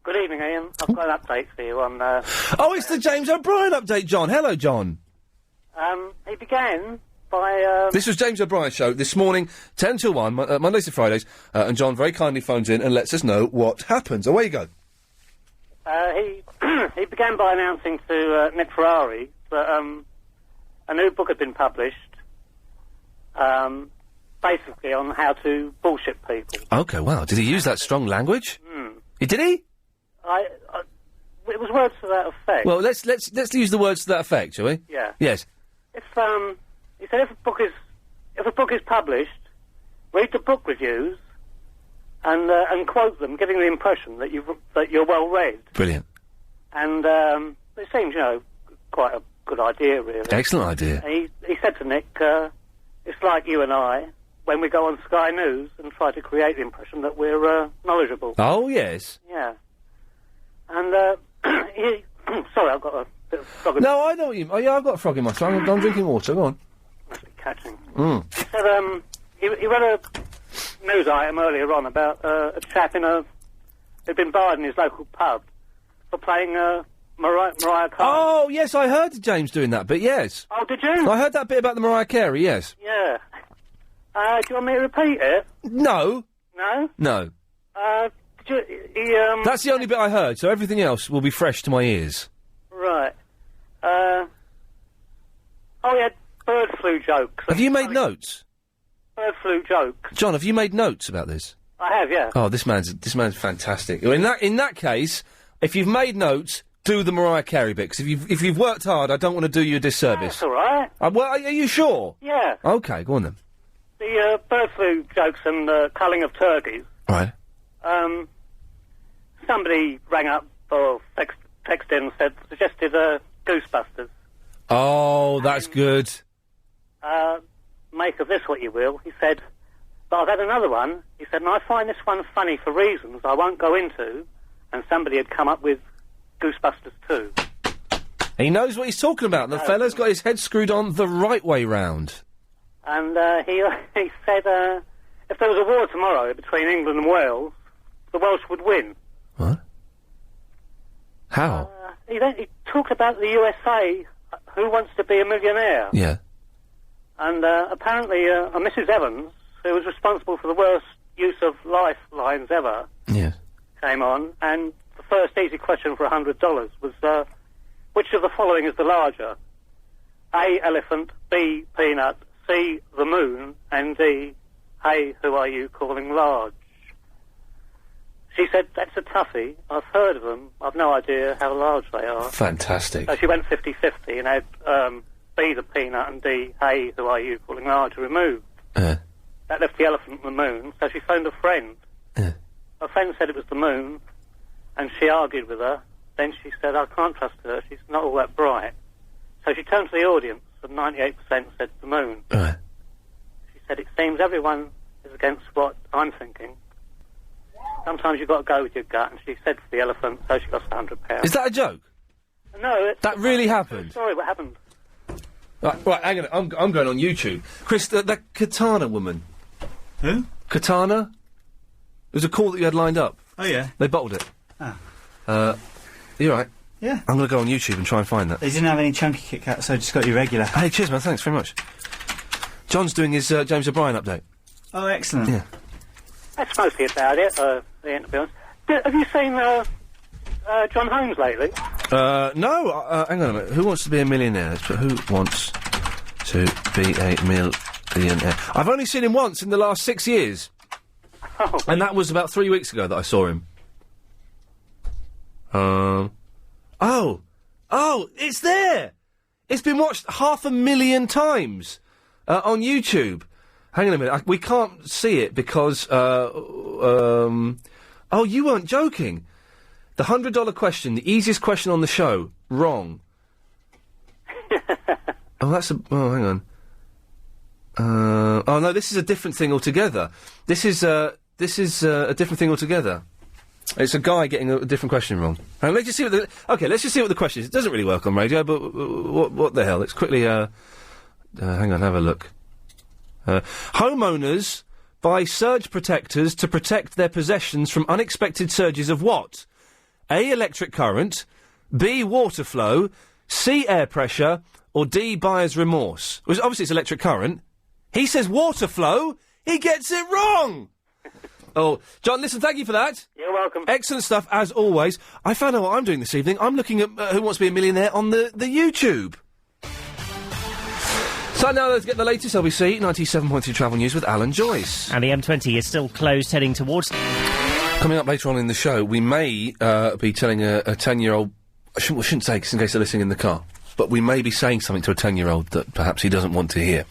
Good evening, Ian. I've got an update for you on... Oh, it's the James O'Brien update, John. Hello, John. He began by... This was James O'Brien's show this morning, 10 till 1, Mondays to Fridays, and John very kindly phones in and lets us know what happens. Away you go. He began by announcing to Nick Ferrari that a new book had been published, basically on how to bullshit people. Okay, wow. Did he use that strong language? Did he? It was words to that effect. Well, let's use the words to that effect, shall we? Yeah. Yes. If he said if a book is published, read the book reviews and quote them, giving the impression that you're well read. Brilliant. And it seems, quite a good idea, really. Excellent idea. He said to Nick, it's like you and I when we go on Sky News and try to create the impression that we're knowledgeable. Oh, yes. Yeah. And sorry, I've got a bit of frog in No, I know you... Oh, yeah, I've got a frog in my throat. I'm drinking water. Go on. must be catching. He said, he read a news item earlier on about a chap who'd been barred in his local pub for playing Mariah Carey. Oh, yes, I heard James doing that bit, yes. Oh, did you? I heard that bit about the Mariah Carey, yes. Yeah. Do you want me to repeat it? No. No? No. Did you, That's the only bit I heard, so everything else will be fresh to my ears. Right. He had bird flu jokes. Have you made notes? Bird flu jokes. John, have you made notes about this? I have, yeah. Oh, this man's fantastic. Well, in that case, if you've made notes, do the Mariah Carey bit, 'cause if you've worked hard, I don't want to do you a disservice. That's all right. Well, are you sure? Yeah. Okay, go on then. The bird flu jokes and the culling of turkeys. Right. Somebody rang up or texted in and suggested Ghostbusters. Oh, that's good. Make of this what you will. He said, but I've had another one. He said, and I find this one funny for reasons I won't go into, and somebody had come up with Ghostbusters 2. He knows what he's talking about. The fella's got his head screwed on the right way round. And he said, if there was a war tomorrow between England and Wales, the Welsh would win. What? How? He talked about the USA, Who Wants to Be a Millionaire? Yeah. And apparently a Mrs. Evans, who was responsible for the worst use of lifelines ever, came on, and the first easy question for $100 was, which of the following is the larger? A, elephant, B, peanut, C, the moon, and D, hey, who are you calling large? She said, that's a toughie. I've heard of them. I've no idea how large they are. Fantastic. So she went 50-50 and had B, the peanut, and D, hey, who are you calling large, removed. That left the elephant and the moon, so she phoned a friend. Her friend said it was the moon, and she argued with her. Then she said, I can't trust her. She's not all that bright. So she turned to the audience, and 98% said the moon. She said, it seems everyone is against what I'm thinking. sometimes you've got to go with your gut, and she said for the elephant, so she lost £100. Is that a joke? No, that really happened. Sorry, what happened? Right, hang on. I'm going on YouTube. Chris, that Katana woman. Who? Katana. It was a call that you had lined up. Oh yeah. They bottled it. Ah. You all right? Yeah. I'm going to go on YouTube and try and find that. They didn't have any chunky Kit Kats, so I just got your regular. Hey, cheers, man. Thanks very much. John's doing his James O'Brien update. Oh, excellent. Yeah. That's mostly about it, Ian, to be honest. Have you seen John Holmes lately? No. Hang on a minute. Who wants to be a millionaire? Let's put who wants to be a millionaire. I've only seen him once in the last 6 years. Oh. And that was about 3 weeks ago that I saw him. Oh, it's there! It's been watched 500,000 times on YouTube. Hang on a minute, we can't see it because, oh, you weren't joking. The $100 question, the easiest question on the show, wrong. Oh, hang on. Oh no, this is a different thing altogether. This is a different thing altogether. It's a guy getting a different question wrong. Let's just see what let's just see what the question is. It doesn't really work on radio, but what the hell? Let's quickly, hang on, have a look. Homeowners buy surge protectors to protect their possessions from unexpected surges of what? A, electric current, B, water flow, C, air pressure, or D, buyer's remorse. Well, obviously it's electric current. He says water flow, he gets it wrong! Oh, John, listen, thank you for that. You're welcome. Excellent stuff, as always. I found out what I'm doing this evening. I'm looking at Who Wants to Be a Millionaire on the YouTube. So now let's get the latest LBC 97.3 travel news with Alan Joyce. And the M20 is still closed heading towards... Coming up later on in the show, we may be telling a 10-year-old... I shouldn't say, 'cause in case they're listening in the car. But we may be saying something to a 10-year-old that perhaps he doesn't want to hear.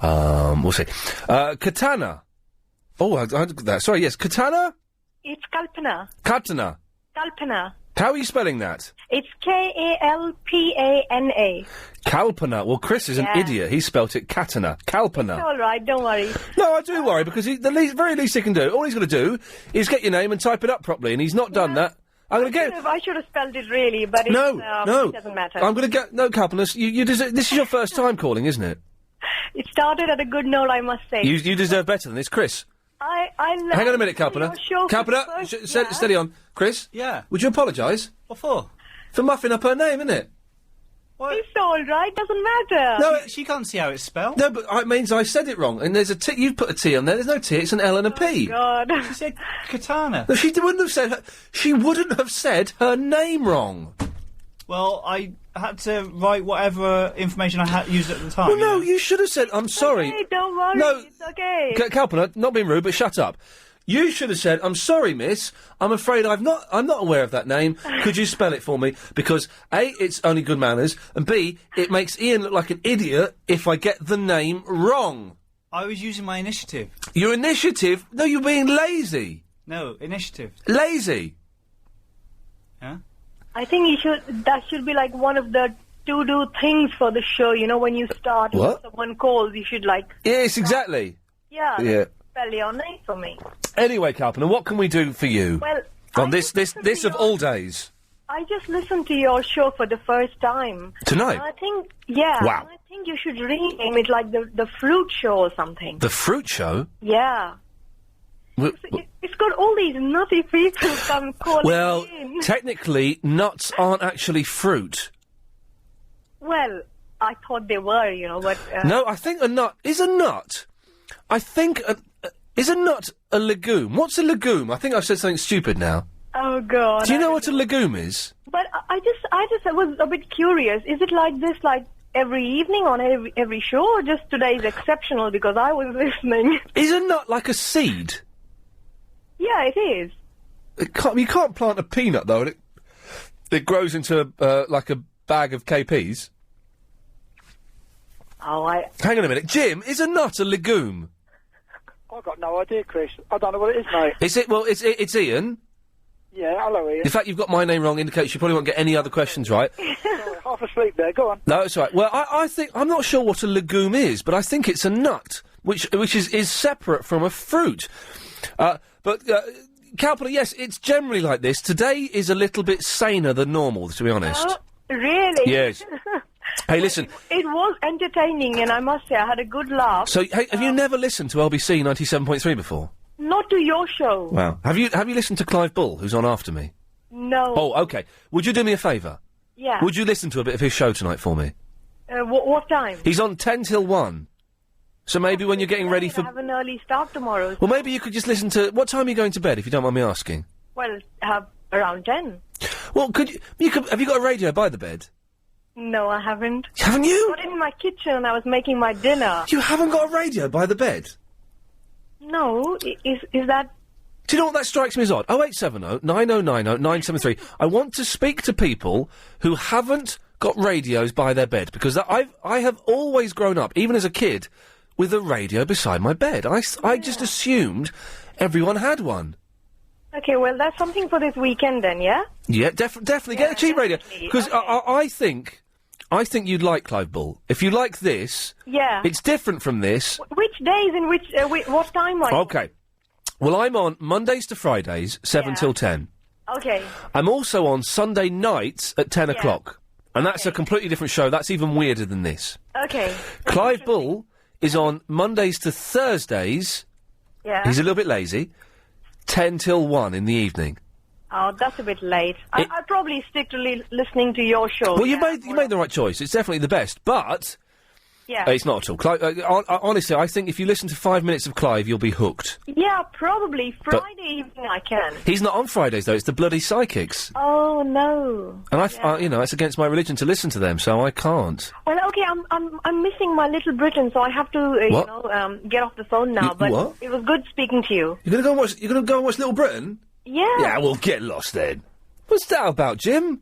We'll see. Katana. Oh, I got that. Sorry, yes. Katana? It's Kalpana. Katana. Kalpana. How are you spelling that? It's Kalpana. Kalpana. Well, Chris is an idiot. He spelt it Katana. Kalpana. It's all right, don't worry. No, I do worry, because very least he can do, all he's got to do is get your name and type it up properly, and he's not done that. I'm going to get... I should have spelled it really, but it doesn't matter. I'm going to get... No, Kalpana, you deserve... This is your first time calling, isn't it? It started at a good note, I must say. You deserve better than this. Chris. Hang on a minute, Kalpana. Kalpana, steady on. Chris? Yeah? Would you apologise? What for? For muffing up her name, isn't it? What? It's all right, doesn't matter. No, she can't see how it's spelled. No, but it means I said it wrong, and there's a T. You've put a T on there. There's no T. It's an L and a P. God. She said Katana. No, she wouldn't have said. She wouldn't have said her name wrong. Well, I had to write whatever information I used at the time. Well, no, you should have said, I'm sorry. Okay, don't worry, no, it's okay. Kalpana, not being rude, but shut up. You should have said, I'm sorry, miss, I'm afraid I'm not aware of that name. Could you spell it for me? Because, A, it's only good manners, and B, it makes Ian look like an idiot if I get the name wrong. I was using my initiative. Your initiative? No, you're being lazy. No, initiative. Lazy. Huh? I think that should be like one of the to-do things for the show, you know, when you start, what? When someone calls, you should like... Yes, exactly. Yeah. Spell your name for me. Anyway, Kalpana, what can we do for you? Well... On this of all days. I just listened to your show for the first time. Tonight? I think, yeah. Wow. I think you should rename it like the Fruit Show or something. The Fruit Show? Yeah. It's got all these nutty people come calling in. Technically, nuts aren't actually fruit. Well, I thought they were, you know, but... No, I think a nut... Is a nut... I think... is a nut a legume? What's a legume? I think I've said something stupid now. Oh, God. Do you know what a legume is? But I just was a bit curious. Is it like this, like, every evening on every show, or just today is exceptional because I was listening? Is a nut like a seed? Yeah, it is. You can't plant a peanut, though, and it grows into, like a bag of KPs. Oh, Hang on a minute. Jim, is a nut a legume? I've got no idea, Chris. I don't know what it is, mate. Is it? Well, it's Ian. Yeah, hello, Ian. In fact, you've got my name wrong, indicates you probably won't get any other questions right. Sorry, half asleep there. Go on. No, it's all right. Well, I think... I'm not sure what a legume is, but I think it's a nut, which is separate from a fruit. But Calpula, yes, it's generally like this. Today is a little bit saner than normal, to be honest. Really? Yes. Hey, listen. It was entertaining, and I must say I had a good laugh. So, hey, have you never listened to LBC 97.3 before? Not to your show. Wow. Have you listened to Clive Bull, who's on after me? No. Oh, okay. Would you do me a favour? Yeah. Would you listen to a bit of his show tonight for me? What time? He's on 10 till 1. So maybe when you're getting ready for... I have an early start tomorrow. Well, maybe you could just listen to... What time are you going to bed, if you don't mind me asking? Well, around 10. Well, could you could... Have you got a radio by the bed? No, I haven't. Haven't you? I got it in my kitchen. I was making my dinner. You haven't got a radio by the bed? No. Is that... Do you know what that strikes me as odd? 0870 9090 973. I want to speak to people who haven't got radios by their bed, because I have always grown up, even as a kid, with a radio beside my bed. I just assumed everyone had one. Okay, well, that's something for this weekend then, yeah? Yeah, definitely. Get a cheap radio. Because I think you'd like Clive Bull. If you like this... Yeah. It's different from this. Which days and what time are you? Okay. Well, I'm on Mondays to Fridays, 7 till 10. Okay. I'm also on Sunday nights at 10 o'clock. And that's a completely different show. That's even weirder than this. Okay. Clive Bull is on Mondays to Thursdays. Yeah. He's a little bit lazy. 10 till 1 in the evening. Oh, that's a bit late. I'd probably stick to listening to your show. Well, you made the right choice. It's definitely the best, but... Yeah. It's not at all. Clive, honestly, I think if you listen to 5 minutes of Clive, you'll be hooked. Yeah, probably. Friday evening I can. He's not on Fridays, though. It's the bloody psychics. Oh, no. And it's against my religion to listen to them, so I can't. Well, okay, I'm missing my Little Britain, so I have to, get off the phone now. But what? it was good speaking to you. You're gonna go and watch Little Britain? Yeah. Yeah, well, get lost then. What's that about, Jim?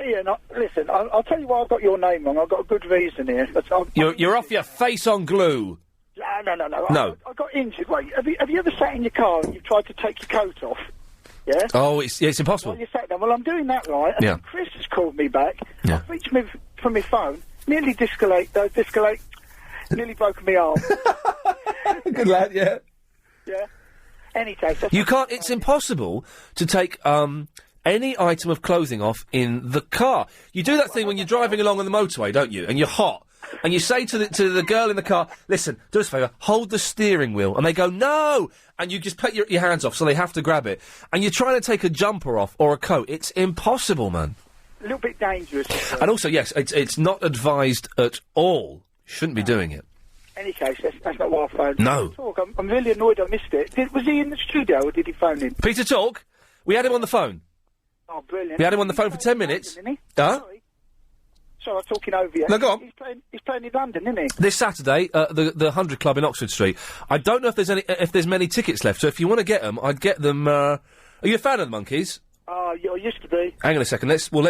Yeah, listen, I'll tell you why I've got your name wrong. I've got a good reason here. You're off your face on glue. No. I got injured. Wait, have you ever sat in your car and you've tried to take your coat off? Yeah? Oh, it's impossible. Well, you sat there. Well, I'm doing that, right? And then Chris has called me back. Yeah. I've reached me from my phone, nearly nearly broken my arm. Good lad, yeah. Yeah. Any case. You can't, it's impossible to take, any item of clothing off in the car. You do that thing when you're driving along on the motorway, don't you? And you're hot. And you say to the girl in the car, listen, do us a favour, hold the steering wheel. And they go, no! And you just put your hands off so they have to grab it. And you're trying to take a jumper off or a coat. It's impossible, man. A little bit dangerous. And also, yes, it's not advised at all. Shouldn't be doing it. Any case, that's not why I phoned. No. I'm really annoyed I missed it. Was he in the studio or did he phone in? Peter Talk? We had him on the phone. Oh, brilliant. We had him on the phone for 10 minutes. London, Huh? Sorry, I'm talking over you. No, go on. He's playing in London, isn't he? This Saturday, the 100 Club in Oxford Street. I don't know if there's many tickets left, so if you want to get them, I'd get them, Are you a fan of the Monkees? I used to be. Hang on a second, let's, where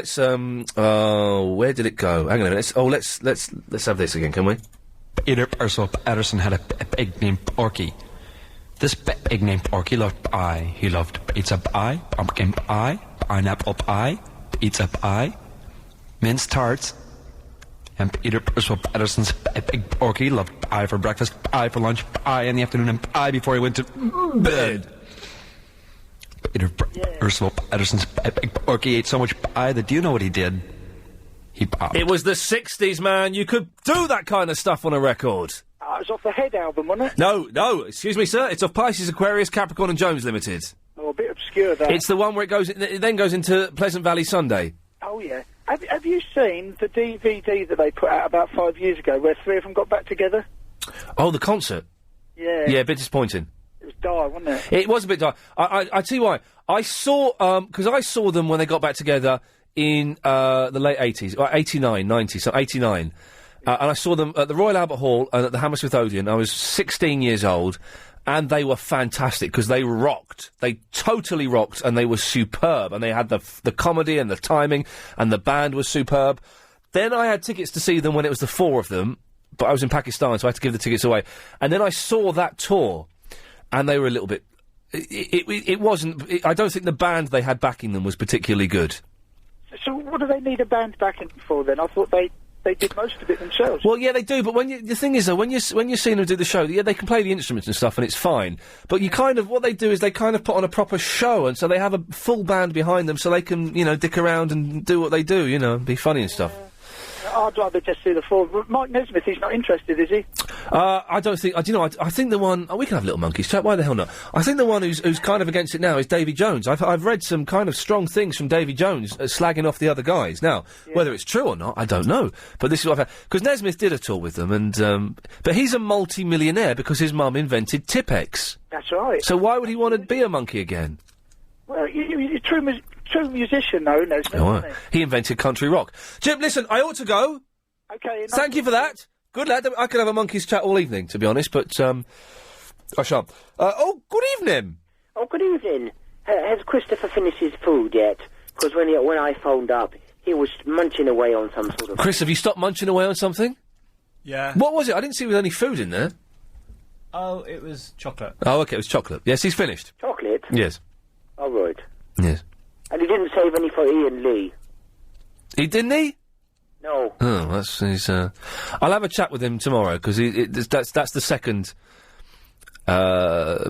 did it go? Hang on a minute, let's have this again, can we? Peter Edison had a pig named Porky. This pig named Porky loved pie. He loved pizza pie, pumpkin pie, pineapple pie, pizza pie, minced tarts. And Peter Patterson's pig Porky loved pie for breakfast, pie for lunch, pie in the afternoon, and pie before he went to bed. Peter Patterson's pig Porky ate so much pie that do you know what he did? He popped. It was the 60s, man. You could do that kind of stuff on a record. It was off the Head album, wasn't it? No, excuse me, sir. It's off Pisces, Aquarius, Capricorn and Jones Limited. Oh, a bit obscure, that. It's the one where it then goes into Pleasant Valley Sunday. Oh, yeah. Have you seen the DVD that they put out about 5 years ago where three of them got back together? Oh, the concert? Yeah. Yeah, a bit disappointing. It was dire, wasn't it? It was a bit dire. I tell you why. I saw, because I saw them when they got back together in the late 80s, or 89, 90, so 89. And I saw them at the Royal Albert Hall and at the Hammersmith Odeon. I was 16 years old, and they were fantastic because they rocked. They totally rocked, and they were superb. And they had the comedy and the timing, and the band was superb. Then I had tickets to see them when it was the four of them, but I was in Pakistan, so I had to give the tickets away. And then I saw that tour, and they were a little bit... It wasn't... I don't think the band they had backing them was particularly good. So what do they need a band backing for then? I thought they they did most of it themselves. Well, yeah, they do, but the thing is, though, when you're seeing them do the show, yeah, they can play the instruments and stuff, and it's fine. But what they do is they kind of put on a proper show, and so they have a full band behind them, so they can, dick around and do what they do, and be funny and stuff. I'd rather just see the full. Mike Nesmith, he's not interested, is he? I don't think. I think the one. Oh, we can have Little Monkeys chat. Why the hell not? I think the one who's kind of against it now is Davy Jones. I've read some kind of strong things from Davy Jones slagging off the other guys. Now, whether it's true or not, I don't know. But this is what I've had, because Nesmith did a tour with them, and but he's a multi-millionaire because his mum invented Tipp-Ex. That's right. So why would he want to be a monkey again? Well, you're true musician, though, Nesmith. Oh, he invented country rock. Jim, listen, I ought to go. Okay. Thank you for that. Good lad. I could have a monkeys chat all evening, to be honest, but I shan't. Good evening. Oh, good evening. Has Christopher finished his food yet? Because when I phoned up, he was munching away on some sort of... Chris, have you stopped munching away on something? Yeah. What was it? I didn't see there was any food in there. Oh, it was chocolate. Oh, OK, it was chocolate. Yes, he's finished. Chocolate? Yes. Oh, right. Yes. And he didn't save any for Iain Lee? He didn't, he? No. Oh, that's his... I'll have a chat with him tomorrow, because that's the second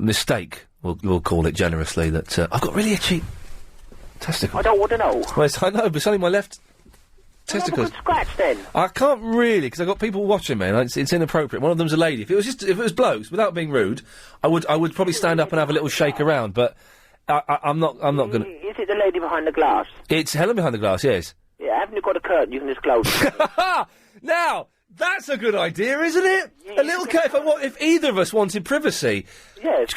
mistake, we'll call it generously, that I've got really itchy testicles. I don't want to know. Well, I know, but it's only my left testicles. Have a good scratch, then. I can't really, because I've got people watching me, and it's inappropriate. One of them's a lady. If it was blokes, without being rude, I would probably stand up and have a little shake around, but I'm not going to... Is it the lady behind the glass? It's Helen behind the glass, yes. Yeah, haven't you got a curtain? You can just close it. Now, that's a good idea, isn't it? Yeah, a little curtain. If either of us wanted privacy. Yes.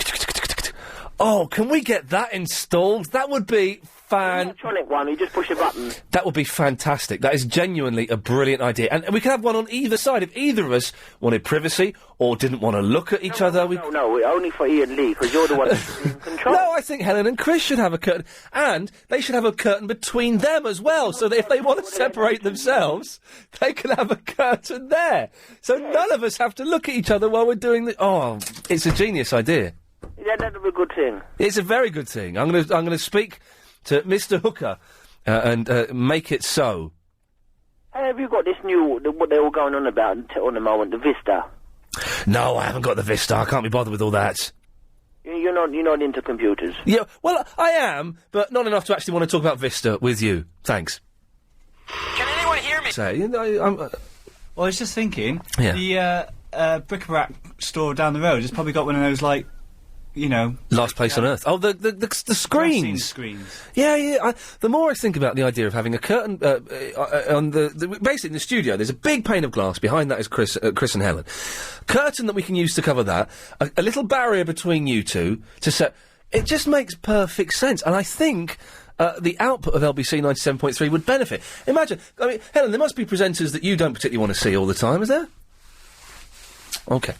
Oh, can we get that installed? That would be electronic one, you just push a button. That would be fantastic. That is genuinely a brilliant idea. And we could have one on either side. If either of us wanted privacy or didn't want to look at each other... No, only for Iain Lee, because you're the one who's in control. No, I think Helen and Chris should have a curtain. And they should have a curtain between them as well, so that if they want to separate themselves, they can have a curtain there. So none of us have to look at each other while we're doing the... Oh, it's a genius idea. Yeah, that'd be a good thing. It's a very good thing. I'm going to speak to Mr. Hooker and make it so. Have you got this new, what they were going on about on the moment, the Vista? No, I haven't got the Vista. I can't be bothered with all that. You're not into computers? Yeah, well, I am, but not enough to actually want to talk about Vista with you. Thanks. Can anyone hear me? Say, well, I was just thinking, the bric-a-brac store down the road has probably got one of those, like, last place on earth. Oh, the screens. Yeah. The more I think about the idea of having a curtain on basically in the studio, there's a big pane of glass. Behind that is Chris and Helen. Curtain that we can use to cover that. A little barrier between you two to set. It just makes perfect sense, and I think. The output of LBC 97.3 would benefit. Imagine, Helen, there must be presenters that you don't particularly want to see all the time, is there? Okay.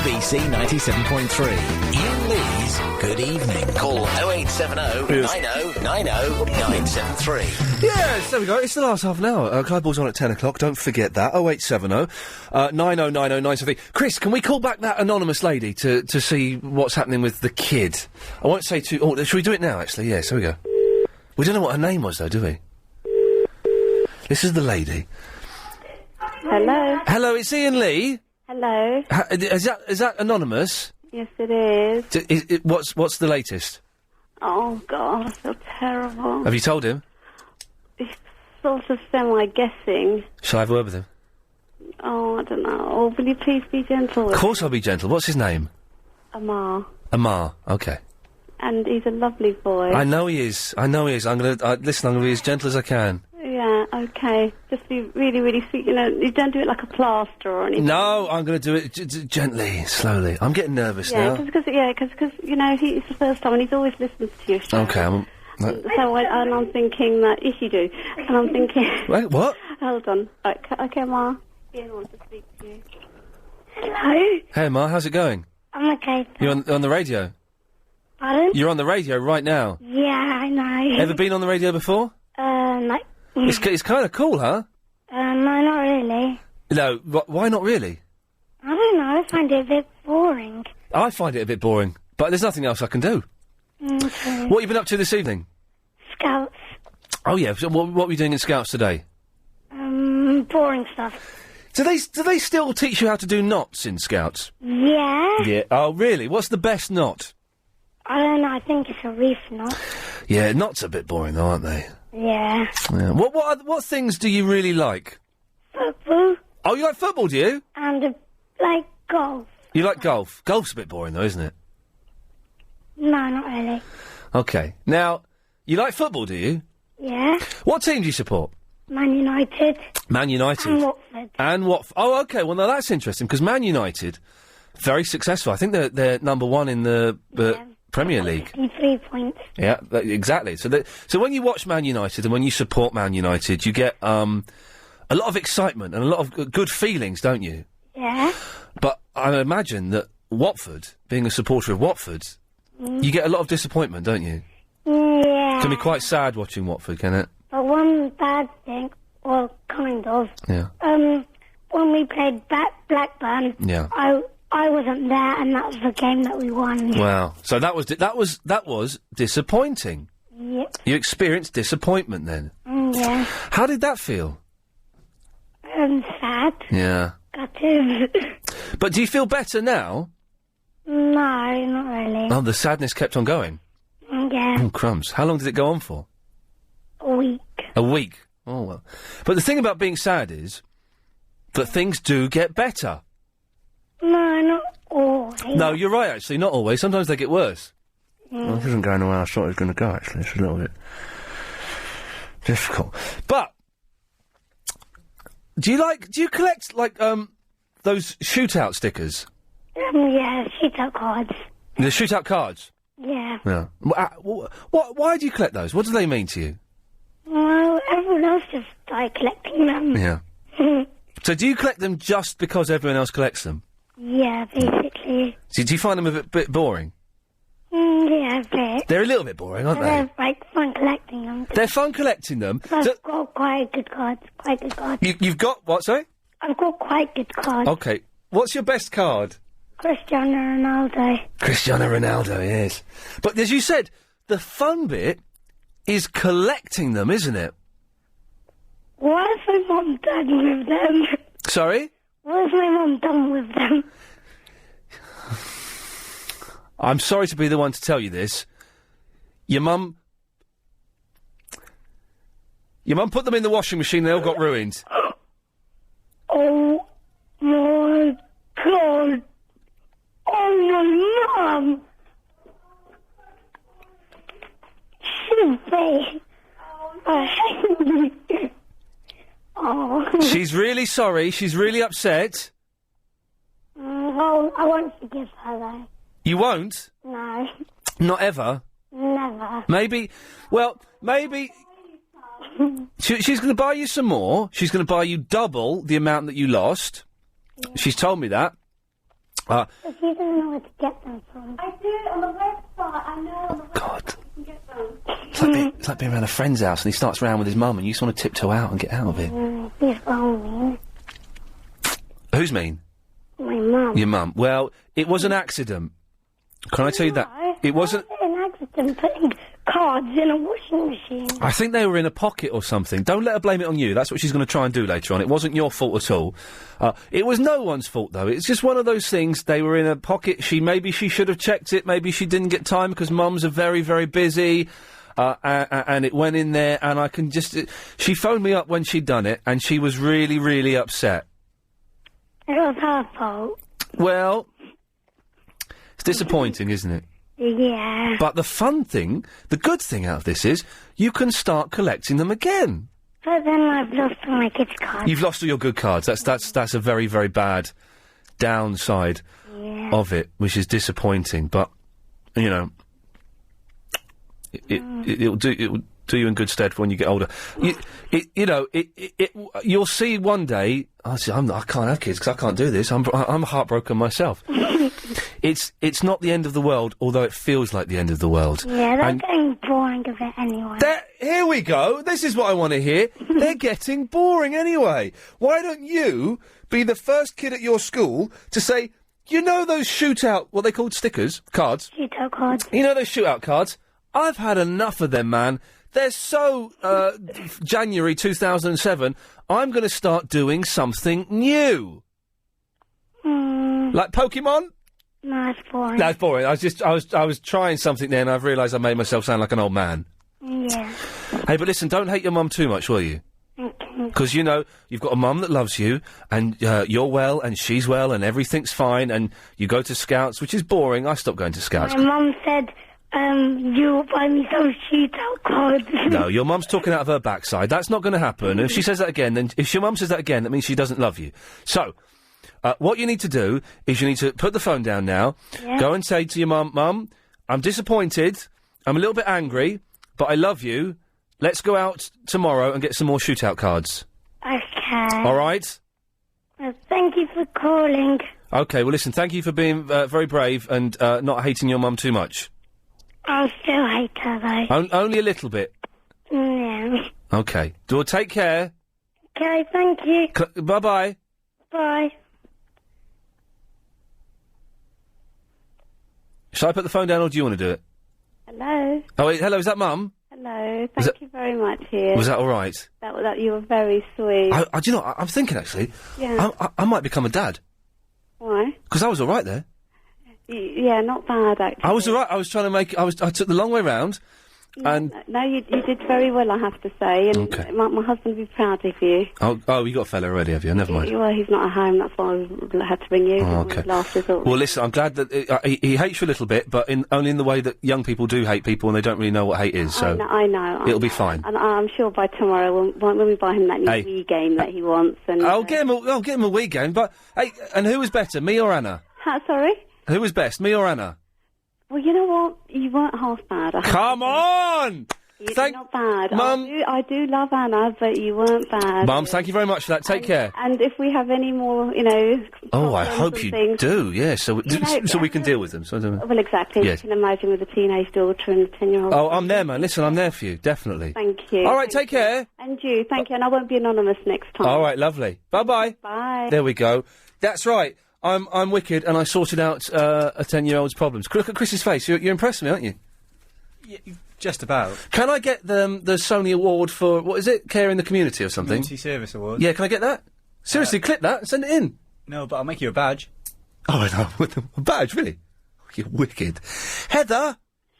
LBC 97.3. Iain Lee's Good Evening. Call 0870 90 90 973. Yes, there we go. It's the last half an hour. Clyde Ball's on at 10 o'clock. Don't forget that. 0870 90 90 973. Chris, can we call back that anonymous lady to see what's happening with the kid? I won't say too... Oh, should we do it now, actually? Yes, here we go. We don't know what her name was, though, do we? This is the lady. Hello. Hello, it's Iain Lee. Hello. Is that anonymous? Yes, it is. What's the latest? Oh, God, I feel terrible. Have you told him? He's sort of semi-guessing. Shall I have a word with him? Oh, I don't know. Oh, will you please be gentle with Of course I'll be gentle. What's his name? Amar. Amar, OK. And he's a lovely boy. I know he is. I'm gonna... listen, I'm gonna be as gentle as I can. Yeah, OK. Just be really, really sweet. You don't do it like a plaster or anything. No, I'm gonna do it gently, slowly. I'm getting nervous now. Because it's the first time and he's always listened to your show. OK, and I'm thinking that... Yes, you do. And I'm thinking... Wait, what? Hold on. Right, OK, Ma. Iain wants to speak to you. Hello? Hey, Ma, how's it going? I'm OK. You're on the radio? Pardon? You're on the radio right now? Yeah, I know. Ever been on the radio before? No. It's kind of cool, huh? No, not really. No, why not really? I don't know, I find it a bit boring. I find it a bit boring, but there's nothing else I can do. Okay. What have you been up to this evening? Scouts. Oh, yeah. So what were you doing in Scouts today? Boring stuff. Do they still teach you how to do knots in Scouts? Yeah. Yeah. Oh, really? What's the best knot? I don't know, I think it's a reef knot. Yeah, knots are a bit boring, though, aren't they? Yeah. What things do you really like? Football. Oh, you like football, do you? And, like, golf. You like golf? Golf's a bit boring, though, isn't it? No, not really. Okay. Now, you like football, do you? Yeah. What team do you support? Man United. Man United. And Watford. And Watford. Oh, okay. Well, now that's interesting, because Man United, very successful. I think they're number one in the Premier League. 53 points. Yeah, exactly. So when you watch Man United and when you support Man United, you get a lot of excitement and a lot of good feelings, don't you? Yeah. But I imagine that Watford, being a supporter of Watford, you get a lot of disappointment, don't you? Yeah. It can be quite sad watching Watford, can it? But one bad thing, well, kind of. Yeah. When we played Blackburn, Yeah. I wasn't there, and that was the game that we won. Wow. So that was disappointing. Yep. You experienced disappointment then. Yeah. How did that feel? Sad. Yeah. Gutted. But do you feel better now? No, not really. Oh, the sadness kept on going. Yeah. Oh, crumbs. How long did it go on for? A week. A week? Oh, well. But the thing about being sad is that things do get better. No, not always. No, you're right, actually. Not always. Sometimes they get worse. Mm. Well, this isn't going the way I thought it was going to go, actually. It's a little bit difficult. But do you collect, like, those shootout stickers? Yeah, shootout cards. The shootout cards? Yeah. Yeah. Why do you collect those? What do they mean to you? Well, everyone else just started collecting them. Yeah. So do you collect them just because everyone else collects them? Yeah, basically. So do you find them a bit boring? Yeah, a bit. They're a little bit boring, aren't they? They're, like, fun collecting them. They're fun collecting them. I've got quite good cards. You've got what, sorry? I've got quite good cards. Okay. What's your best card? Cristiano Ronaldo. Cristiano Ronaldo, yes. But as you said, the fun bit is collecting them, isn't it? What has my mum done with them? Sorry? What has my mum done with them? I'm sorry to be the one to tell you this. Your mum put them in the washing machine, they all got ruined. Oh my God. Oh, my mum. Oh. She's really sorry. She's really upset. Well, I won't forgive her, though. You won't? No. Not ever? Never. Maybe... Well, maybe... she's going to buy you some more. She's going to buy you double the amount that you lost. Yeah. She's told me that. But she doesn't know where to get them from. I do, on the website. I know on the website. God. You can get them. It's like being around a friend's house and he starts round with his mum and you just want to tiptoe out and get out of it. He's wrong, mean. Who's mean? My mum. Your mum. Well, it was an accident. Can I tell you that? It wasn't... an accident putting cards in a washing machine. I think they were in a pocket or something. Don't let her blame it on you. That's what she's going to try and do later on. It wasn't your fault at all. It was no one's fault, though. It's just one of those things. They were in a pocket. Maybe she should have checked it. Maybe she didn't get time because mums are very, very busy. And it went in there, and I can just... she phoned me up when she'd done it, and she was really, really upset. It was her fault. Well, it's disappointing, isn't it? Yeah. But the fun thing, the good thing out of this is, you can start collecting them again. But then I've lost all my good cards. You've lost all your good cards. That's a very, very bad downside of it, which is disappointing. But, you know, it'll do you in good stead for when you get older. You'll see one day. I can't have kids because I can't do this. I'm heartbroken myself. It's not the end of the world, although it feels like the end of the world. Yeah, they're getting boring of it anyway. Here we go. This is what I want to hear. They're getting boring anyway. Why don't you be the first kid at your school to say, you know those shootout, what they called stickers? Cards? Shootout cards. You know those shootout cards? I've had enough of them, man. they're so, January 2007, I'm going to start doing something new. Like Pokemon? No, it's boring. No, it's boring. I was trying something there and I've realised I made myself sound like an old man. Yeah. Hey, but listen, don't hate your mum too much, will you? Because, you know, you've got a mum that loves you, and you're well, and she's well, and everything's fine, and you go to Scouts, which is boring. I stopped going to Scouts. My mum said, you'll buy me some shootout cards. No, your mum's talking out of her backside. That's not going to happen. And if she says that again, then if your mum says that again, that means she doesn't love you. So, what you need to do is you need to put the phone down now, go and say to your mum, I'm disappointed, I'm a little bit angry, but I love you. Let's go out tomorrow and get some more shootout cards. Okay. All right? Thank you for calling. Okay, well, listen, thank you for being very brave and not hating your mum too much. I'll still hate her, though. Only a little bit? Yeah. Okay. Well, take care. Okay, thank you. Bye-bye. Bye. Shall I put the phone down or do you want to do it? Hello. Oh, wait, hello, is that Mum? Hello. Thank you very much, here. Was that all right? That you were very sweet. Do you know, I'm thinking, actually, Yeah. I might become a dad. Why? Because I was all right there. Yeah, not bad, actually. I was all right. I was trying to make... I took the long way round, and... No, you did very well, I have to say, and Okay. my husband would be proud of you. Oh, you got a fella already, have you? Never mind. Well, he's not at home, that's why I had to bring you. Oh, okay. Last resort. Well, listen, I'm glad that he hates you a little bit, but only in the way that young people do hate people and they don't really know what hate is, so... I know. It'll be fine. And I'm sure by tomorrow, when we buy him that new Wii game that he wants... and I'll get him a Wii game, but... Hey, and who was better, me or Anna? Sorry? Who was best, me or Anna? Well, you know what? You weren't half bad. Come on! You're not bad. Mum. I do love Anna, but you weren't bad. Mum, thank you very much for that. Take care. And if we have any more, Oh, I hope and you things, do, yes, so we can deal with them. So, well, exactly. Yes. You can imagine with a teenage daughter and a 10-year-old. Oh, I'm there, man. Listen, I'm there for you, definitely. Thank you. All right, take care. And you, thank you. And I won't be anonymous next time. All right, lovely. Bye-bye. Bye. There we go. That's right. I'm wicked, and I sorted out a 10-year-old's problems. Look at Chris's face. You're impressing me, aren't you? Yeah, just about. Can I get the Sony Award for, what is it, Care in the Community or something? Community Service Award. Yeah, can I get that? Seriously, clip that and send it in. No, but I'll make you a badge. Oh, I know. With a badge, really? Oh, you're wicked. Heather!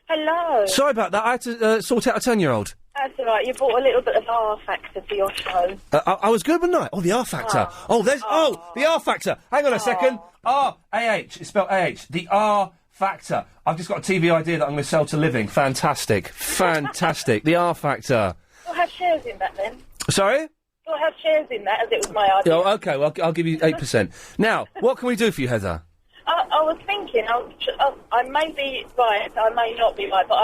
Hello. Sorry about that. I had to sort out a 10-year-old. That's all right. You brought a little bit of R factor to your show. I was good, wasn't I? Oh, the R factor. The R factor. Hang on a second. R-A-H. It's spelled A-H. The R factor. I've just got a TV idea that I'm going to sell to living. Fantastic. Fantastic. The R factor. You'll have shares in that then. Sorry? You'll have shares in that, as it was my idea. Oh, OK, well, I'll give you 8%. Now, what can we do for you, Heather? I was thinking, I may be right, I may not be right, but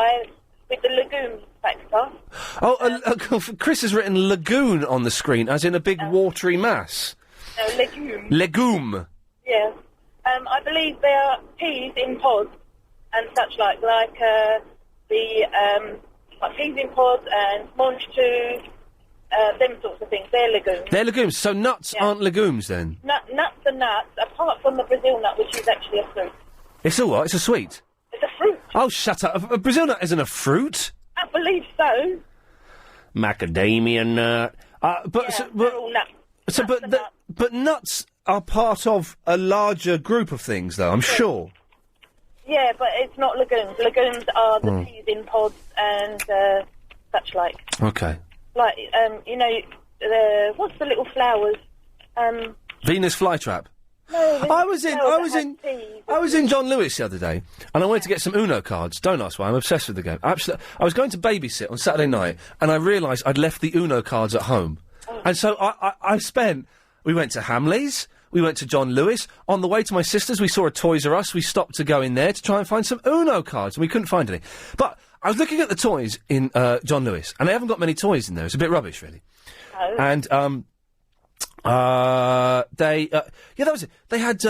with the lagoon factor... Chris has written lagoon on the screen, as in a big watery mass. No, legume. Legume. Yes. I believe there are peas in pods and such like peas in pods and sponge too, them sorts of things. They're legumes. They're legumes, so nuts aren't legumes then? Nuts are nuts, apart from the Brazil nut, which is actually a fruit. It's a what? It's a sweet? It's a fruit. Oh, shut up. A Brazil nut isn't a fruit. I believe so. Macadamia nut. But nuts are part of a larger group of things, though, I'm sure. Yeah, but it's not legumes. Legumes are the peas in pods and such like. Okay. Like, what's the little flowers? Venus flytrap. No, I was in John Lewis the other day, and I wanted to get some Uno cards. Don't ask why, I'm obsessed with the game. Absolutely. I was going to babysit on Saturday night, and I realised I'd left the Uno cards at home. And so we went to Hamleys, we went to John Lewis. On the way to my sister's, we saw a Toys R Us. We stopped to go in there to try and find some Uno cards, and we couldn't find any. But I was looking at the toys in John Lewis, and they haven't got many toys in there. It's a bit rubbish, really. Oh. And that was it. They had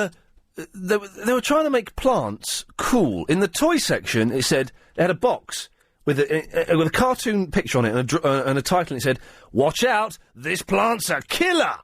they were trying to make plants cool. In the toy section, it said they had a box with a cartoon picture on it and a title. And it said, "Watch out, this plant's a killer."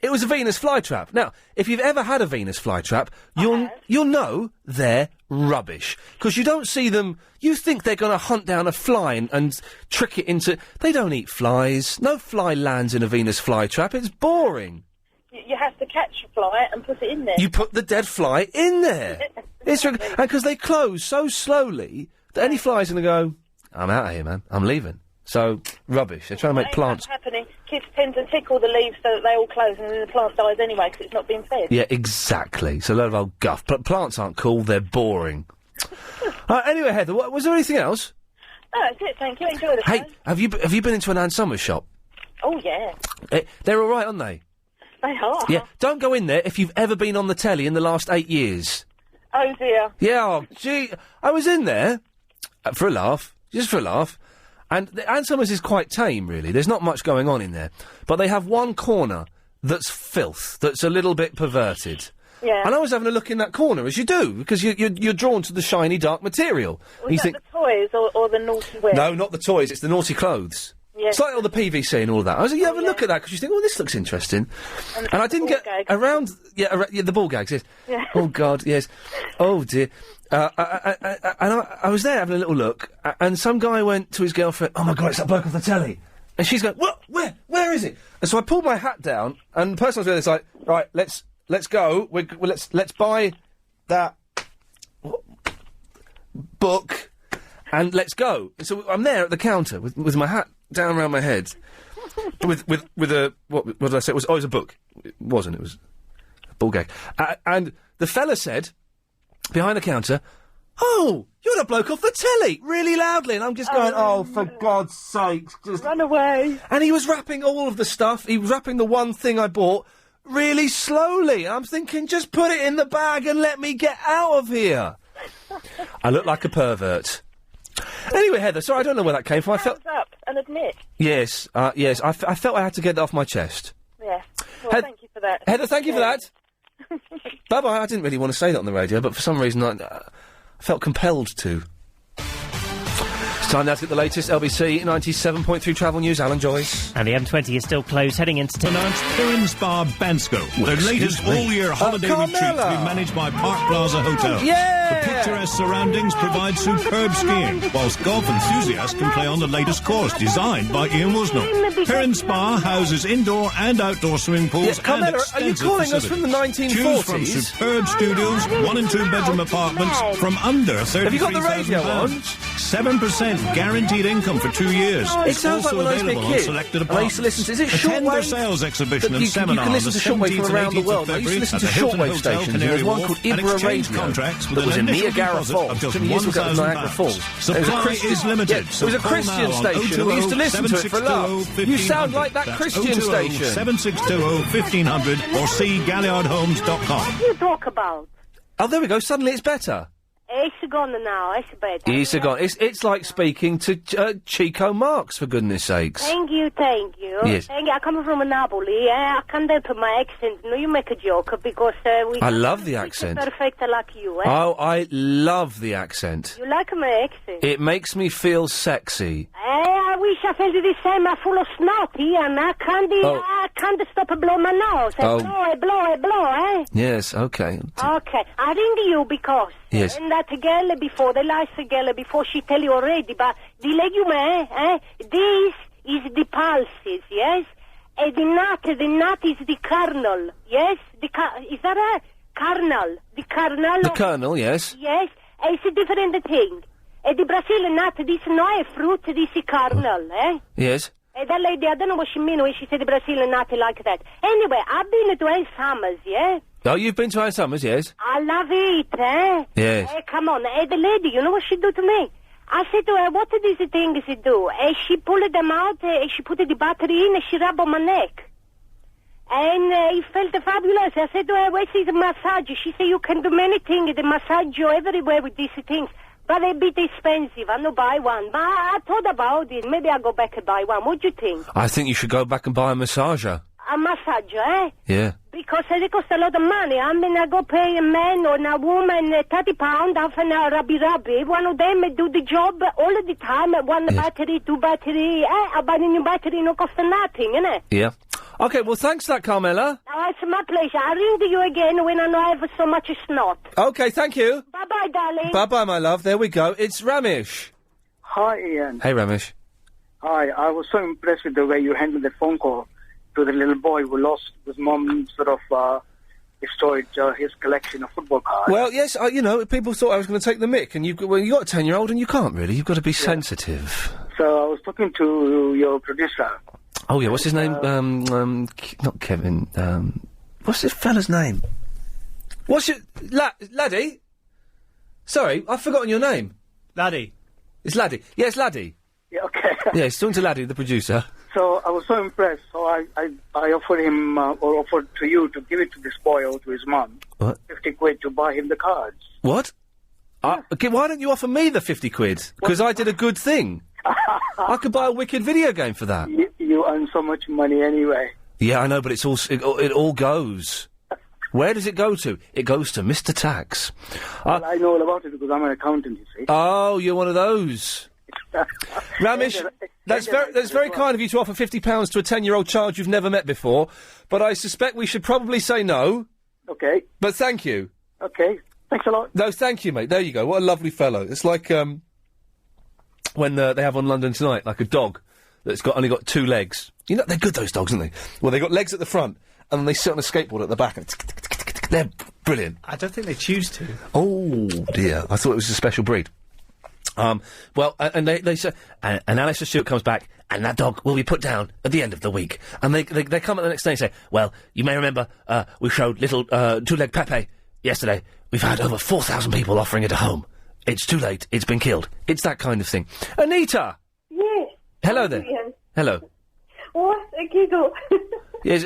it was a Venus flytrap. Now, if you've ever had a Venus flytrap, you'll know they're rubbish. Because you don't see them... You think they're going to hunt down a fly and trick it into... They don't eat flies. No fly lands in a Venus flytrap. It's boring. You have to catch a fly and put it in there. You put the dead fly in there. It's and because they close so slowly that any fly's going to go, I'm out of here, man. I'm leaving. So, rubbish. They're trying to make plants... That's happening. Kids tend to tickle the leaves so that they all close and then the plant dies anyway because it's not being fed. Yeah, exactly. It's a load of old guff. But plants aren't cool, they're boring. Anyway, Heather, was there anything else? No, that's it, thank you. Enjoy the Hey, show. have you been into an Ann Summers shop? Oh, yeah. They're all right, aren't they? They are. Yeah, don't go in there if you've ever been on the telly in the last 8 years. Oh, dear. Yeah, oh, gee. I was in there for a laugh, just for a laugh. And Ann Summers is quite tame, really. There's not much going on in there. But they have one corner that's filth, that's a little bit perverted. Yeah. And I was having a look in that corner, as you do, because you're drawn to the shiny, dark material. Was that the toys or the naughty wear? No, not the toys, it's the naughty clothes. Yes. It's like all the PVC and all that. I was like, have a look at that, because you think, oh, this looks interesting. And I didn't get around... Yeah, the ball gags, yes. Yeah. Oh, God, yes. Oh, dear. I was there having a little look, and some guy went to his girlfriend, oh, my God, it's that bloke off the telly. And she's going, what? Where is it? And so I pulled my hat down, and the person I was with is like, right, let's go. Let's buy that book, and let's go. And so I'm there at the counter with my hat down around my head, with a what did I say? It was a book. It wasn't. It was a ball gag. And the fella said behind the counter, "Oh, you're the bloke off the telly," really loudly, and I'm just going, "Oh, for God's sake, just run away!" And he was wrapping all of the stuff. He was wrapping the one thing I bought really slowly. And I'm thinking, just put it in the bag and let me get out of here. I look like a pervert. Anyway, Heather, sorry, I don't know where that came from. Hands up and admit. Yes. I felt I had to get it off my chest. Yeah. Well, thank you for that. Heather, thank you for that. Bye-bye. I didn't really want to say that on the radio, but for some reason I felt compelled to. It's time now to get the latest LBC 97.3 travel news. Alan Joyce. And the M20 is still closed, heading into tonight. Pirin Spa Bansko, their latest all-year holiday retreat to be managed by Park Plaza Hotel. Yeah! The picturesque surroundings provide superb skiing, whilst golf enthusiasts can play on the latest course designed by Iain Woosnell. Pirin Spa houses indoor and outdoor swimming pools and extensive are you calling facilities. us from the 1940s? Choose from superb studios, 1 and 2 bedroom apartments from under £33,000. Have you got the radio on? 7% guaranteed income for 2 years. It sounds like when I was a bit available on kid. selected I used to apartments. listen to... Is it Attend their shortwave? sales exhibition and You seminar can on listen the to shortwave 17th from around the and 18th world. of I used to February listen at to the Hilton shortwave Hotel, stations. There Canary was one Wharf, called and Ibra exchange Radio contracts with that was an in initial Niagara deposit Falls. of just Some years ago at Niagara £1,000. Falls. It was a Supply Christian- is limited. Yeah, it was a so Christian call now on station. We used to listen to it for love. You sound like that That's Christian station. 7620 1500 or see galliardhomes.com. What do you talk about? Oh, there we go. Suddenly it's better. It's gone now. It's better. It's gone. It's like speaking to Chico Marx, for goodness sakes. Thank you. Yes. Thank you. I come from Napoli. I can't help my accent. No, you make a joke because we. I love the accent. Perfect like you. Oh, I love the accent. You like my accent? It makes me feel sexy. I wish I felt the same. I'm full of snotty and I can't stop blowing my nose. I blow. Yes, okay. Okay, I ring you because Yes. and that girl before, the last girl before, she tell you already, but the legume, this is the pulses, yes? And the nut is the kernel, yes? Is that a kernel? The kernel? The kernel, yes. Yes, it's a different thing. The Brazilian nut, this not a fruit, this is kernel, Yes. That lady, I don't know what she mean when she said the Brazilian nut like that. Anyway, I've been to Ann Summers, yeah? Oh, you've been to Ann Summers, yes? I love it, Yes. Come on. The lady, you know what she do to me? I said to her, what are these things you do? She pulled them out, she put the battery in, and she rubbed on my neck. And it felt fabulous. I said to her, where's this massage? She said, you can do many things. They massage you everywhere with these things. But they're a bit expensive. I don't buy one. But I thought about it. Maybe I'll go back and buy one. What do you think? I think you should go back and buy a massager. A massager, Yeah. Because they cost a lot of money. I mean, I go pay a man or a woman £30, half an hour, rubby. One of them do the job all the time. One battery, 2 battery. I buy a new battery, no cost nothing, innit? Yeah. Okay, well, thanks for that, Carmela. Oh, it's my pleasure. I'll ring to you again when I know I have so much snot. Okay, thank you. Bye-bye, darling. Bye-bye, my love. There we go. It's Ramesh. Hi, Ian. Hey, Ramesh. Hi, I was so impressed with the way you handled the phone call to the little boy who lost his mom, sort of destroyed his collection of football cards. Well, yes, people thought I was going to take the mick, and you got a 10-year-old, and you can't really. You've got to be sensitive. So I was talking to your producer. Oh, yeah, what's his name? Not Kevin. What's this fella's name? What's your... Laddie? Sorry, I've forgotten your name. Laddie. It's Laddie. Yeah, it's Laddie. Yeah, okay. Yeah, he's talking to Laddie, the producer. So I was so impressed, so I offered him, or offered to you to give it to this boy or to his mum. What? 50 quid to buy him the cards. What? Okay, why don't you offer me the 50 quid? Because I did a good thing. I could buy a wicked video game for that. You earn so much money anyway. Yeah, I know, but it all goes. Where does it go to? It goes to Mr. Tax. Well, I know all about it because I'm an accountant, you see. Oh, you're one of those. Ramesh, that's very kind of you to offer £50 to a 10-year-old child you've never met before, but I suspect we should probably say no. Okay. But thank you. Okay. Thanks a lot. No, thank you, mate. There you go. What a lovely fellow. It's like, when they have on London Tonight, like a dog that's only got 2 legs. You know, they're good, those dogs, aren't they? Well, they've got legs at the front, and then they sit on a skateboard at the back, and they're brilliant. I don't think they choose to. Oh, dear. I thought it was a special breed. Well, and they say, and Alistair Stewart comes back, and that dog will be put down at the end of the week. And they come up the next day and say, well, you may remember, we showed little, 2-leg Pepe yesterday. We've had over 4,000 people offering it a home. It's too late. It's been killed. It's that kind of thing. Anita! Yes. Hello there. Ian. Hello. What a giggle. Yes,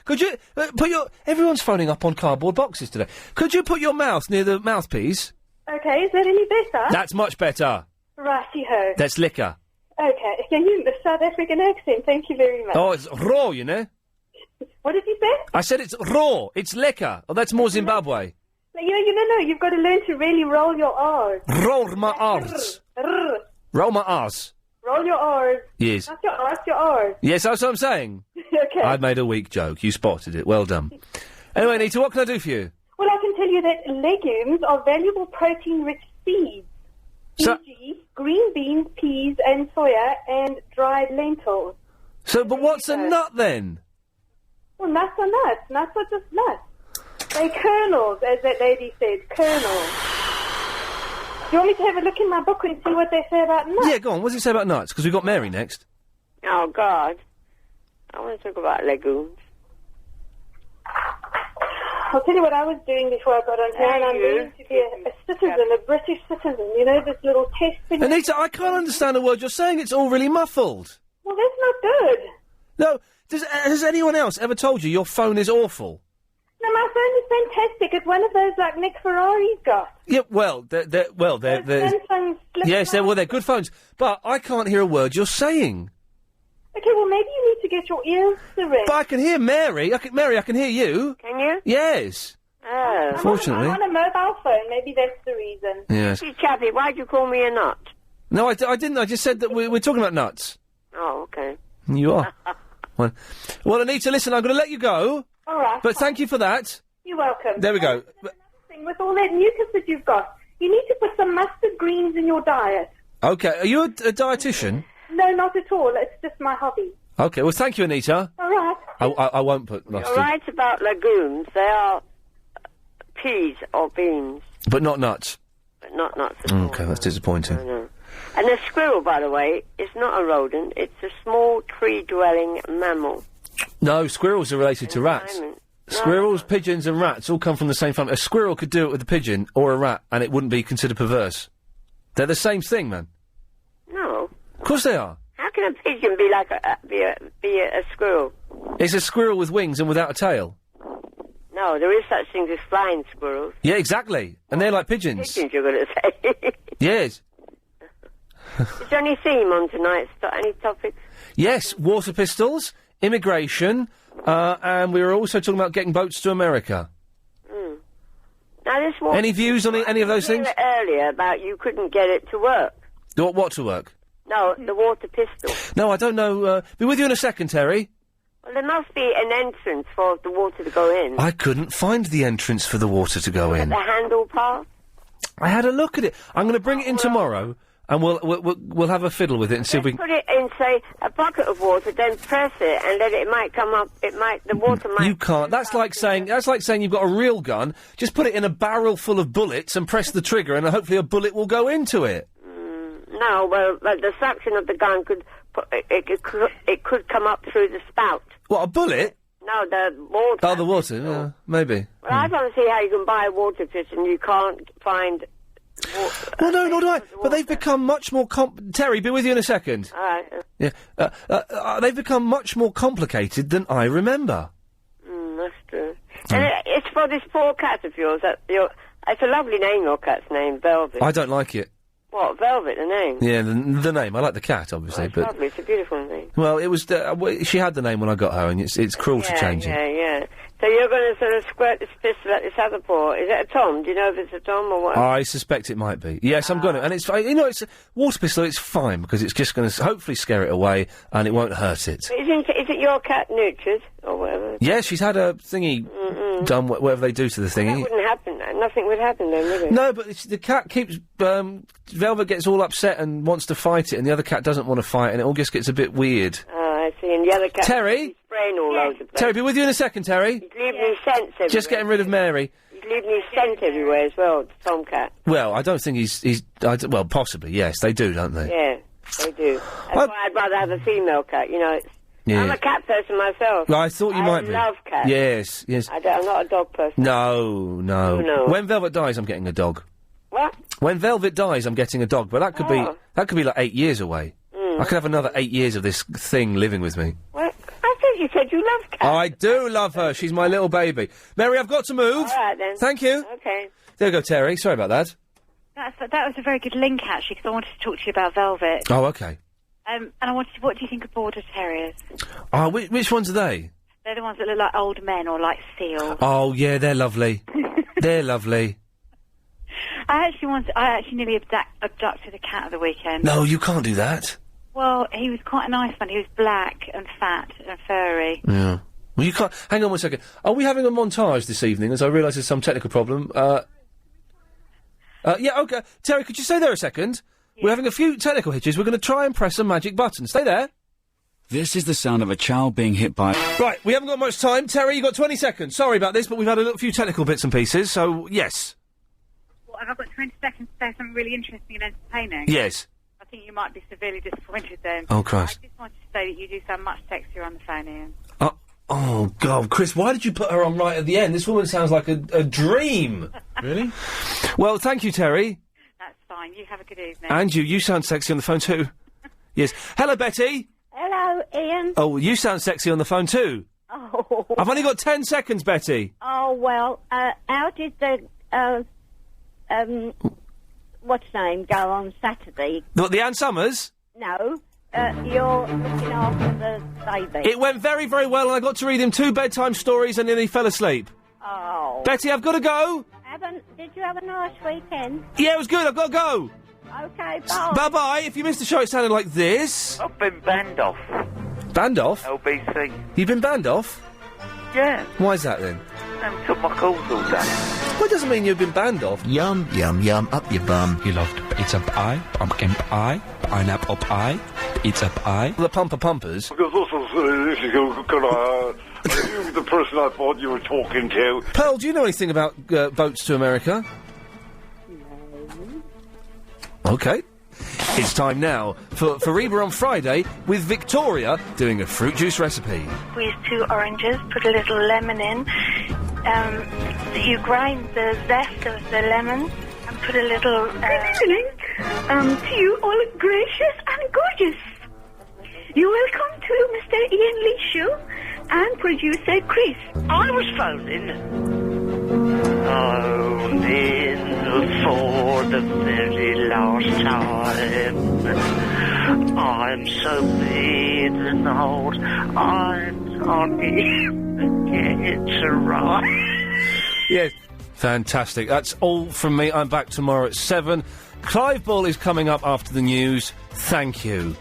could you put your... Everyone's phoning up on cardboard boxes today. Could you put your mouth near the mouthpiece? Okay, is that any better? That's much better. Righty-ho. That's liquor. Okay, can you the South African accent? Thank you very much. Oh, it's raw, you know. What did you say? I said it's raw. It's liquor. Oh, that's more Zimbabwe. No, you've got to learn to really roll your R's. Roll my R's. Roll my R's. Roll your R's. Yes. Not your R's, your R's. Yes, that's what I'm saying. Okay. I made a weak joke. You spotted it. Well done. Anyway, Anita, what can I do for you? Well, I can tell you that legumes are valuable protein-rich seeds. E.g., green beans, peas and soya, and dried lentils. So, but what's a nut then? Well, nuts are nuts. Nuts are just nuts. They're kernels, as that lady said. Kernels. Do you want me to have a look in my book and see what they say about nuts? Yeah, go on. What does it say about nuts? Because we've got Mary next. Oh, God. I want to talk about legumes. I'll tell you what I was doing before I got on here, and I'm going to be a citizen, a British citizen. You know, this little test thing. Anita, I can't understand a word you're saying. It's all really muffled. Well, that's not good. No, has anyone else ever told you your phone is awful? No, my phone is fantastic. It's one of those like Nick Ferrari's got. Yeah, they're Samsung flip yes, they're good phones, but I can't hear a word you're saying. Okay, well, maybe you need to get your ears syringed. But I can hear Mary. I can hear you. Can you? Yes. Oh. Unfortunately. I'm on a mobile phone. Maybe that's the reason. Yes. Hey, Chappie, why'd you call me a nut? No, I didn't. I just said that we're talking about nuts. Oh, okay. You are. Well, Anita, listen, I'm going to let you go. All right. But thank you for that. You're welcome. There we go. With all that mucus that you've got, you need to put some mustard greens in your diet. Okay. Are you a dietitian? No, not at all. It's just my hobby. Okay. Well, thank you, Anita. All right. I won't put mustard. You're right about legumes. They are peas or beans. But not nuts. But not nuts at all. Okay, that's disappointing. No. And the squirrel, by the way, is not a rodent. It's a small tree-dwelling mammal. No, squirrels are related to rats. Squirrels, pigeons and rats all come from the same family. A squirrel could do it with a pigeon or a rat and it wouldn't be considered perverse. They're the same thing, man. No. Of course they are. How can a pigeon be like a squirrel? It's a squirrel with wings and without a tail. No, there is such things as flying squirrels. Yeah, exactly. And they're like pigeons. Pigeons, you're going to say. Yes. Is there any theme on tonight's any topics? Yes, water pistols, immigration, and we were also talking about getting boats to America. Now, this water any views on any of those things? Earlier about you couldn't get it to work. What to work? No, the water pistol. No, I don't know. Be with you in a second, Terry. Well, there must be an entrance for the water to go in. I couldn't find the entrance for the water to go in. The handle part? I had a look at it. I'm going to bring it in tomorrow, and we'll have a fiddle with it and see if we can... Put it in, say, a bucket of water, then press it, and then it might come up. The water might. You can't. That's like saying you've got a real gun. Just put it in a barrel full of bullets and press the trigger, and hopefully a bullet will go into it. No, well, the suction of the gun could could come up through the spout. What, a bullet? No, the water. Oh, the water. Yeah, maybe. Well, I don't see how you can buy a water fish and you can't find. Well, no, nor do I. But they've become much more Terry, be with you in a second. All right. Yeah. They've become much more complicated than I remember. That's true. And it's for this poor cat of yours. It's a lovely name, your cat's name, Velvet. I don't like it. What, Velvet, the name? Yeah, the name. I like the cat, obviously, it's but... lovely. It's a beautiful name. Well, it was... she had the name when I got her, and it's cruel to change it. Yeah. So you're going to sort of squirt this pistol at this other paw. Is it a Tom? Do you know if it's a Tom or what? I suspect it might be. Yes, I'm going to. And it's... it's a water pistol, it's fine, because it's just going to hopefully scare it away, and it won't hurt it. Is it your cat neutered, or whatever? Yeah, she's had a thingy done, whatever they do to the thingy. That wouldn't happen. Nothing would happen then, would it? No, but the cat keeps... Velvet gets all upset and wants to fight it, and the other cat doesn't want to fight, and it all just gets a bit weird. Oh, I see. And the other cat... Terry? Spraying all over the place. Terry, be with you in a second, Terry. He's leaving his scents everywhere. Just getting rid of Mary. He's leaving his scent everywhere as well, the tomcat. Well, I don't think he's well, possibly, yes. They do, don't they? Yeah, they do. That's why I'd rather have a female cat, you know. Yeah. I'm a cat person myself. Well, I thought you might be. I love cats. Yes. I'm not a dog person. No. When Velvet dies, I'm getting a dog. What? When Velvet dies, I'm getting a dog, but that could be like 8 years away. I could have another 8 years of this thing living with me. What? I thought you said you love cats. I do love her. She's my little baby. Mary, I've got to move. All right, then. Thank you. Okay. There you go, Terry. Sorry about that. That was a very good link, actually, because I wanted to talk to you about Velvet. Oh, okay. And what do you think of Border Terriers? Oh, which ones are they? They're the ones that look like old men or like seals. Oh, yeah, they're lovely. They're lovely. I actually nearly abducted a cat at the weekend. No, you can't do that. Well, he was quite a nice one. He was black and fat and furry. Yeah. Well, you can't... Hang on one second. Are we having a montage this evening, as I realise there's some technical problem? Yeah, OK. Terry, could you stay there a second? Yeah. We're having a few technical hitches. We're going to try and press a magic button. Stay there. This is the sound of a child being hit by... Right, we haven't got much time. Terry, you've got 20 seconds. Sorry about this, but we've had a few technical bits and pieces, so, yes. Well, have I got 20 seconds to say something really interesting and entertaining? Yes. I think you might be severely disappointed then. Oh, Christ. I just wanted to say that you do sound much sexier on the phone, Ian. Oh, God, Chris, why did you put her on right at the end? This woman sounds like a dream. Really? Well, thank you, Terry. That's fine. You have a good evening. And you sound sexy on the phone too. Yes. Hello, Betty. Hello, Ian. Oh, you sound sexy on the phone too. Oh. I've only got 10 seconds, Betty. Oh, well, how did the, what's name go on Saturday? The Ann Summers? No. You're looking after the baby. It went very, very well, and I got to read him 2 bedtime stories and then he fell asleep. Oh. Betty, I've got to go. Did you have a nice weekend? Yeah, it was good. I've got to go. Okay, bye. Bye-bye. If you missed the show, it sounded like this. I've been banned off. Banned off? LBC. You've been banned off? Yeah. Why is that, then? They took my calls all day. Well, it doesn't mean you've been banned off. Yum, yum, yum, up your bum. He loved pizza pie, pumpkin pie, pineapple pie, pizza pie. The pumpers. Because also, this is are you the person I thought you were talking to? Pearl, do you know anything about boats to America? No. OK. It's time now for Reba on Friday with Victoria doing a fruit juice recipe. Squeeze 2 oranges, put a little lemon in. You grind the zest of the lemon and put a little... Good evening to you all gracious and gorgeous. You're welcome to Mr. Iain Lee show and producer Chris. I was phoning for the very last time. I'm so big and old, I can't even get right. Yes, fantastic. That's all from me. I'm back tomorrow at 7. Clive Ball is coming up after the news. Thank you.